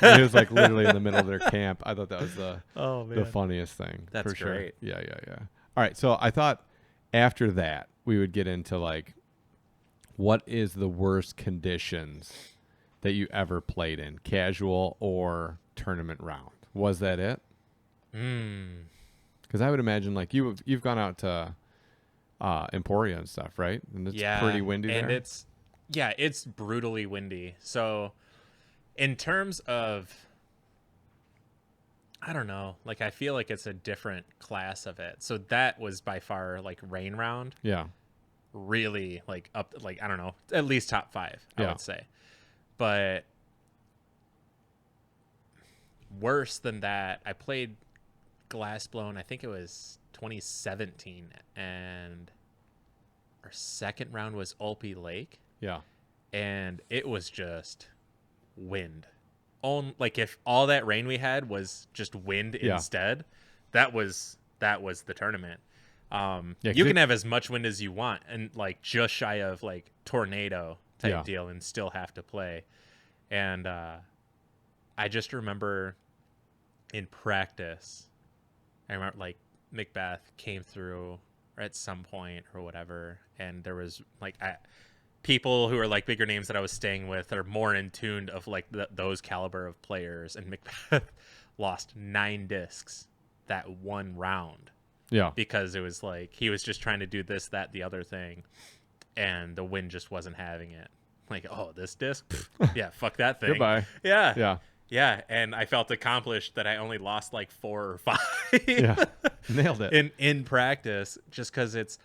And he was like literally in the middle of their camp. I thought that was Oh the funniest thing. That's for sure. great. Yeah. All right. So I thought after that we would get into like, what is the worst conditions that you ever played in, casual or tournament round? Was that it? Mm. Because I would imagine like you've gone out to Emporia and stuff, right? And it's Yeah. pretty windy and there. it's brutally windy. So in terms of, I don't know, like I feel like it's a different class of it. So that was by far like rain round, Yeah. really like up, like, I don't know, at least top 5, I Yeah. would say. But worse than that, I played Glass Blown, I think it was 2017, and our second round was Olpe Lake, Yeah. and it was just wind. Like if all that rain we had was just wind Yeah. instead, that was the tournament. Yeah, You 'cause can have as much wind as you want, and like just shy of like tornado type Yeah. deal, and still have to play. And I just remember in practice, I remember like Macbeth came through at some point or whatever, and there was like people who are like bigger names that I was staying with are more in tune of like those caliber of players, and Macbeth lost 9 discs that one round Yeah. because it was like he was just trying to do this, that, the other thing, and the wind just wasn't having it. Like, oh, this disc, Pfft, yeah, fuck that thing. Goodbye. Yeah, Yeah. yeah, and I felt accomplished that I only lost like 4 or 5. Yeah. Nailed it. in practice, just because it's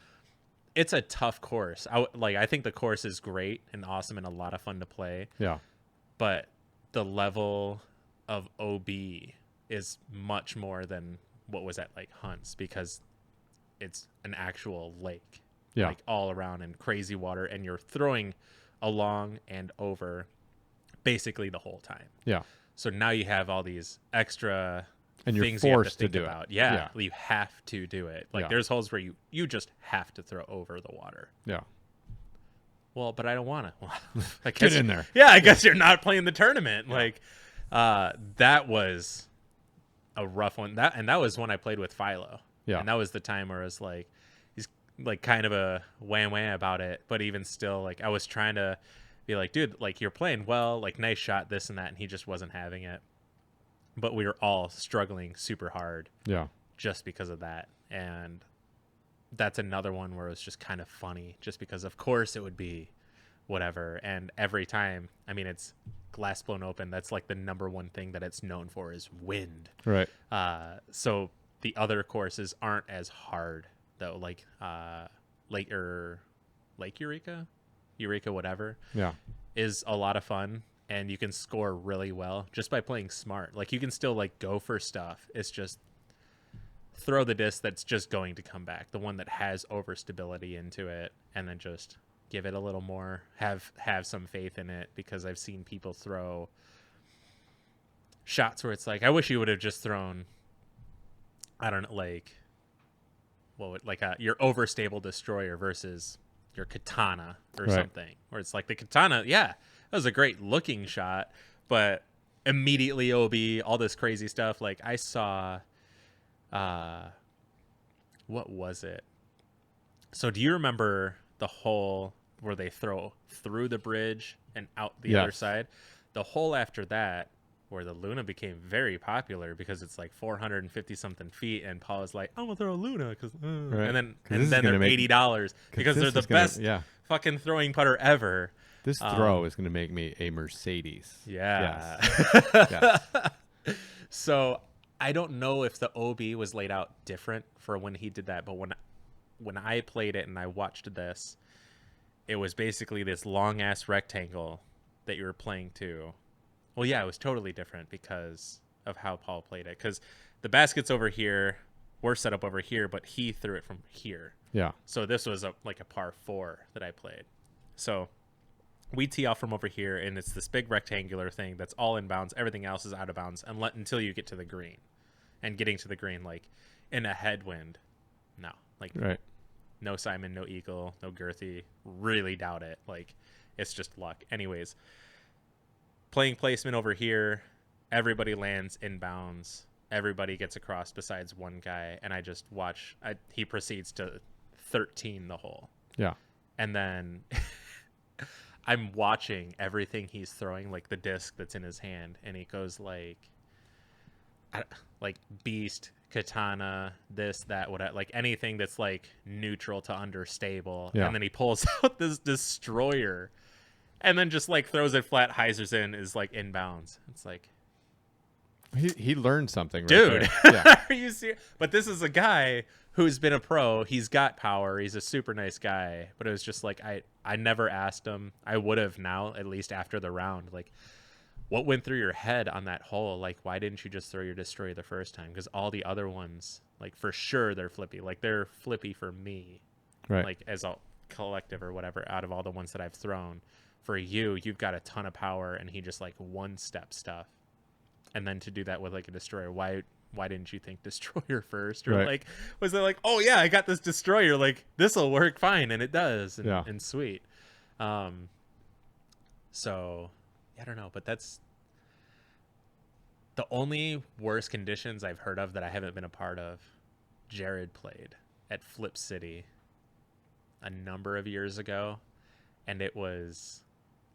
a tough course. I think the course is great and awesome and a lot of fun to play, Yeah. but the level of OB is much more than what was at like Hunts, because it's an actual lake, Yeah. like all around, and crazy water, and you're throwing along and over basically the whole time. Yeah. So now you have all these extra And you're things you have forced to think do it. about. Yeah, you have to do it. Like Yeah. there's holes where you just have to throw over the water. Yeah. Well, but I don't want to. Get in there. Yeah, I guess you're not playing the tournament. Like That was a rough one. That was when I played with Philo. Yeah. And that was the time where it was like he's like kind of a wham about it, but even still, like I was trying to be like, dude, like you're playing well, like nice shot, this and that, and he just wasn't having it. But we were all struggling super hard Yeah. just because of that. And that's another one where it was just kind of funny, just because of course it would be whatever. And every time, I mean, it's glass blown open. That's like the number one thing that it's known for is wind. Right. So the other courses aren't as hard though, like Lake Eureka, whatever, Yeah. is a lot of fun, and you can score really well just by playing smart. Like you can still like go for stuff. It's just throw the disc that's just going to come back, the one that has overstability into it, and then just give it a little more. Have some faith in it, because I've seen people throw shots where it's like, I wish you would have just thrown, I don't know, like your overstable destroyer versus your katana or Right. something, where it's like the katana, yeah, that was a great looking shot, but immediately OB, all this crazy stuff. Like I saw, what was it? So do you remember the hole where they throw through the bridge and out the other Yes. side? The hole after that, where the Luna became very popular because it's like 450 something feet, and Paul was like, "I'm gonna throw a Luna," because Right. and then 'Cause this is they're gonna make- $80 because they're this the is gonna- best yeah. fucking throwing putter ever. This throw is going to make me a Mercedes. Yeah. Yes. Yes. So I don't know if the OB was laid out different for when he did that, but when I played it and I watched this, it was basically this long ass rectangle that you were playing to. Well, yeah, it was totally different because of how Paul played it. Because the basket's over here, we're set up over here, but he threw it from here. Yeah. So this was like a par 4 that I played. So we tee off from over here, and it's this big rectangular thing that's all in bounds. Everything else is out of bounds until you get to the green. And getting to the green, like in a headwind, no, like Right. no Simon, no Eagle, no Girthy. Really doubt it. Like it's just luck. Anyways, playing placement over here, everybody lands in bounds. Everybody gets across besides one guy, and I just watch. He proceeds to 13 the hole, Yeah. and then I'm watching everything he's throwing, like the disc that's in his hand, and he goes like beast, katana, this, that, whatever, like anything that's like neutral to understable. Yeah. And then he pulls out this destroyer, and then just like throws it flat, hyzers in, is like inbounds. It's like, He learned something, right dude, there. Yeah. are you serious? But this is a guy who's been a pro. He's got power. He's a super nice guy. But it was just like, I never asked him. I would have now, at least after the round. Like, what went through your head on that hole? Like, why didn't you just throw your destroyer the first time? Because all the other ones, like, for sure they're flippy. Like, they're flippy for me. Right. Like, as a collective or whatever, out of all the ones that I've thrown. For you, you've got a ton of power, and he just, like, one-step stuff. And then to do that with like a destroyer, why didn't you think destroyer first? Or Right. like, was it like, oh yeah, I got this destroyer, like this will work fine, and it does, and, Yeah. and sweet. So I don't know, but that's the only worst conditions I've heard of that I haven't been a part of. Jared played at Flip City a number of years ago, and it was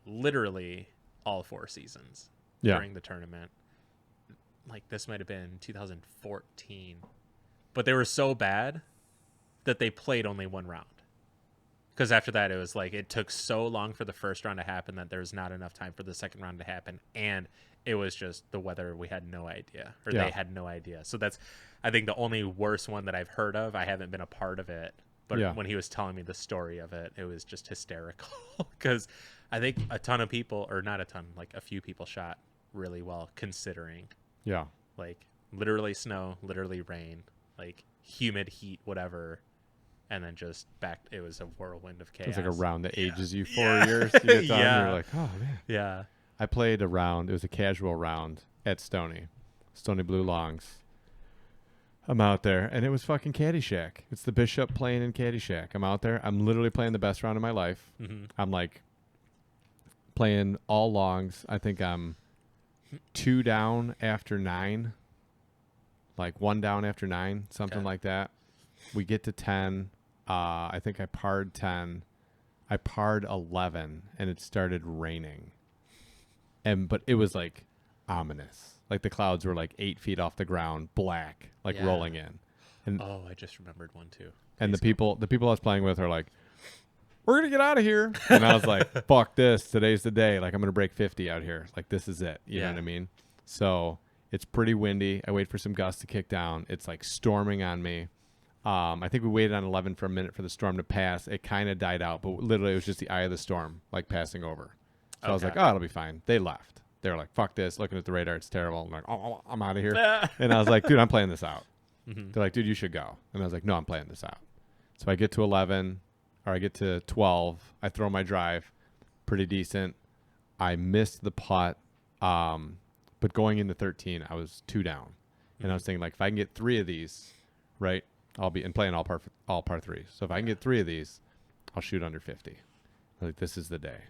literally all 4 seasons Yeah. during the tournament. Like this might have been 2014, but they were so bad that they played only one round, because after that it was like it took so long for the first round to happen that there was not enough time for the second round to happen, and it was just the weather. We had no idea, or Yeah. they had no idea. So that's, I think, the only worst one that I've heard of. I haven't been a part of it, but Yeah. when he was telling me the story of it, it was just hysterical because I think a ton of people, or not a ton, like a few people shot really well considering. Yeah. Like literally snow, literally rain, like humid heat, whatever, and then just back. It was a whirlwind of chaos. It's like a round that ages you 4 Yeah. years. You get done, Yeah. you're like, oh man. Yeah. I played a round. It was a casual round at Stony Blue Longs. I'm out there, and it was fucking Caddyshack. It's the Bishop playing in Caddyshack. I'm out there. I'm literally playing the best round of my life. Mm-hmm. I'm like playing all longs. I think I'm 2 down after 9, like 1 down after 9, something Okay. like that. We get to 10. I think I parred 10. I parred 11, and it started raining. But it was like ominous. Like the clouds were like 8 feet off the ground, black, like Yeah. rolling in. And Oh, I just remembered one too. and the people I was playing with are like, we're gonna get out of here. And I was like, fuck this. Today's the day. Like I'm gonna break 50 out here. Like this is it. You know Yeah. what I mean? So it's pretty windy. I wait for some gusts to kick down. It's like storming on me. I think we waited on 11 for a minute for the storm to pass. It kind of died out, but literally it was just the eye of the storm, like passing over. So I was like, Okay. oh, it'll be fine. They left. They were like, fuck this. Looking at the radar, it's terrible. I'm like, oh, I'm out of here. And I was like, dude, I'm playing this out. Mhm. They're like, dude, you should go. And I was like, no, I'm playing this out. So I get to 11, or I get to 12. I throw my drive, pretty decent. I missed the putt, but going into 13, I was 2 down. And I was thinking, like, if I can get 3 of these, right, I'll be and playing all par 3. So if I can get 3 of these, I'll shoot under 50. Like, this is the day.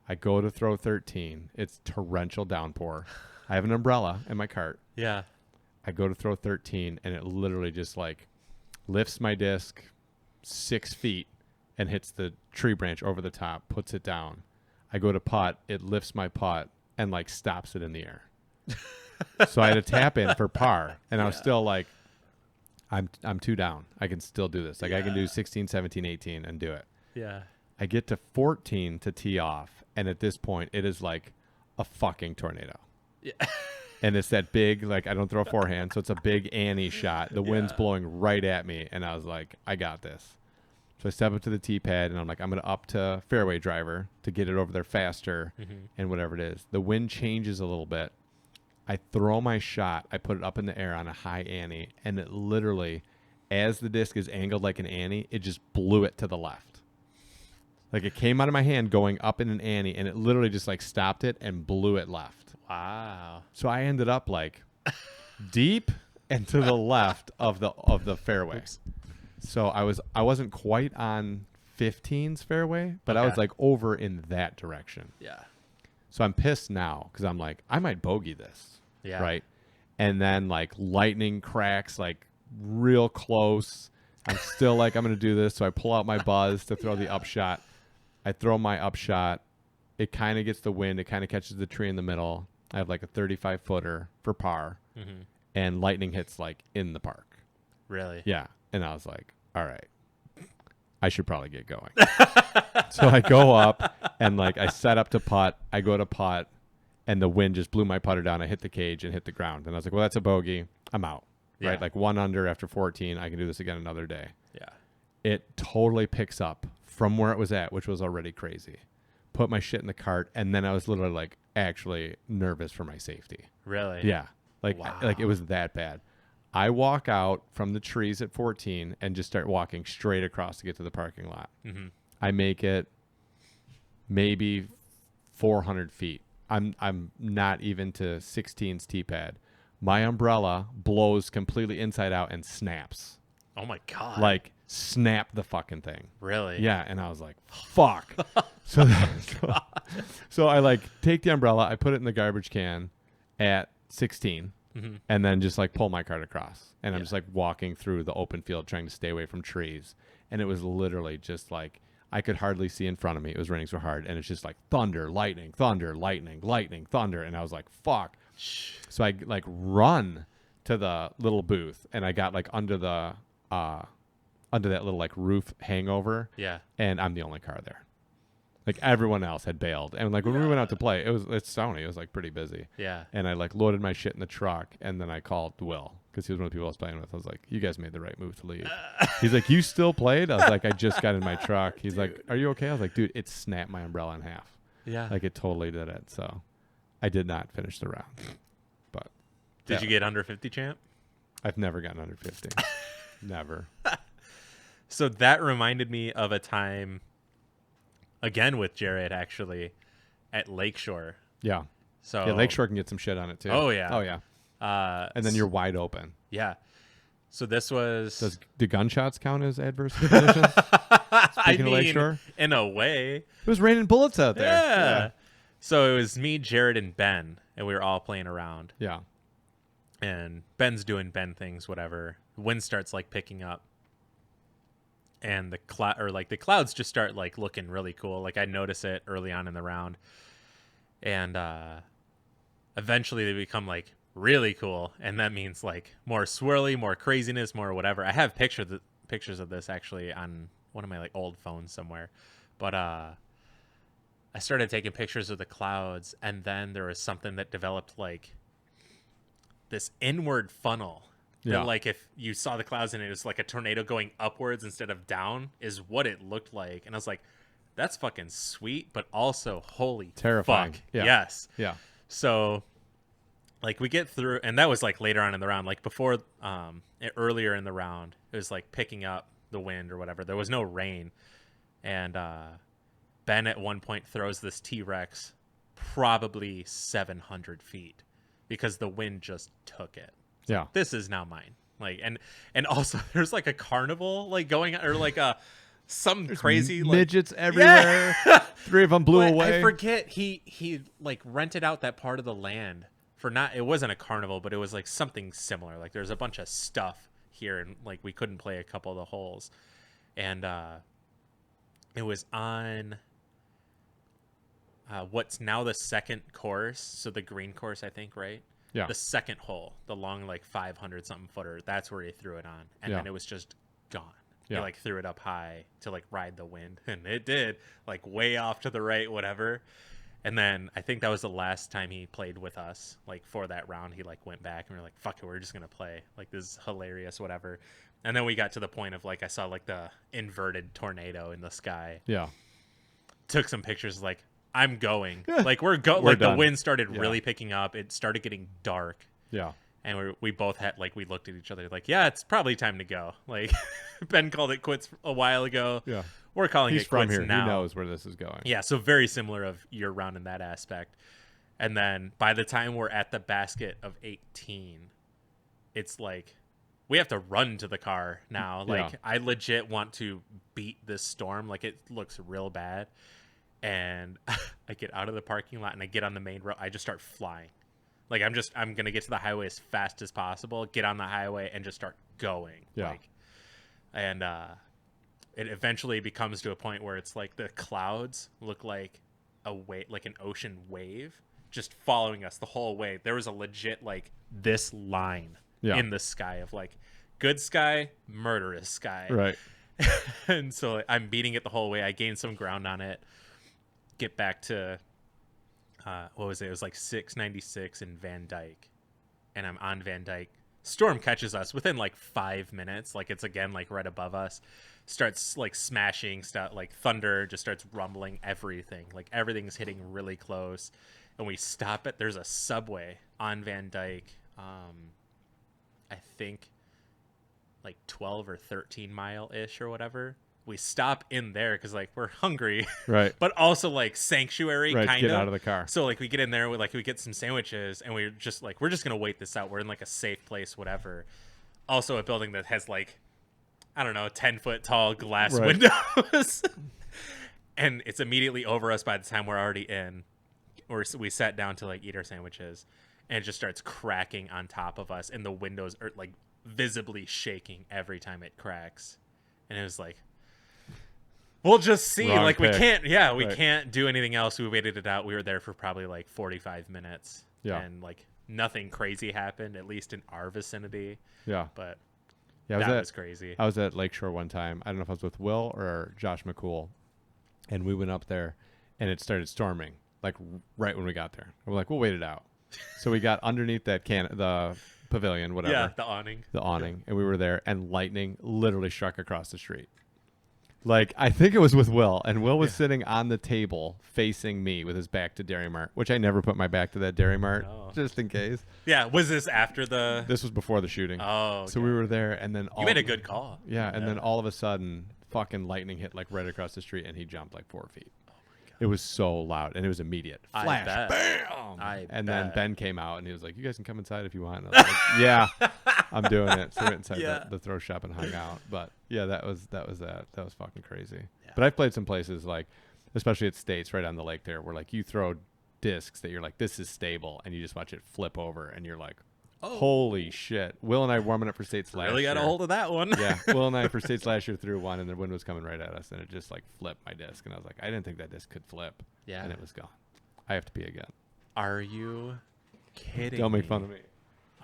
I go to throw 13. It's torrential downpour. I have an umbrella in my cart. Yeah. I go to throw 13, and it literally just like lifts my disc 6 feet and hits the tree branch over the top, puts it down. I go to putt, it lifts my putt and like stops it in the air. So I had to tap in for par, and I was still like, I'm 2 down. I can still do this. Like I can do 16, 17, 18 and do it. Yeah. I get to 14 to tee off, and at this point, it is like a fucking tornado. Yeah. And it's that big, like, I don't throw a forehand, so it's a big Annie shot. The wind's Yeah. blowing right at me, and I was like, I got this. So I step up to the tee pad, and I'm like, I'm going to up to fairway driver to get it over there faster and whatever it is. The wind changes a little bit. I throw my shot. I put it up in the air on a high Annie, and it literally, as the disc is angled like an Annie, it just blew it to the left. Like it came out of my hand going up in an Annie, and it literally just like stopped it and blew it left. Wow. So I ended up like deep and to the left of the fairway. Oops. So I wasn't quite on 15's fairway, but I was Okay. like over in that direction. Yeah. So I'm pissed now because I'm like, I might bogey this. Yeah. Right. And then like lightning cracks like real close. I'm still like, I'm going to do this. So I pull out my buzz to throw the upshot. I throw my upshot. It kind of gets the wind. It kind of catches the tree in the middle. I have like a 35 footer for par, and lightning hits like in the park. Really? Yeah. And I was like, all right, I should probably get going. So I go up and like I set up to putt. I go to putt, and the wind just blew my putter down. I hit the cage and hit the ground. And I was like, well, that's a bogey. I'm out. Yeah. Right. Like 1 under after 14. I can do this again another day. Yeah. It totally picks up from where it was at, which was already crazy. Put my shit in the cart, and then I was literally like actually nervous for my safety. Really? Yeah. Like Wow. like it was that bad. I walk out from the trees at 14 and just start walking straight across to get to the parking lot. Mm-hmm. I make it maybe 400 feet. I'm not even to 16's tee pad. My umbrella blows completely inside out and snaps. Oh my God. Like snap the fucking thing. Really? Yeah, and I was like, fuck. So I like take the umbrella, I put it in the garbage can at 16, and then just like pull my cart across. And I'm just like walking through the open field trying to stay away from trees. And it was literally just like I could hardly see in front of me. It was raining so hard, and it's just like thunder, lightning, thunder, lightning, lightning, thunder. And I was like, fuck. So I like run to the little booth, and I got like under that little like roof hangover. Yeah. And I'm the only car there. Like everyone else had bailed. And like when we went out to play, it's Sony. It was like pretty busy. Yeah. And I like loaded my shit in the truck, and then I called Will because he was one of the people I was playing with. I was like, you guys made the right move to leave. He's like, you still played? I was like, I just got in my truck. He's like, are you okay? I was like, dude, it snapped my umbrella in half. Yeah. Like it totally did it. So I did not finish the round. But Did you get under 50, champ? I've never gotten under 50. Never. So that reminded me of a time, again with Jared, actually, at Lakeshore. Yeah. So Yeah, Lakeshore can get some shit on it too. Oh, yeah. Oh yeah. And then you're wide open. Yeah. So this was. Do gunshots count as adverse conditions? I Speaking of mean, Lakeshore? in a way. It was raining bullets out there. Yeah. So it was me, Jared, and Ben, and we were all playing around. Yeah. And Ben's doing Ben things, whatever. Wind starts like picking up, and the clouds just start like looking really cool. Like I notice it early on in the round, and eventually they become like really cool, and that means like more swirly, more craziness, more whatever. I have pictures of this actually on one of my like old phones somewhere, but I started taking pictures of the clouds, and then there was something that developed like this inward funnel. Yeah. That, like if you saw the clouds and it was like a tornado going upwards instead of down is what it looked like. And I was like, that's fucking sweet, but also holy Terrifying. fuck. Yeah. Yes. Yeah. So like we get through, and that was like later on in the round, like before earlier in the round, it was like picking up the wind or whatever. There was no rain. And Ben at one point throws this T-Rex probably 700 feet because the wind just took it. Yeah. This is now mine. Like, and also there's like a carnival like going on, or like some crazy like Midgets everywhere. Yeah. 3 of them blew But away. I forget he like rented out that part of the land for not, it wasn't a carnival, but it was like something similar. Like there's a bunch of stuff here, and like we couldn't play a couple of the holes, and it was on what's now the second course, so the green course, I think, right? Yeah. The second hole, the long like 500 something footer, that's where he threw it on, and Yeah. then it was just gone. Yeah. He like threw it up high to like ride the wind, and it did, like way off to the right, whatever. And then I think that was the last time he played with us. Like for that round, he like went back and we were like, fuck it, we're just gonna play. Like this is hilarious, whatever. And then we got to the point of like I saw like the inverted tornado in the sky. Yeah. Took some pictures, like I'm going. Like we're We're like done. the wind started Yeah. really picking up. It started getting dark. Yeah. And we both had like, we looked at each other like, yeah, it's probably time to go. Like Ben called it quits a while ago. Yeah. We're calling He's it from quits here. now. He knows where this is going. Yeah, so very similar of year round in that aspect. And then by the time we're at the basket of 18, it's like we have to run to the car now. Like Yeah. I legit want to beat this storm. Like it looks real bad. And I get out of the parking lot and I get on the main road. I just start flying. Like I'm going to get to the highway as fast as possible, get on the highway and just start going. Yeah. Like, and it eventually becomes to a point where it's like the clouds look like like an ocean wave just following us the whole way. There was a legit like this line Yeah. in the sky of like good sky, murderous sky. Right. And so I'm beating it the whole way. I gained some ground on it. Get back to what was it? It was like 696 in Van Dyke, and I'm on Van Dyke. Storm catches us within like 5 minutes. Like it's again like right above us. Starts like smashing stuff. Like thunder just starts rumbling everything. Like everything's hitting really close, and we stop it. There's a Subway on Van Dyke. I think like 12 or 13 mile ish or whatever. We stop in there because like we're hungry, Right. but also like sanctuary Right. kind Get of. out of the car. So like we get in there, we get some sandwiches, and we're just gonna wait this out. We're in like a safe place, whatever. Also a building that has like, I don't know, 10-foot tall glass Right. windows, and it's immediately over us by the time we're already in. We sat down to like eat our sandwiches, and it just starts cracking on top of us, and the windows are like visibly shaking every time it cracks, and it was like, we'll just see. Wrong like pick. we Right. can't do anything else. We waited it out. We were there for probably like 45 minutes. Yeah. And like nothing crazy happened, at least in our vicinity. Yeah. But Yeah. that was crazy. I was at Lakeshore one time. I don't know if I was with Will or Josh McCool, and we went up there, and it started storming like right when we got there. And we're like, we'll wait it out. So we got underneath that the pavilion, whatever, Yeah, the awning. the awning, and we were there, and lightning literally struck across the street. Like, I think it was with Will, and Will was sitting on the table facing me with his back to Dairy Mart, which I never put my back to that Dairy Mart, No. just in case. Yeah, was this after the? This was before the shooting. Oh, So okay. we were there, and then You made a good call. Yeah, and then all of a sudden, fucking lightning hit like right across the street, and he jumped like 4 feet. Oh my god! It was so loud, and it was immediate. I Flash, bet. bam! And then bet. Ben came out, and he was like, "You guys can come inside if you want." And I was like, "Yeah, I'm doing it." So we went inside Yeah. the throw shop and hung out. But yeah, that was that. That was fucking crazy. But I've played some places like, especially at States right on the lake there, where like you throw discs that you're like, this is stable, and you just watch it flip over, and you're like, Oh. holy shit. Will and I warming up for States last Really year. got a hold of that one. Yeah, Will and I for States last year threw one, and the wind was coming right at us, and it just like flipped my disc, and I was like, I didn't think that disc could flip. Yeah. And it was gone. I have to pee again. Are you kidding Don't make me? fun of me.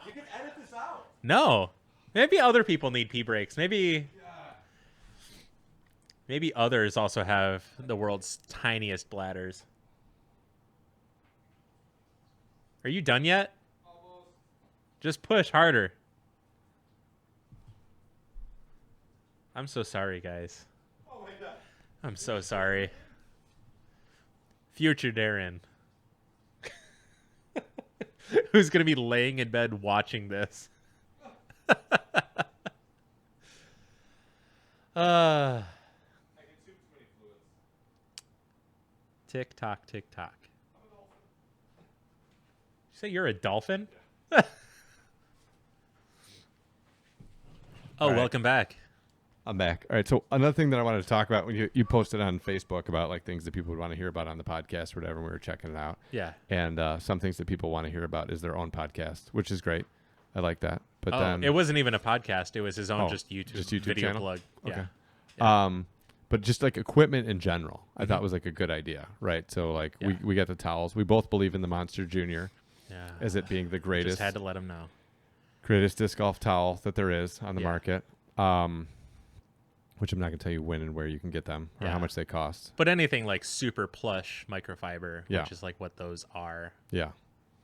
You can edit this out. No. Maybe other people need pee breaks. Maybe others also have the world's tiniest bladders. Are you done yet? Almost. Just push harder. I'm so sorry, guys. Oh my god. I'm so sorry. Future Darren. Who's going to be laying in bed watching this? I consume too many fluids. Tick tock, tick tock. I'm a dolphin. You say you're a dolphin? All right. Welcome back. I'm back. All right. So another thing that I wanted to talk about, when you posted on Facebook about like things that people would want to hear about on the podcast or whatever, and we were checking it out. Yeah. And some things that people want to hear about is their own podcast, which is great. I like that. But then It wasn't even a podcast. It was his own Oh, just YouTube, just YouTube video channel? plug. Okay. Yeah. But just like equipment in general, I thought was like a good idea, right? So like Yeah. we got the towels. We both believe in the Monster Junior Yeah. as it being the Just greatest had to let him know. greatest disc golf towel that there is on the Yeah. market. Which I'm not gonna tell you when and where you can get them or Yeah. how much they cost. But anything like super plush microfiber, Yeah. which is like what those are, Yeah.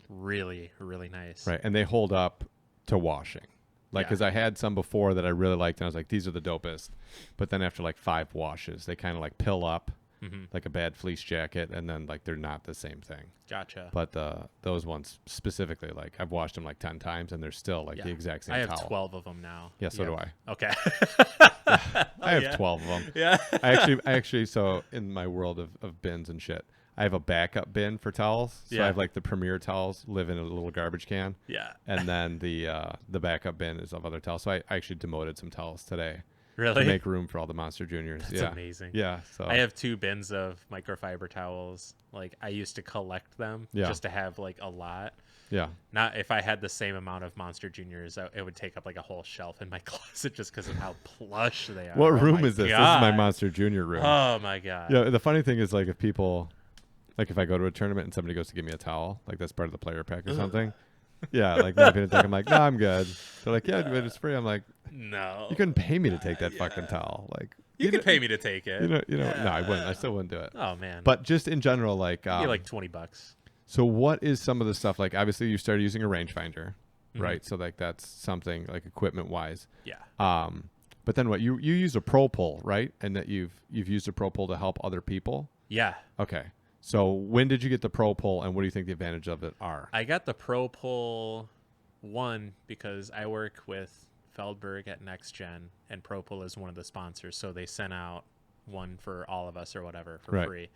really, really nice. Right. And they hold up to washing. Like, Yeah. because I had some before that I really liked, and I was like, these are the dopest. But then after like 5 washes, they kind of like pill up Mm-hmm. like a bad fleece jacket, and then like they're not the same thing. Gotcha. But those ones specifically, like I've washed them like 10 times, and they're still like Yeah. the exact same I have towel. 12 of them now. Yeah, so You do have- I. Okay. I have yeah. 12 of them. Yeah. I actually, so in my world of bins and shit, I have a backup bin for towels. So Yeah. I have like the Premier towels live in a little garbage can. Yeah. And then the backup bin is of other towels. So I actually demoted some towels today Really? to make room for all the Monster Juniors. That's yeah. amazing. Yeah. So I have 2 bins of microfiber towels. Like I used to collect them Yeah. just to have like a lot. yeah. Not if I had the same amount of Monster Juniors, it would take up like a whole shelf in my closet just because of how plush they are. What Oh room my is this? This is my God. Monster Junior room. Oh my god. Yeah. The funny thing is, like, if people, like, if I go to a tournament and somebody goes to give me a towel, like that's part of the player pack or something. Yeah. Like, maybe I'm like, no, I'm good. They're like, yeah, but it's free. I'm like, No. you couldn't pay me to take that fucking towel. Like, You could know- pay me to take it. no, I wouldn't. I still wouldn't do it. Oh man. But just in general, like, be like $20. so what is some of the stuff, like, obviously you started using a rangefinder, Mhm. right? So like that's something like equipment wise. Yeah. But then what you use a pro pull, right? And that you've used a pro pull to help other people. Yeah. Okay. So when did you get the pro pull, and what do you think the advantage of it are? I got the Pro Pull 1 because I work with Feldberg at Next Gen, and Pro Pull is one of the sponsors, so they sent out one for all of us or whatever for Right. free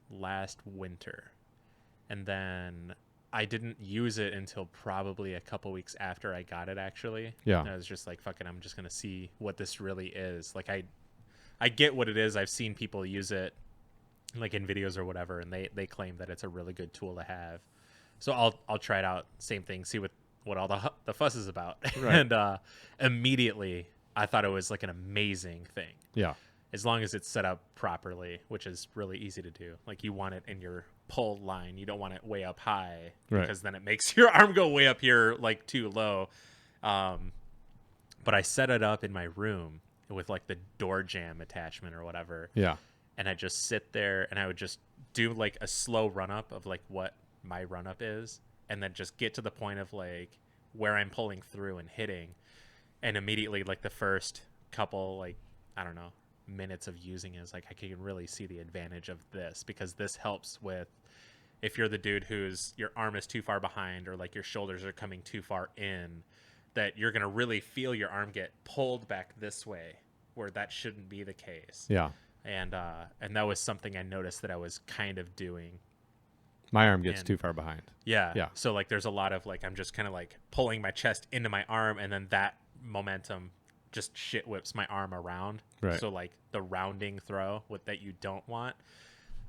last winter. And then I didn't use it until probably a couple weeks after I got it, actually. Yeah. And I was just like, fuck it, I'm just going to see what this really is. Like, I get what it is. I've seen people use it like in videos or whatever, and they claim that it's a really good tool to have. So I'll try it out. Same thing. See what all the fuss is about. Right. And immediately I thought it was like an amazing thing. Yeah. As long as it's set up properly, which is really easy to do. Like you want it in your pull line. You don't want it way up high Right. because then it makes your arm go way up here like too low. But I set it up in my room with like the door jam attachment or whatever. Yeah. And I just sit there and I would just do like a slow run up of like what my run up is, and then just get to the point of like where I'm pulling through and hitting, and immediately like the first couple, like, I don't know, minutes of using it is like I can really see the advantage of this, because this helps with if you're the dude whose your arm is too far behind or like your shoulders are coming too far in, that you're gonna really feel your arm get pulled back this way where that shouldn't be the case. Yeah. And that was something I noticed that I was kind of doing. My arm gets And- too far behind. Yeah. Yeah. So like there's a lot of like I'm just kind of like pulling my chest into my arm, and then that momentum just shit whips my arm around. Right. So like the rounding throw that you don't want,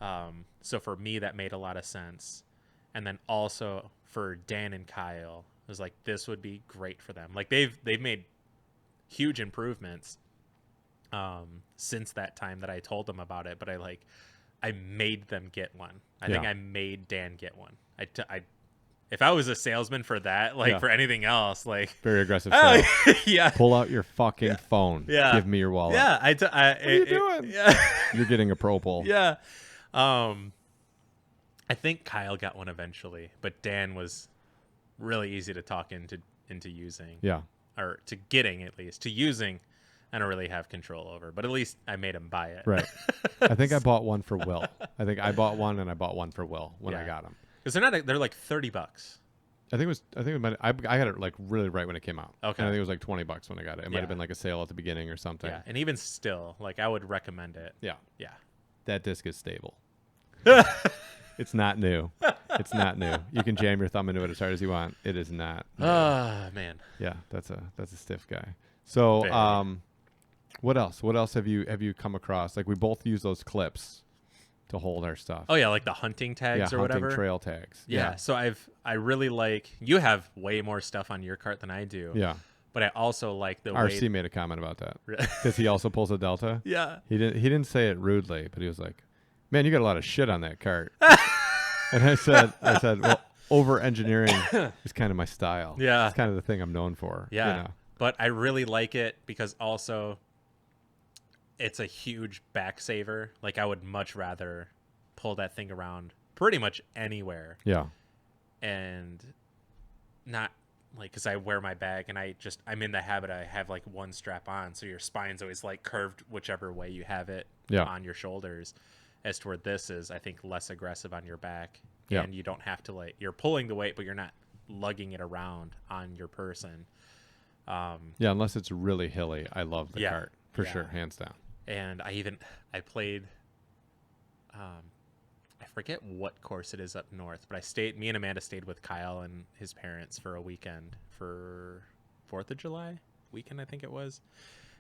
So for me, that made a lot of sense. And then also for Dan and Kyle, it was like, this would be great for them. Like they've made huge improvements since that time that I told them about it. But I made them get one. I think I made Dan get one. If I was a salesman for that, for anything else, very aggressive sale. Yeah, pull out your fucking phone. Yeah. Give me your wallet. Yeah, What are you doing? Yeah, You're getting a pro pull. yeah. I think Kyle got one eventually, but Dan was really easy to talk into using. Yeah. Or to getting, at least to using. I don't really have control over, but at least I made him buy it. Right. I think I bought one for Will. I think I bought one and I bought one for Will when I got them. Because they're like $30. I think I got it like really right when it came out. Okay. And I think it was like $20 when I got it. It might have been like a sale at the beginning or something. Yeah, and even still, I would recommend it. Yeah. Yeah. That disc is stable. It's not new. It's not new. You can jam your thumb into it as hard as you want. It is not new. Man. Yeah, that's a stiff guy. So, Very. what else? What else have you come across? Like we both use those clips to hold our stuff. Oh yeah, like the hunting tags or hunting whatever. trail tags. Yeah. So I really like, you have way more stuff on your cart than I do. Yeah. But I also like the RC way. made a comment about that because he also pulls a Delta. Yeah. He didn't say it rudely, but he was like, "Man, you got a lot of shit on that cart." And I said, well, over engineering is kind of my style. Yeah. It's kind of the thing I'm known for. Yeah. You know? But I really like it because also it's a huge back saver. Like I would much rather pull that thing around pretty much anywhere Yeah. and not because I wear my bag and I'm in the habit. I have like one strap on. So your spine's always like curved whichever way you have it on your shoulders. As to where this is, I think, less aggressive on your back. Yeah. And you don't have to you're pulling the weight, but you're not lugging it around on your person. Yeah, unless it's really hilly. I love the cart for Yeah. sure, hands down. And I played, I forget what course it is up north, but me and Amanda stayed with Kyle and his parents for a weekend for 4th of July weekend, I think it was.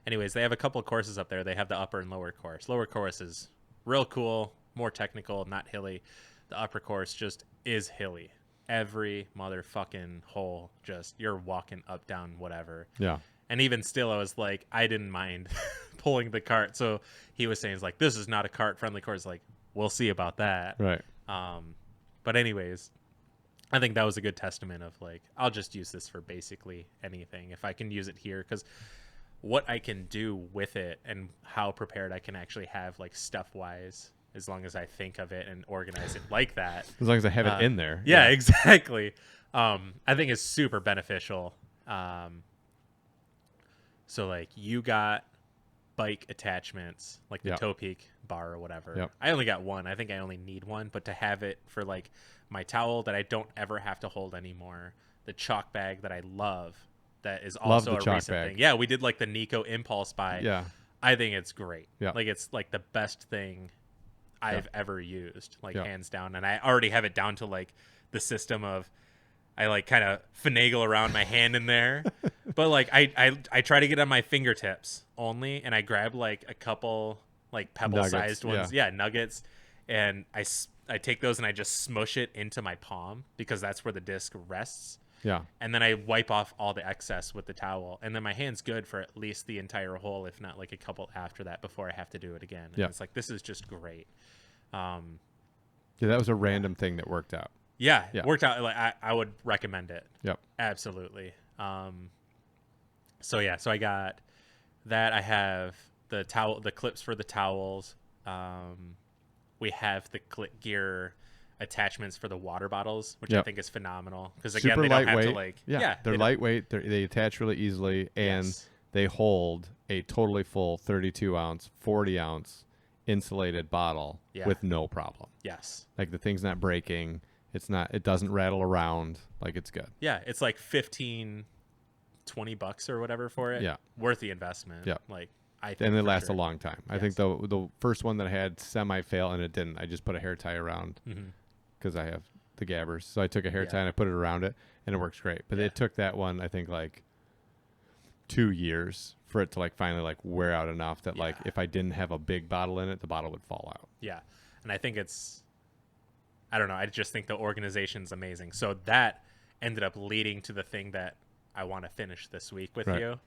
Anyways, they have a couple of courses up there. They have the upper and lower course. Lower course is real cool, more technical, not hilly. The upper course just is hilly. Every motherfucking hole, just you're walking up, down, whatever. Yeah. And even still, I was like, I didn't mind pulling the cart. So he was saying, this is not a cart-friendly course. Like, we'll see about that. Right. But anyways, I think that was a good testament of I'll just use this for basically anything. If I can use it here, because what I can do with it and how prepared I can actually have stuff-wise, as long as I think of it and organize it like that. As long as I have it in there. Yeah, exactly. I think it's super beneficial. So you got bike attachments, like the toe peak bar or whatever. Yep. I only got one. I think I only need one, but to have it for my towel that I don't ever have to hold anymore, the chalk bag that I love, that is also a recent thing. Yeah, we did the Nico Impulse buy. Yeah. I think it's great. Yeah. It's the best thing I've ever used, Yeah. hands down. And I already have it down to the system of I kind of finagle around my hand in there. But I try to get on my fingertips only, and I grab a couple pebble sized ones. Yeah, nuggets. And I take those and I just smush it into my palm because that's where the disc rests. Yeah. And then I wipe off all the excess with the towel. And then my hand's good for at least the entire hole, if not a couple after that before I have to do it again. And Yeah. it's this is just great. Yeah, that was a random thing that worked out. Yeah, it worked out. I would recommend it. Yep. Absolutely. So I got that. I have the clips for the towels. We have the clip gear attachments for the water bottles, which I think is phenomenal because again, super they don't lightweight. have to they're lightweight. They attach really easily, and they hold a totally full 32-ounce, 40-ounce insulated bottle with no problem. Yes. The thing's not breaking. It doesn't rattle around. It's good. Yeah, it's $15, $20 or whatever for it. Yeah. Worth the investment. Yeah. I think And they for last sure. a long time. I Yes. think the first one that I had semi-fail, and it didn't. I just put a hair tie around because I have the gabbers. So I took a hair tie and I put it around it, and it works great. But it took that one, I think, 2 years for it to finally wear out enough that if I didn't have a big bottle in it, the bottle would fall out. Yeah. And I think I don't know. I just think the organization's amazing. So that ended up leading to the thing that I want to finish this week with Right. you,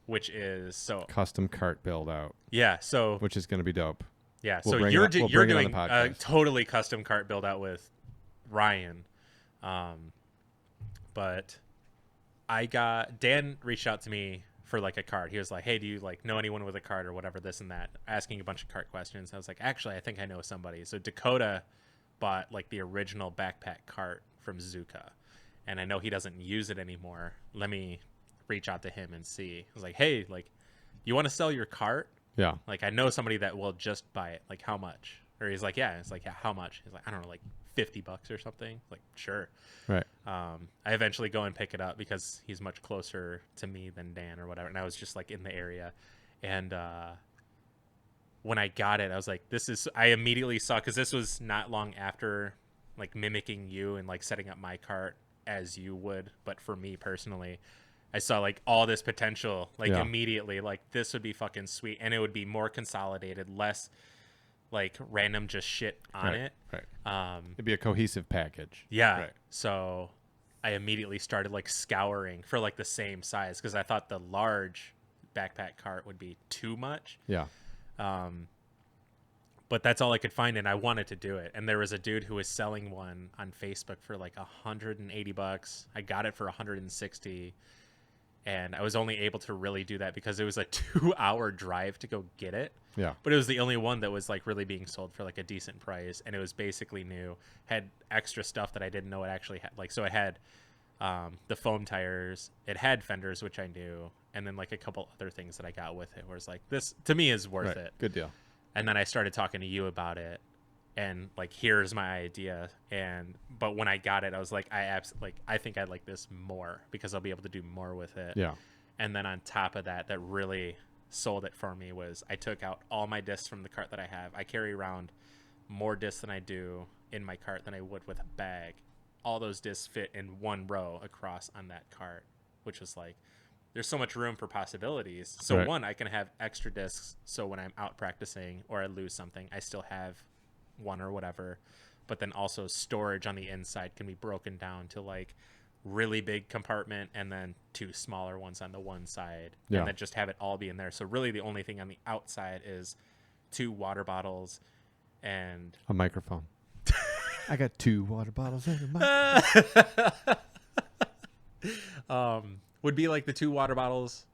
which is Custom cart build out, yeah. So which is going to be dope. yeah. We'll So bring you're it- we'll you're bring it on doing the a podcast. totally custom cart build out with Ryan, but Dan reached out to me for like a cart. He was like, "Hey, do you like know anyone with a cart or whatever, this and that?" Asking a bunch of cart questions. I was like, "Actually, I think I know somebody." So Dakota bought like the original backpack cart from Zuka, and I know he doesn't use it anymore. Let me reach out to him and see. I was like, "Hey, like, you want to sell your cart? Yeah. Like, I know somebody that will just buy it. Like, how much?" Or he's like, "Yeah." It's like, "Yeah, how much?" He's like, "I don't know, like $50 or something." Like, sure. Right. I eventually go and pick it up because he's much closer to me than Dan or whatever. And I was just like in the area. And when I got it, I was like, I immediately saw, because this was not long after like mimicking you and like setting up my cart as you would. But for me personally, I saw like all this potential, like Yeah. immediately, like this would be fucking sweet. And it would be more consolidated, less like random just shit on Right. it. Right. It'd be a cohesive package. Yeah. Right. So I immediately started like scouring for like the same size because I thought the large backpack cart would be too much. Yeah. But that's all I could find, and I wanted to do it. And there was a dude who was selling one on Facebook for like $180. I got it for 160, and I was only able to really do that because it was a 2-hour drive to go get it. Yeah. But it was the only one that was like really being sold for like a decent price, and it was basically new. Had extra stuff that I didn't know it actually had. Like, so it had the foam tires, it had fenders, which I knew, and then like a couple other things that I got with it. Where it's like, this to me is worth Right. it. Good deal. And then I started talking to you about it, and like, here's my idea. But when I got it, I was like, I think I like this more because I'll be able to do more with it. Yeah. And then on top of that, that really sold it for me was I took out all my discs from the cart that I have. I carry around more discs than I do in my cart than I would with a bag. All those discs fit in one row across on that cart, which was like, there's so much room for possibilities. So Right. one, I can have extra discs, so when I'm out practicing or I lose something, I still have one or whatever. But then also storage on the inside can be broken down to like really big compartment and then 2 smaller ones on the one side. Yeah. And then just have it all be in there. So really the only thing on the outside is 2 water bottles and A microphone. I got 2 water bottles in a microphone. would be like the 2 water bottles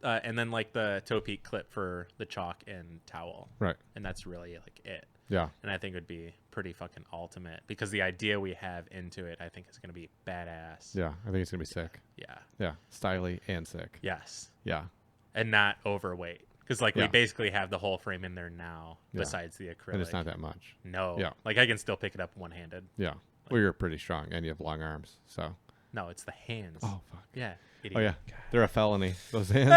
and then like the toe peak clip for the chalk and towel. Right. And that's really like it. Yeah. And I think it would be pretty fucking ultimate because the idea we have into it, I think is going to be badass. Yeah. I think it's going to be sick. Yeah. Yeah. Styly and sick. Yes. Yeah. And not overweight. Because like Yeah. we basically have the whole frame in there now Yeah. besides the acrylic. And it's not that much. No. Yeah. Like I can still pick it up one-handed. Yeah. Well, you're pretty strong and you have long arms. So. No, it's the hands. Oh, fuck. Yeah. Idiot. Oh, yeah. They're a felony. Those hands.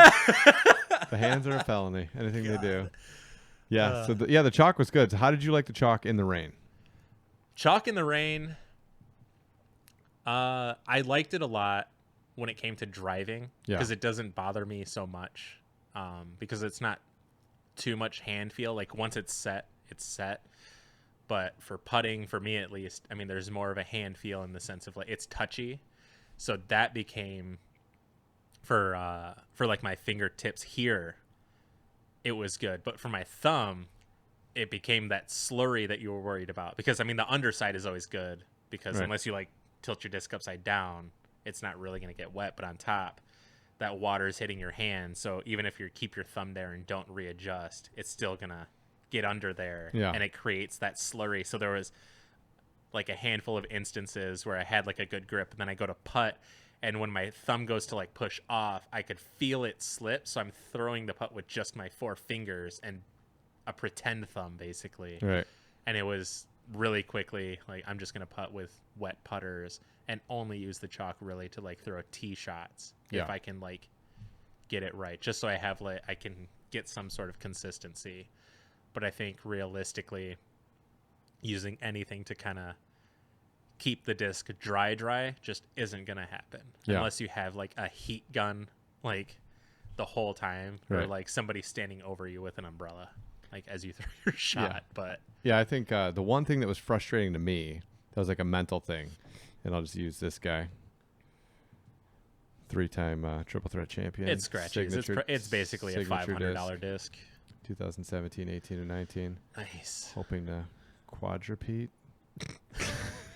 The hands are a felony. Anything they do. Yeah. So, the chalk was good. So, how did you like the chalk in the rain? Chalk in the rain. I liked it a lot when it came to driving Yeah. because it doesn't bother me so much because it's not too much hand feel. Like once it's set, it's set. But for putting, for me at least, I mean, there's more of a hand feel in the sense of like it's touchy. So that became for like my fingertips here, it was good. But for my thumb, it became that slurry that you were worried about. Because I mean, the underside is always good because Right. unless you like tilt your disc upside down, it's not really going to get wet. But on top, that water is hitting your hand. So even if you keep your thumb there and don't readjust, it's still going to get under there. Yeah. And it creates that slurry. So there was like a handful of instances where I had like a good grip and then I go to putt. And when my thumb goes to like push off, I could feel it slip. So I'm throwing the putt with just my 4 fingers and a pretend thumb basically. Right. And it was really quickly like, I'm just going to putt with wet putters and only use the chalk really to like throw tee shots. Yeah. If I can like get it right, just so I have like, I can get some sort of consistency. But I think realistically using anything to kind of keep the disc dry just isn't gonna happen Yeah. unless you have like a heat gun like the whole time or Right. like somebody standing over you with an umbrella. like as you throw your shot. But Yeah, I think the one thing that was frustrating to me, that was like a mental thing, and I'll just use this guy. 3-time triple threat champion. it's scratchies. It's basically a $500 disc. 2017, 18, and 19. Nice. Hoping to quadrupede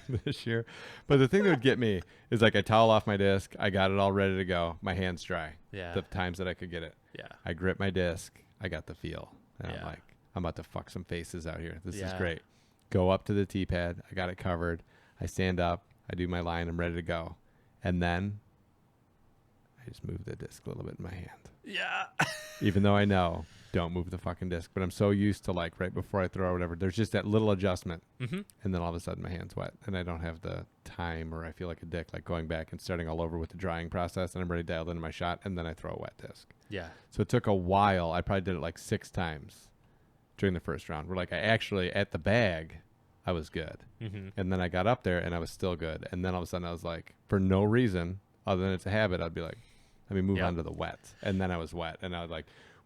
this year. But the thing that would get me is like I towel off my disc. I got it all ready to go. My hand's dry. Yeah. The times that I could get it. Yeah. I grip my disc. I got the feel. And Yeah. I'm like, I'm about to fuck some faces out here. This is Yeah. great. Go up to the tee pad. I got it covered. I stand up. I do my line. I'm ready to go. And then I just move the disc a little bit in my hand. Yeah. Even though I know, don't move the fucking disc. But I'm so used to like right before I throw or whatever, there's just that little adjustment. Mm-hmm. And then all of a sudden my hand's wet. And I don't have the time, or I feel like a dick, like going back and starting all over with the drying process. And I'm already dialed into my shot. And then I throw a wet disc. Yeah. So it took a while. I probably did it like 6 times during the first round. Where like I actually, at the bag, I was good. Mm-hmm. And then I got up there and I was still good. And then all of a sudden I was like, for no reason other than it's a habit, I'd be like, let me move Yep. on to the wet. And then I was wet. And I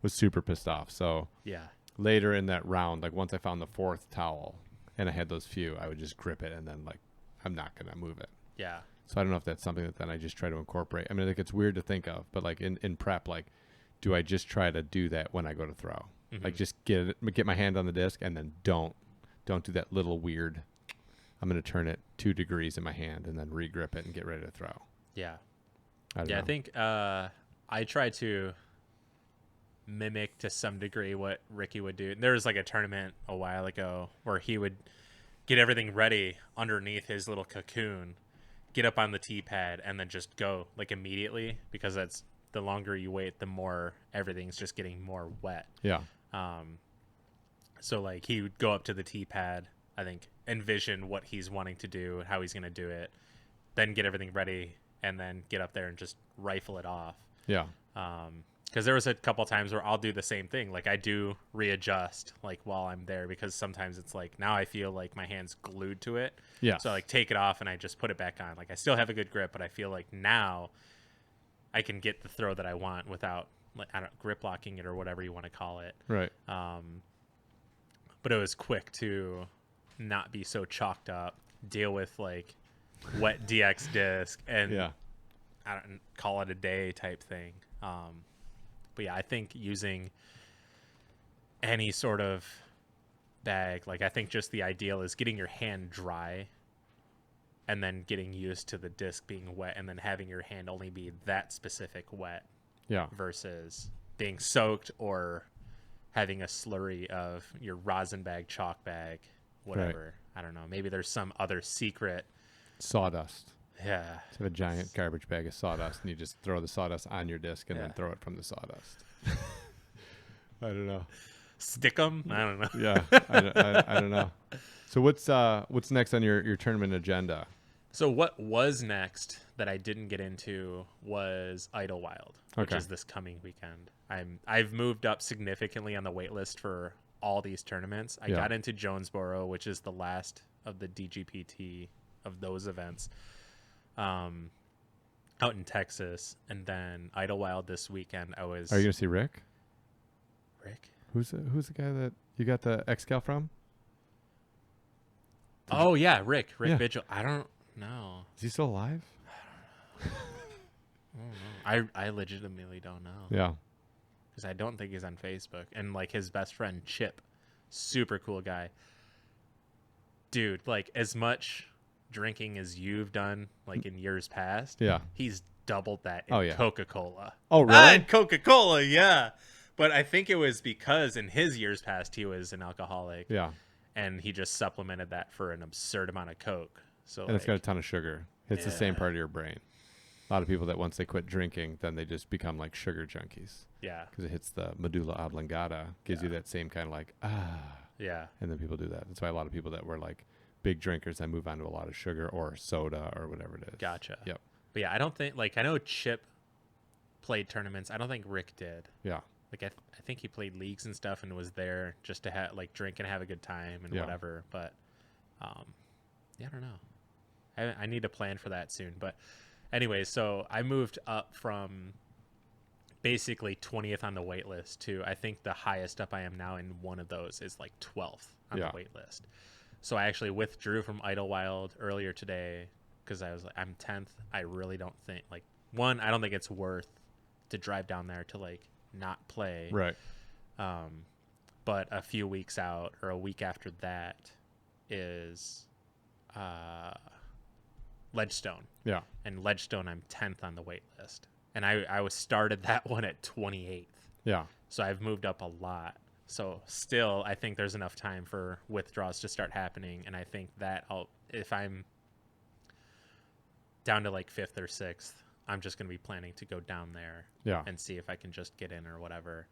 was super pissed off. So Yeah. later in that round, like once I found the 4th towel and I had those few, I would just grip it and then like, I'm not going to move it. Yeah. So I don't know if that's something that then I just try to incorporate. I mean, I think it's weird to think of, but like in prep, like, do I just try to do that when I go to throw? Mhm. Like just get my hand on the disc and then don't do that little weird, I'm going to turn it 2 degrees in my hand and then regrip it and get ready to throw. Yeah. I don't Yeah. know. I think I try to mimic to some degree what Ricky would do. There was like a tournament a while ago where he would get everything ready underneath his little cocoon, get up on the tee pad, and then just go like immediately, because that's the longer you wait, the more everything's just getting more wet. Yeah. So like he would go up to the tee pad, I think, envision what he's wanting to do, how he's going to do it, then get everything ready, and then get up there and just rifle it off. Yeah. Because there was a couple times where I'll do the same thing. Like I do readjust like while I'm there, because sometimes it's like now I feel like my hand's glued to it. Yeah. So I like take it off and I just put it back on. Like I still have a good grip, but I feel like now I can get the throw that I want without like grip locking it or whatever you want to call it. Right. But it was quick to not be so chalked up, deal with like wet DX disc, and Yeah. I don't call it a day type thing. But yeah, I think using any sort of bag, like I think just the ideal is getting your hand dry and then getting used to the disc being wet, and then having your hand only be that specific wet Yeah. versus being soaked or having a slurry of your rosin bag, chalk bag, whatever. I don't know. Maybe there's some other secret. Sawdust. Yeah. Just have a giant garbage bag of sawdust, and you just throw the sawdust on your disc and then Yeah. throw it from the sawdust. I don't know. Stick 'em? I don't know. Yeah, I don't know. So what's next on your tournament agenda? So what was next that I didn't get into was Idlewild, which Okay. is this coming weekend. I've moved up significantly on the wait list for all these tournaments. I Yeah. got into Jonesboro, which is the last of the DGPT of those events, out in Texas, and then Idlewild this weekend. I was Are you gonna see Rick? Rick. Who's the guy that you got the XCal from? Oh yeah, Rick Yeah. Vigil. I don't know. Is he still alive? I don't know. I legitimately don't know. Yeah. Because I don't think he's on Facebook. And like his best friend Chip, super cool guy. Dude, like as much drinking as you've done like in years past, Yeah. he's doubled that in Oh, yeah. Coca-Cola. Oh, really? Coca-Cola, yeah. But I think it was because in his years past he was an alcoholic, Yeah. and he just supplemented that for an absurd amount of Coke. So And it's got a like, ton of sugar. It's the same Yeah. part of your brain. A lot of people that once they quit drinking, then they just become like sugar junkies yeah, because it hits the medulla oblongata, gives you that same kind of like, yeah. and then people do that. That's why a lot of people that were like big drinkers then move on to a lot of sugar or soda or whatever it is. Gotcha. Yep. But yeah, I don't think like I know Chip played tournaments. I don't think Rick did. Yeah. Like I think he played leagues and stuff and was there just to have like drink and have a good time and Yeah. whatever. But yeah, I don't know. I need to plan for that soon. But anyway, so I moved up from basically 20th on the wait list too. I think the highest up I am now in one of those is like 12th on Yeah. the wait list. So I actually withdrew from Idlewild earlier today because I was like, I'm 10th. I really don't think like I don't think it's worth to drive down there to like not play. Right. But a few weeks out or a week after that is Ledgestone. Yeah. And Ledgestone, I'm 10th on the wait list. And I was started that one at 28th. Yeah. So I've moved up a lot. So still, I think there's enough time for withdrawals to start happening. And I think that if I'm down to like 5th or 6th, I'm just going to be planning to go down there Yeah. and see if I can just get in or whatever.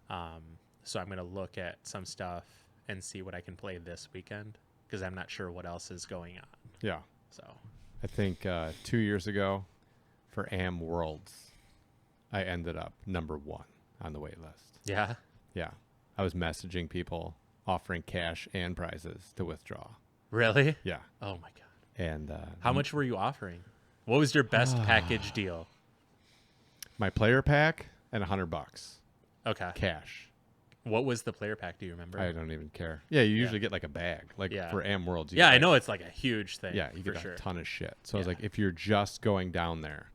So I'm going to look at some stuff and see what I can play this weekend because I'm not sure what else is going on. Yeah. So I think 2 years ago for Am Worlds, I ended up number 1 on the wait list. yeah. Yeah. I was messaging people offering cash and prizes to withdraw. Really? Yeah. Oh my God. And How much were you offering? What was your best package deal? my player pack and $100 Okay. cash. What was the player pack? Do you remember? I don't even care. Yeah, you usually get like a bag. Like Yeah. for Am Worlds. You Yeah, get, I like- know it's like a huge thing. Yeah, you for get sure. a ton of shit. So I was Yeah. like, if you're just going down there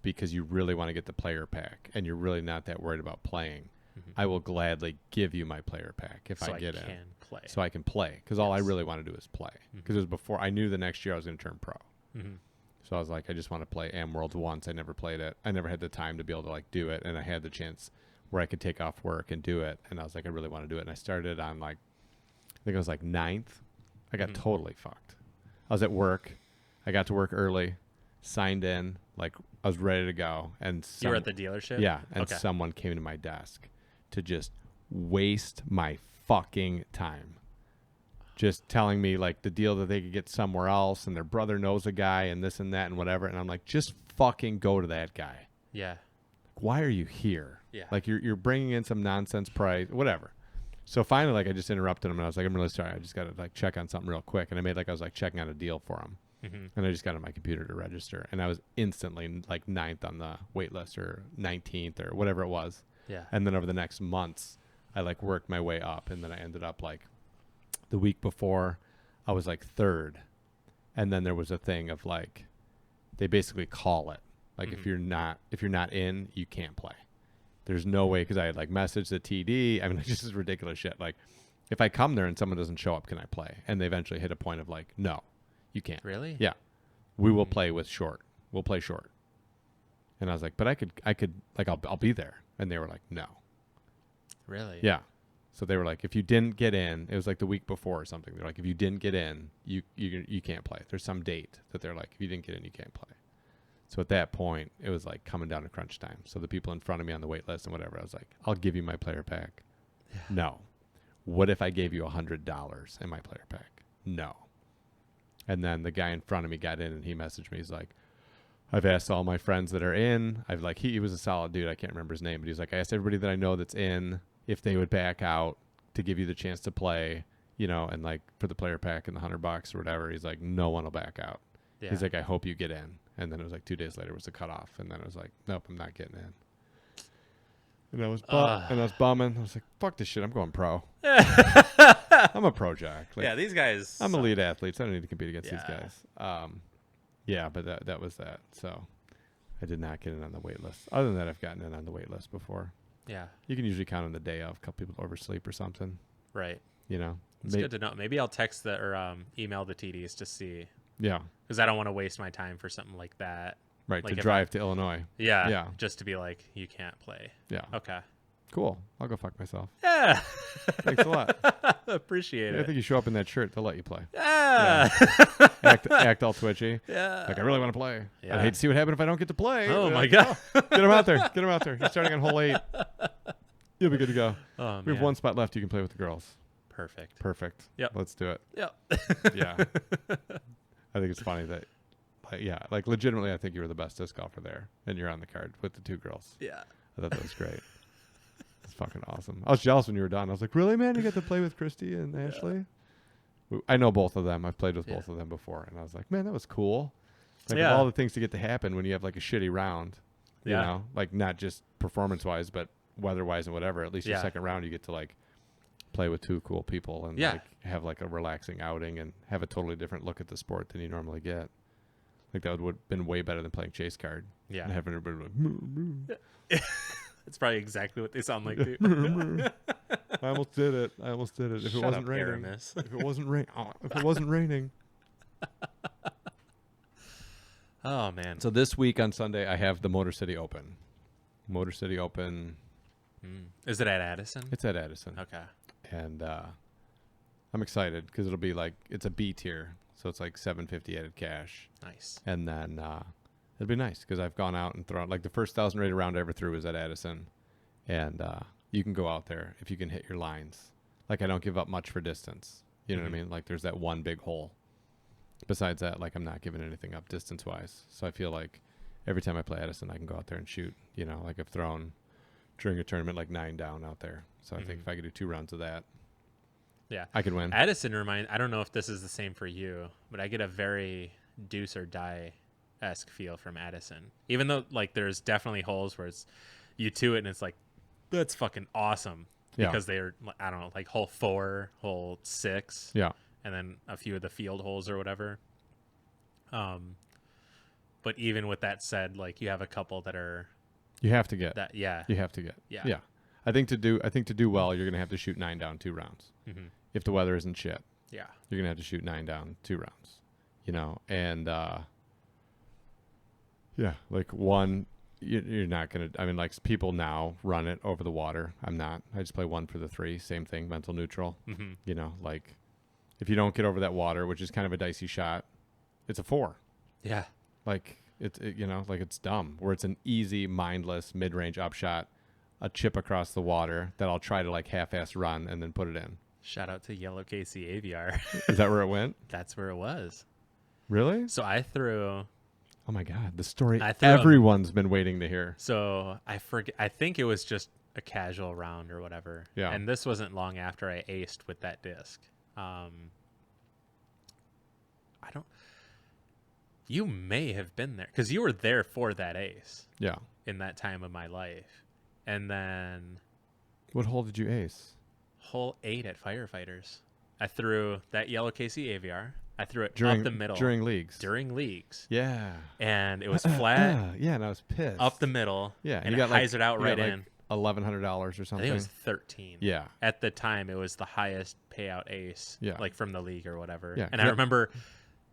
because you really want to get the player pack and you're really not that worried about playing, I will gladly give you my player pack if so I get can in. play. So I can play. Because all I Yes. really want to do is play. Because it was before I knew the next year I was going to turn pro. Mhm. So I was like, I just want to play Am Worlds once. I never played it. I never had the time to be able to like do it. And I had the chance where I could take off work and do it. And I was like, I really want to do it. And I started on like, I think it was like 9th. I got totally fucked. I was at work. I got to work early, signed in, like I was ready to go. And You were at the dealership? yeah. And Okay. someone came to my desk to just waste my fucking time. Just telling me like the deal that they could get somewhere else and their brother knows a guy and this and that and whatever. And I'm like, just fucking go to that guy. Yeah. Why are you here? Yeah. Like you're bringing in some nonsense price, whatever. So finally, like I just interrupted him and I was like, I'm really sorry. I just got to like check on something real quick. And I made like I was like checking on a deal for him. And I just got on my computer to register. And I was instantly like 9th on the wait list or 19th or whatever it was. Yeah. And then over the next months, I like worked my way up. And then I ended up like the week before I was like 3rd. And then there was a thing of like, they basically call it. Like if you're not in, you can't play. There's no way. Cause I had like messaged the TD. I mean, like, this is ridiculous shit. Like if I come there and someone doesn't show up, can I play? And they eventually hit a point of like, no, you can't. Really? Yeah. We will play with short. We'll play short. And I was like, but I could like, I'll be there. And they were like, no. Really? Yeah. So they were like, if you didn't get in, it was like the week before or something. They're like, if you didn't get in, you can't play. There's some date that they're like, if you didn't get in, you can't play. So at that point, it was like coming down to crunch time. So the people in front of me on the wait list and whatever, I was like, I'll give you my player pack. Yeah. No. What if I gave you $100 in my player pack? No. And then the guy in front of me got in and he messaged me. He's like, I've asked all my friends that are in. I've like, he was a solid dude. I can't remember his name, but he's like, I asked everybody that I know that's in if they would back out to give you the chance to play, you know, and like for the player pack and the $100 or whatever. He's like, no one will back out. Yeah. He's like, I hope you get in. And then it was like 2 days later was the cutoff. And then it was like, nope, I'm not getting in. And I was bumming. I was like, fuck this shit. I'm going pro. I'm a pro jack. Like, yeah, these guys. I'm elite athletes. I don't need to compete against these Yeah. guys. Yeah, but that was that. So I did not get in on the wait list. Other than that, I've gotten in on the wait list before. Yeah. You can usually count on the day of. A couple people oversleep or something. Right. You know. It's good to know. Maybe I'll text or email the TDs to see, Yeah. because I don't want to waste my time for something like that. Right. Like to if drive to Illinois. Yeah. Yeah. Just to be like, you can't play. Yeah. Okay. Cool. I'll go fuck myself. Yeah. Thanks a lot. Appreciate I it. think you show up in that shirt, they'll let you play. Yeah. Act all twitchy. Yeah. Like, I really want to play. Yeah. I'd hate to see what happened if I don't get to play. Oh But, my God. Get him out there. Get him out there. He's starting on hole 8. You'll be good to go. Oh, We have man. one spot left. You can play with the girls. Perfect. Perfect. Yep. Let's do it. Yep. Yeah. I think it's funny that, like legitimately, I think you were the best disc golfer there, and you're on the card with the 2 girls. Yeah. I thought that was great. It's fucking awesome. I was jealous when you were done. I was like, really, man? You got to play with Christy and Ashley? I know both of them. I've played with both of them before, and I was like, man, that was cool. Like, of Yeah. all the things to get to happen when you have like a shitty round, You Yeah. know, like not just performance wise, but weather wise and whatever. At least your Yeah. second round, you get to like play with two cool people and Yeah. like have like a relaxing outing and have a totally different look at the sport than you normally get. Like that would have been way better than playing chase card. Yeah. And having everybody like, moo, moo. It's probably exactly what they sound like too. I almost did it. I almost did it. If Shut it wasn't up, raining. Aramis. If it wasn't if it wasn't raining. Oh man. So this week on Sunday, I have the Motor City Open. Motor City Open. Is it at Addison? It's at Addison. Okay. And I'm excited because it'll be like, it's a B tier. So it's like $750 added cash. Nice. And then it'll be nice because I've gone out and thrown, like the first 1,000 rated round I ever threw was at Addison. And you can go out there if you can hit your lines. Like I don't give up much for distance. You know what I mean? Like there's that one big hole. Besides that, like I'm not giving anything up distance wise. So I feel like every time I play Addison, I can go out there and shoot. You know, like I've thrown during a tournament like 9 down out there. So I think if I could do 2 rounds of that, Yeah. I could win. Addison I don't know if this is the same for you, but I get a very deuce or die-esque feel from Addison. Even though like there's definitely holes where it's you to it and it's like that's fucking awesome. Yeah. Because they're I don't know, like hole 4, hole 6. Yeah. And then a few of the field holes or whatever. But even with that said, like you have a couple that are You have to get. that yeah. You have to get. Yeah. Yeah. I think to do well, you're going to have to shoot 9 down 2 rounds. Mm-hmm. If the weather isn't shit, Yeah. you're going to have to shoot 9 down 2 rounds. You know, and yeah, like one you're not going to, I mean, like people now run it over the water. I'm not. I just play 1 for the 3. Same thing, mental neutral. Mm-hmm. You know, like if you don't get over that water, which is kind of a dicey shot, it's a 4. Yeah. Like you know, like it's dumb. Where it's an easy, mindless mid-range upshot, a chip across the water that I'll try to like half-ass run and then put it in. Shout out to Yellow Kc Aviar. Is that where it went? That's where it was. Really? So I threw. Oh my God, the story I threw a- everyone's been waiting to hear. So I forget. I think it was just a casual round or whatever. Yeah. And this wasn't long after I aced with that disc. I don't. You may have been there because you were there for that ace Yeah. in that time of my life, and then What hole did you ace? hole 8 at Firefighters. I threw that Yellow Kc Aviar. I threw it During up the middle during leagues. during leagues, Yeah. and it was flat Yeah, and I was pissed. up the middle. Yeah, and you it got like hyzered out you right got, like, in. $1,100 or I something. think it was 13. Yeah. At the time, it was the highest payout ace, Yeah. like from the league or whatever. Yeah, And I remember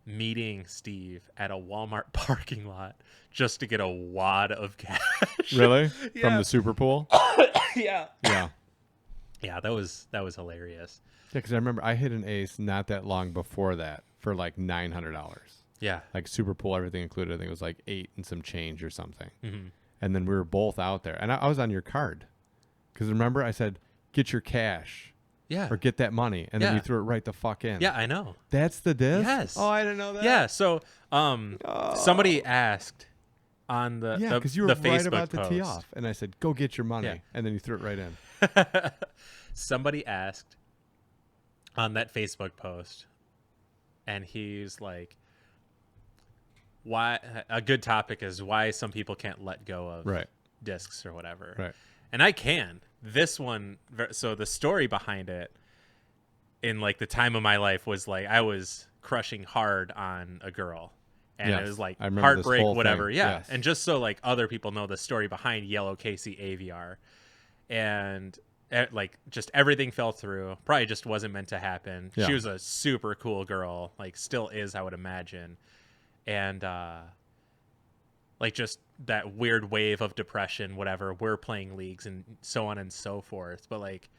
meeting Steve at a Walmart parking lot just to get a wad of cash. Really? From Yeah. the Super Pool? Yeah. Yeah. Yeah, that was hilarious. Yeah, because I remember I hit an ace not that long before that for like $900. Yeah. Like Super Pool, everything included. I think it was like 8 and some change or something. Mm-hmm. And then we were both out there. And I was on your card. Because remember, I said, get your cash Yeah. or get that money. And then Yeah. you threw it right the fuck in. Yeah, I know. That's the disc? Yes. Oh, I didn't know that. Yeah, so somebody asked on the Yeah, the, because you were the right Facebook about to tee post. off. And I said, go get your money. Yeah. And then you threw it right in. Somebody asked on that Facebook post, and he's like, why a good topic is why some people can't let go of Right. discs or whatever. Right. And I can. This one, so the story behind it in like the time of my life was like I was crushing hard on a girl. And Yes, it was like I remember this heartbreak, whole whatever. thing. Yeah. Yes. And just so like other people know the story behind Yellow Kc Aviar. And like just everything fell through. Probably just wasn't meant to happen. Yeah. She was a super cool girl, like still is, I would imagine. And like just that weird wave of depression, whatever. We're playing leagues and so on and so forth. But like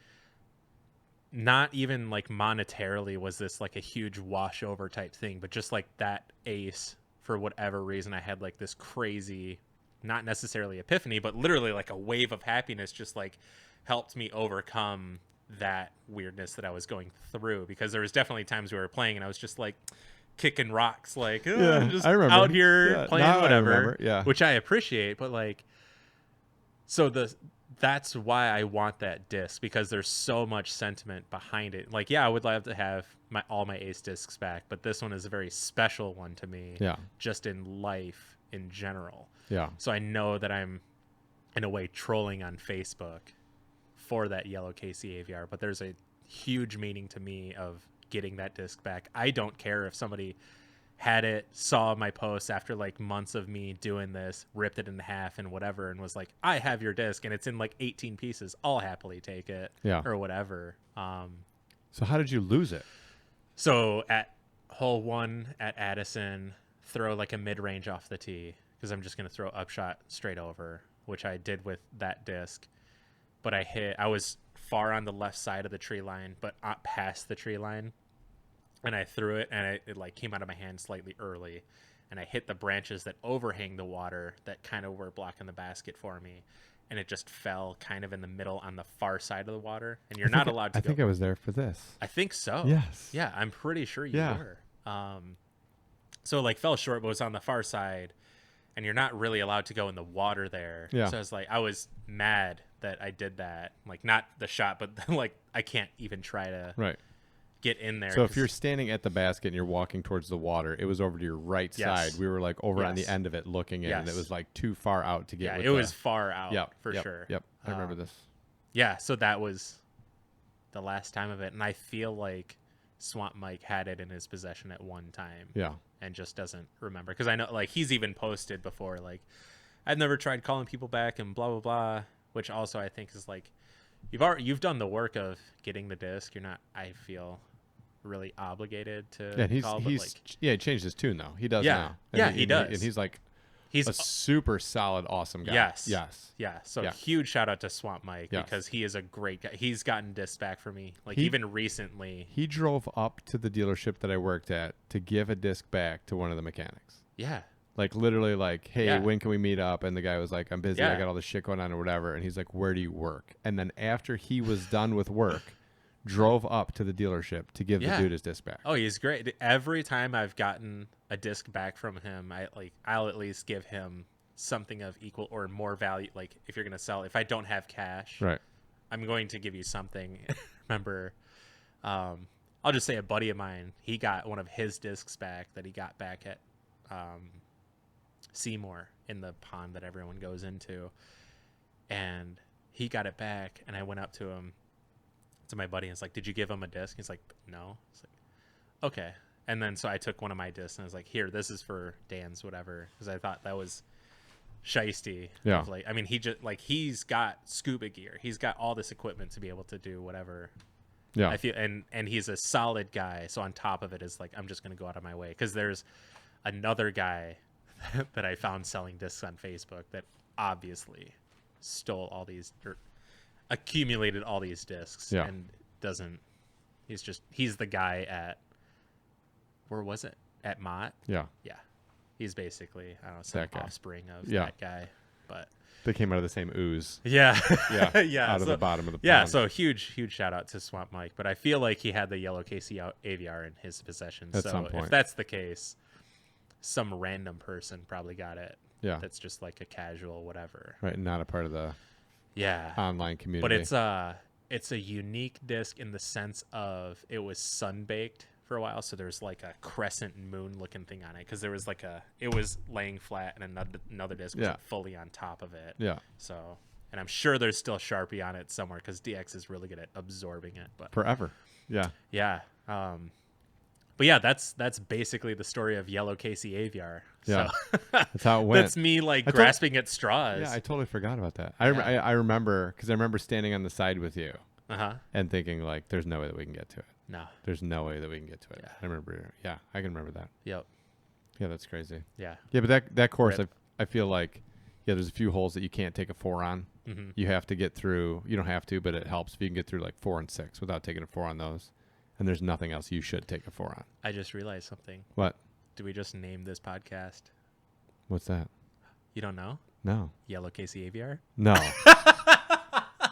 not even like monetarily was this like a huge washover type thing, but just like that ace, for whatever reason, I had like this crazy, not necessarily epiphany, but literally like a wave of happiness just like helped me overcome that weirdness that I was going through, because there was definitely times we were playing and I was just like kicking rocks, like Yeah, just I remember. out here Yeah, playing now I whatever, remember, yeah. which I appreciate. But like, so that's why I want that disc, because there's so much sentiment behind it. Like, yeah, I would love to have all my ace discs back, but this one is a very special one to me. Yeah. Just in life in general. Yeah. So I know that I'm in a way trolling on Facebook for that yellow Kc Aviar, but there's a huge meaning to me of getting that disc back. I don't care if somebody had it, saw my post after like months of me doing this, ripped it in half and whatever, and was like, I have your disc and it's in like 18 pieces. I'll happily take it. Yeah. Or whatever. So how did you lose it? So at hole 1 at Addison, throw like a mid-range off the tee because I'm just going to throw upshot straight over, which I did with that disc. But I was far on the left side of the tree line, but up past the tree line. And I threw it, and it like came out of my hand slightly early, and I hit the branches that overhang the water that kind of were blocking the basket for me, and it just fell kind of in the middle on the far side of the water. And you're not allowed to. I think I was there for this. I think so. Yes. Yeah, I'm pretty sure you Yeah. were. So like fell short, but was on the far side, and you're not really allowed to go in the water there. Yeah. So I was mad that I did that. Like not the shot, but like I can't even try to Right. get in there. So if you're standing at the basket and you're walking towards the water, it was over to your right Yes. side. We were like over on the Yes. end of it looking in, and Yes. it was like too far out to get. yeah, with it was far out Yep, for yep, sure. Yep, I remember this. Yeah, so that was the last time of it, and I feel like Swamp Mike had it in his possession at one time. Yeah. And just doesn't remember, because I know like he's even posted before like I've never tried calling people back and blah blah blah, which also I think is like you've done the work of getting the disc. You're not, I feel, really obligated to Yeah, and call, but he changed his tune though. He does Yeah. now. Yeah, And he does. and he's like he's a super solid, awesome guy. Yes. Yes. yeah. So Yeah. huge shout out to Swamp Mike Yes. because he is a great guy. He's gotten discs back for me, like He- even recently. He drove up to the dealership that I worked at to give a disc back to one of the mechanics. Yeah. Like literally like, hey, Yeah. when can we meet up? And the guy was like, I'm busy. I Yeah. got all this shit going on or whatever. And he's like, where do you work? And then after he was done with work, drove up to the dealership to give Yeah. the dude his disc back. Oh, he's great. Every time I've gotten a disc back from him, I'll at least give him something of equal or more value. Like if you're gonna sell, if I don't have cash, Right. I'm going to give you something. Remember, I'll just say a buddy of mine, he got one of his discs back that he got back at Seymour in the pond that everyone goes into, and he got it back, and I went up to him, to my buddy, and was like, did you give him a disc? He's like, no. It's like, okay. And then so I took one of my discs and I was like, here, this is for Dan's whatever, because I thought that was shiesty. Yeah. Of like, I mean, he just like, he's got scuba gear, he's got all this equipment to be able to do whatever. Yeah. I feel, and he's a solid guy, so on top of it is like, I'm just gonna go out of my way, because there's another guy that I found selling discs on Facebook that obviously stole all these or accumulated all these discs. Yeah. And doesn't, he's the guy at, where was it, at Mott? Yeah. Yeah, he's basically, I don't know, some That guy. offspring of Yeah. that guy. But They came out of the same ooze. yeah. Yeah. Yeah, Out of so- the bottom of the Yeah, pond. so huge shout out to Swamp Mike. But I feel like he had the yellow Kc Aviar in his possession. At So some point. if that's the case, some random person probably got it. Yeah. That's just like a casual whatever. Right. Not a part of the Yeah. online community. But it's a unique disc in the sense of it was sun baked for a while, so there's like a crescent moon looking thing on it, because there was like it was laying flat and another disc was Yeah. like fully on top of it. Yeah. So, and I'm sure there's still Sharpie on it somewhere, because DX is really good at absorbing it. But Forever. Yeah. yeah, but yeah, that's basically the story of yellow Kc Aviar. Yeah. So That's how it went. that's me like I told- grasping at straws. Yeah, I totally forgot about that. I remember because I remember standing on the side with you Uh-huh. and thinking like, "There's no way that we can get to it. No. There's no way that we can get to it." Yeah. I remember. Yeah, I can remember that. Yep. Yeah, that's crazy. Yeah. Yeah, but that course, Rip. I feel like, yeah, there's a few holes that you can't take a 4 on. Mm-hmm. You have to get through. You don't have to, but it helps if you can get through like 4 and 6 without taking a 4 on those. And there's nothing else you should take a 4 on. I just realized something. What? Do we just name this podcast? What's that? You don't know? No. Yellow Kc Aviar? No.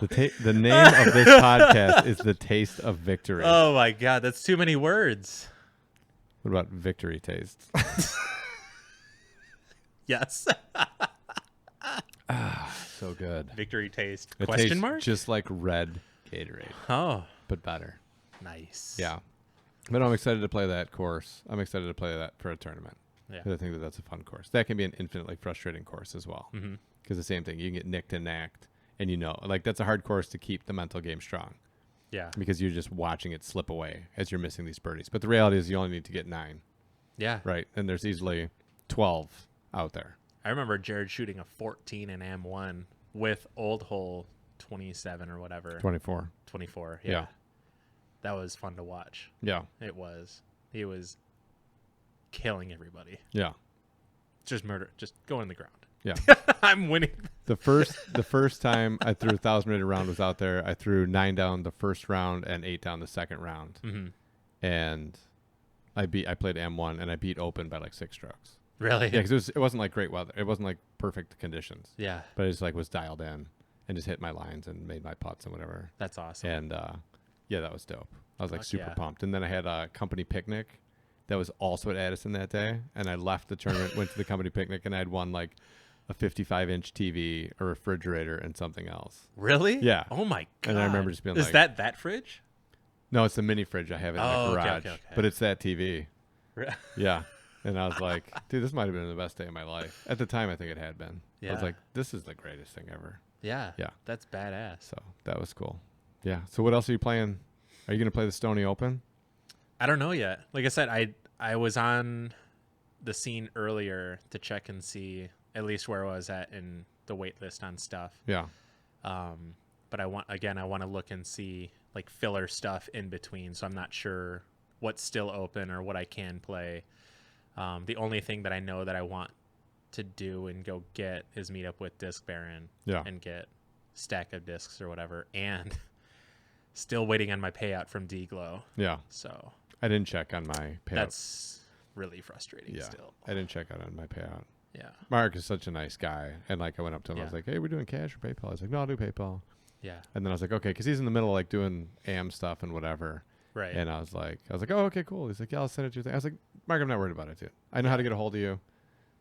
The name of this podcast is The Taste of Victory. Oh my God, that's too many words. What about Victory Tastes? Yes. So good. Victory taste. It Question tastes mark? just like red Gatorade, Oh, but better. nice. Yeah. But I'm excited to play that course. I'm excited to play that for a tournament. Yeah. 'Cause I think that's a fun course. That can be an infinitely frustrating course as well. Mm-hmm. Because the same thing, you can get nicked and knacked, and like that's a hard course to keep the mental game strong Yeah. because you're just watching it slip away as you're missing these birdies. But the reality is, you only need to get 9, Yeah. right? And there's easily 12 out there. I remember Jared shooting a 14 in M1 with old hole 27 or whatever. 24. 24. Yeah. That was fun to watch. Yeah. It was. He was killing everybody. Yeah. Just murder. Just go in the ground. Yeah. I'm winning. The first time I threw a 1,000-meter round was out there. I threw 9 down the first round and 8 down the second round, Mm-hmm. and I played M1 and I beat Open by like 6 strokes. Really? Yeah, because it wasn't like great weather. It wasn't like perfect conditions, Yeah. but I just like was dialed in and just hit my lines and made my putts and whatever. That's awesome. And yeah, that was dope. I was like Fuck super yeah. pumped. And then I had a company picnic that was also at Addison that day, and I left the tournament, went to the company picnic, and I had won like a 55-inch TV, a refrigerator, and something else. Really? Yeah. Oh my god. And I remember just being Is like, that fridge? no, it's the mini fridge. I have it in Oh, the okay, garage, okay. but it's that TV. Re- Yeah. And I was like, dude, this might have been the best day of my life. At the time, I think it had been. I was Yeah. like, this is the greatest thing ever. Yeah. Yeah. That's badass. So that was cool. Yeah. So what else are you playing? Are you going to play the Stony Open? I don't know yet. Like I said, I was on the scene earlier to check and see at least where I was at in the wait list on stuff. Yeah. But I want to look and see like filler stuff in between. So I'm not sure what's still open or what I can play. The only thing that I know that I want to do and go get is meet up with Disc Baron Yeah. and get stack of discs or whatever. And still waiting on my payout from D-Glow. Yeah. So I didn't check on my payout. that's really frustrating yeah. still. I didn't check out on my payout. Yeah. Mark is such a nice guy. And like I went up to him, I was Yeah. like, hey, we're doing cash or PayPal? I was like, no, I'll do PayPal. Yeah. And then I was like, okay, because he's in the middle of like doing AM stuff and whatever. Right. And I was like, oh, okay, cool. He's like, yeah, I'll send it to you. I was like, Mark, I'm not worried about it, dude. I know how to get a hold of you.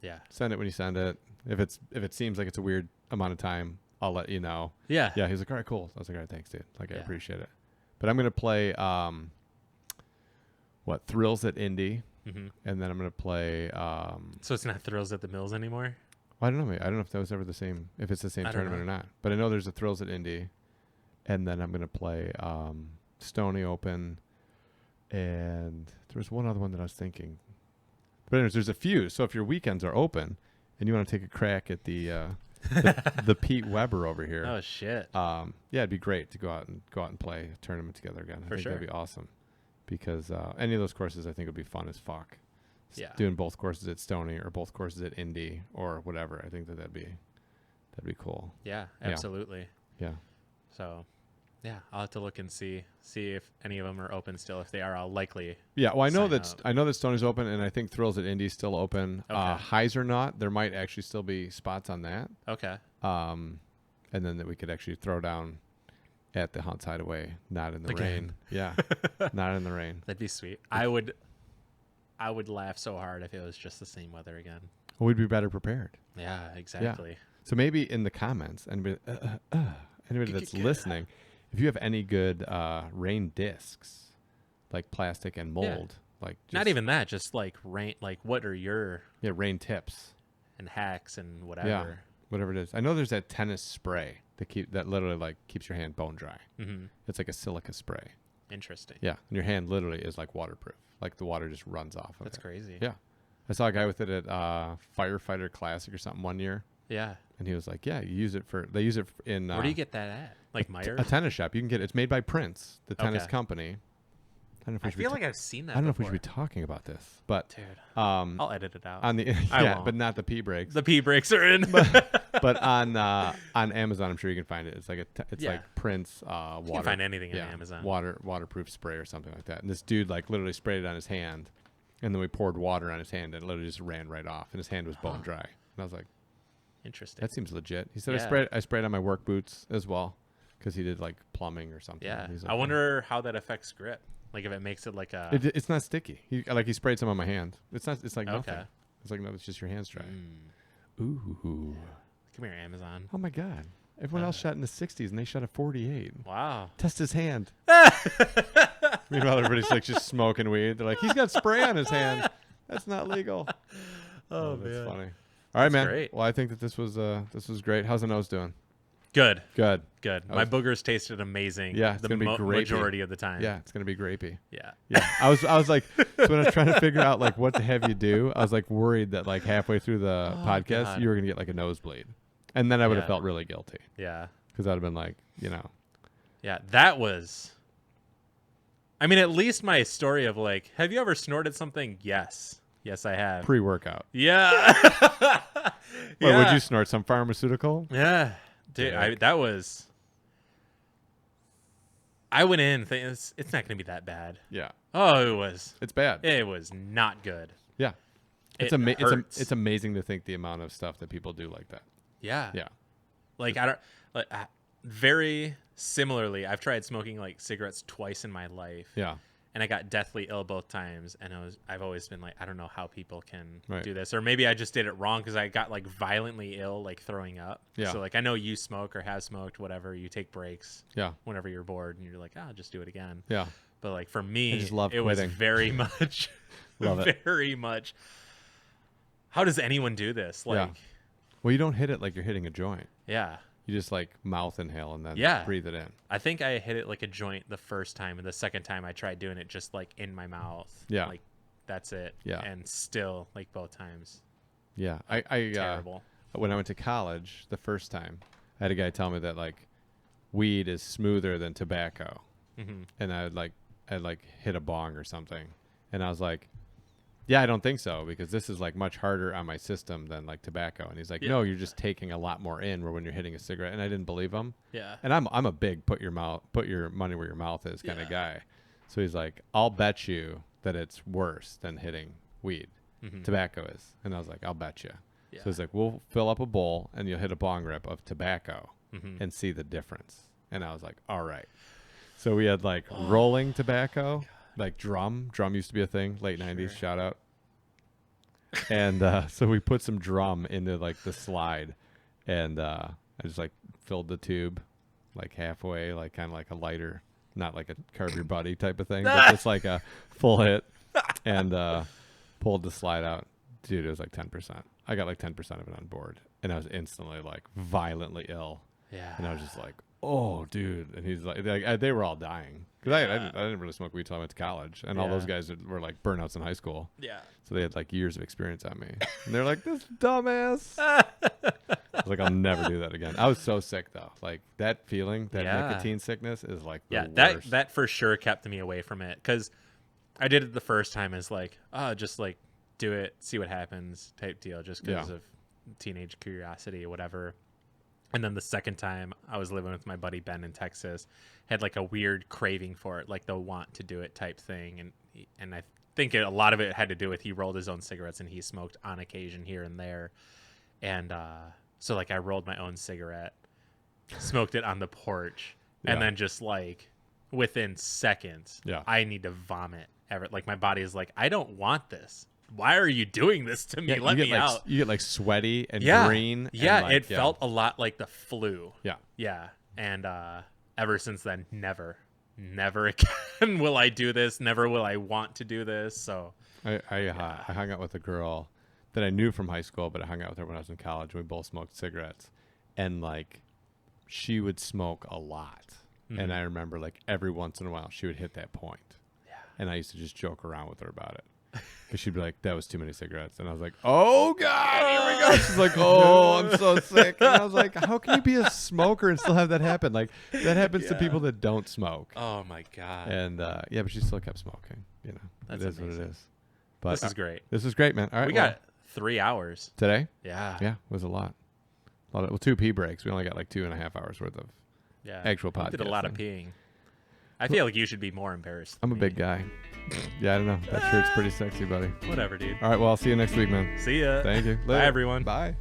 Yeah. Send it when you send it. If it seems like it's a weird amount of time, I'll let you know. Yeah. Yeah. He's like, all right, cool. I was like, all right, thanks, dude. Like, I Yeah. appreciate it. But I'm gonna play Thrills at Indy, Mm-hmm. and then I'm gonna play. So it's not Thrills at the Mills anymore? I don't know. I don't know if that was ever the same. If it's the same I don't tournament know. or not. But I know there's a Thrills at Indy, and then I'm gonna play Stony Open, and there was one other one that I was thinking. But anyways, there's a few. So if your weekends are open, and you want to take a crack at the Pete Weber over here, Oh shit. yeah, it'd be great to go out and play a tournament together again. I For think sure. that'd be awesome, because any of those courses I think would be fun as fuck. Yeah. Doing both courses at Stony or both courses at Indy or whatever. I think that'd be cool. Yeah, Yeah. absolutely. Yeah. So, yeah, I'll have to look and see if any of them are open still. If they are, I'll likely. Yeah, well, Sign up. I know that Stony's open, and I think Thrills at Indy's still open. Okay. Highs or not, there might actually still be spots on that. Okay. And then that we could actually throw down at the Hunts Hideaway, not in the Again. rain. Yeah, not in the rain. That'd be sweet. I would laugh so hard if it was just the same weather again. We'd be better prepared. Yeah, exactly. So maybe in the comments, anybody that's listening, if you have any good rain discs, like plastic and mold, like Not even that, just like rain. Like, what are your rain tips, and hacks and whatever? yeah, whatever it is. I know there's that tennis spray that literally like keeps your hand bone dry. Mm-hmm. It's like a silica spray. Interesting. Yeah, and your hand literally is like waterproof. Like the water just runs off of That's it. crazy. Yeah, I saw a guy with it at Firefighter Classic or something one year, Yeah. and he was like, "Yeah, they use it in Where do you get that at? Like Myers? a tennis shop. You can get it's made by Prince, the tennis Okay. company. I don't know if I we should be feel like I've seen that. I don't know if we before. should be talking about this, but Dude, on I'll edit it out. the I yeah, won't. but not the P breaks. The P breaks are in. But on Amazon, I'm sure you can find it. It's like Yeah. like Prince water. You can find anything yeah, on Amazon. waterproof spray or something like that. And this dude like literally sprayed it on his hand, and then we poured water on his hand, and it literally just ran right off, and his hand was bone dry. And I was like, Interesting. that seems legit. He said Yeah. I sprayed on my work boots as well, because he did like plumbing or something. Yeah. And he's like, I wonder how that affects grip. Like if it makes it like a. It's not sticky. He sprayed some on my hand. It's like nothing. Okay. It's like no, it's just your hands dry. Mm. Ooh. Come here, Amazon. Oh my God. Everyone else shot in the 60s and they shot a 48. Wow. Test his hand. Meanwhile, everybody's like just smoking weed. They're like, he's got spray on his hand. That's not legal. Oh, that's man. funny. All right, man. great. Well, I think that this was great. How's the nose doing? Good. Good. Good. I My was- boogers tasted amazing. Yeah, it's the gonna be grapey. majority of the time. Yeah, it's gonna be grapey. Yeah. Yeah, I was like, so when I was trying to figure out like what to have you do, I was like worried that like halfway through the podcast God. you were gonna get like a nosebleed, and then I would have Yeah. felt really guilty Yeah. because I'd have been like, Yeah. That was. I mean, at least my story of like, have you ever snorted something? Yes. Yes, I have. pre-workout. Yeah. What, would you snort some pharmaceutical? Yeah. Dude, Yeah. that was. I went in thinking it's not going to be that bad. Yeah, Oh, it was. it's bad. It was not good. Yeah, It it's hurts. amazing to think the amount of stuff that people do like that. Yeah. Yeah, Like I don't. Like, very similarly, I've tried smoking like cigarettes twice in my life. yeah, And I got deathly ill both times, and I've always been like, I don't know how people can Right. do this, or maybe I just did it wrong because I got like violently ill, like throwing up. Yeah. So like I know you smoke or have smoked, whatever. You take breaks yeah, whenever you're bored, and you're like, I'll just do it again. yeah. But like for me, I just love it was quitting. very much, Love it. very much. How does anyone do this? Yeah. Like, Well, you don't hit it like you're hitting a joint. yeah. You just like mouth inhale and then Yeah. breathe it in. I think I hit it like a joint the first time, and the second time I tried doing it just like in my mouth. Yeah. Like that's it. Yeah. And still like both times Yeah, I terrible. when I went to college the first time, I had a guy tell me that like weed is smoother than tobacco, Hmm. and I'd hit a bong or something, and I was like, yeah, I don't think so because this is like much harder on my system than like tobacco. And he's like, Yeah. no, you're just taking a lot more in when you're hitting a cigarette. And I didn't believe him. Yeah. And I'm a big put your money where your mouth is kind of guy. So he's like, I'll bet you that it's worse than hitting weed. Mhm. Tobacco is. And I was like, I'll bet you. Yeah. So he's like, we'll fill up a bowl and you'll hit a bong rip of tobacco Mhm. and see the difference. And I was like, all right. So we had like rolling tobacco, like drum. Drum used to be a thing, late 90s, shout out. And so we put some drum into like the slide, and I just like filled the tube like halfway, like kind of like a lighter, not like a carve your buddy type of thing, but just like a full hit, and pulled the slide out. Dude, it was like 10%. I got like 10% of it on board, and I was instantly like violently ill. Yeah. And I was just like, oh, dude. And he's like they were all dying. Because I didn't really smoke weed until I went to college. And all those Yeah. guys were like burnouts in high school. Yeah. So they had like years of experience on me. And they're like, this dumbass. I was like, I'll never do that again. I was so sick, though. Like that feeling, that Yeah. nicotine sickness is like the Yeah. worst. That for sure kept me away from it, because I did it the first time as like, just like do it, see what happens type deal, just because Yeah. of teenage curiosity or whatever. And then the second time I was living with my buddy Ben in Texas, had like a weird craving for it, like the want to do it type thing. And I think a lot of it had to do with he rolled his own cigarettes and he smoked on occasion here and there. And so like I rolled my own cigarette, smoked it on the porch, and Yeah. then just like within seconds, Yeah. I need to vomit. Like my body is like, I don't want this. Why are you doing this to me? Yeah, Let you me get like out. You get like sweaty and Yeah. green. and, Yeah, like, it felt a lot like the flu. Yeah. Yeah. And ever since then, never again will I do this. Never will I want to do this. So I hung out with a girl that I knew from high school, but I hung out with her when I was in college. We both smoked cigarettes, and like she would smoke a lot. And I remember like every once in a while she would hit that point. Yeah. And I used to just joke around with her about it. Because she'd be like, that was too many cigarettes. And I was like, oh, God, here we go. She's like, oh, I'm so sick. And I was like, how can you be a smoker and still have that happen? Like, that happens to people that don't smoke. oh my God. And, yeah, but she still kept smoking. You know, That's it is what amazing. it is. But This is great. This is great, man. All right. We well, got 3 hours. today? Yeah. Yeah, it was a lot. Well, 2 pee breaks. We only got like 2.5 hours worth of Yeah. actual You did a lot of podcasting. peeing. I feel like you should be more embarrassed. I'm a than big me. guy. Yeah, I don't know. That shirt's pretty sexy, buddy. Whatever, dude. All right, well, I'll see you next week, man. See ya. Thank you. Bye, Later. everyone. Bye.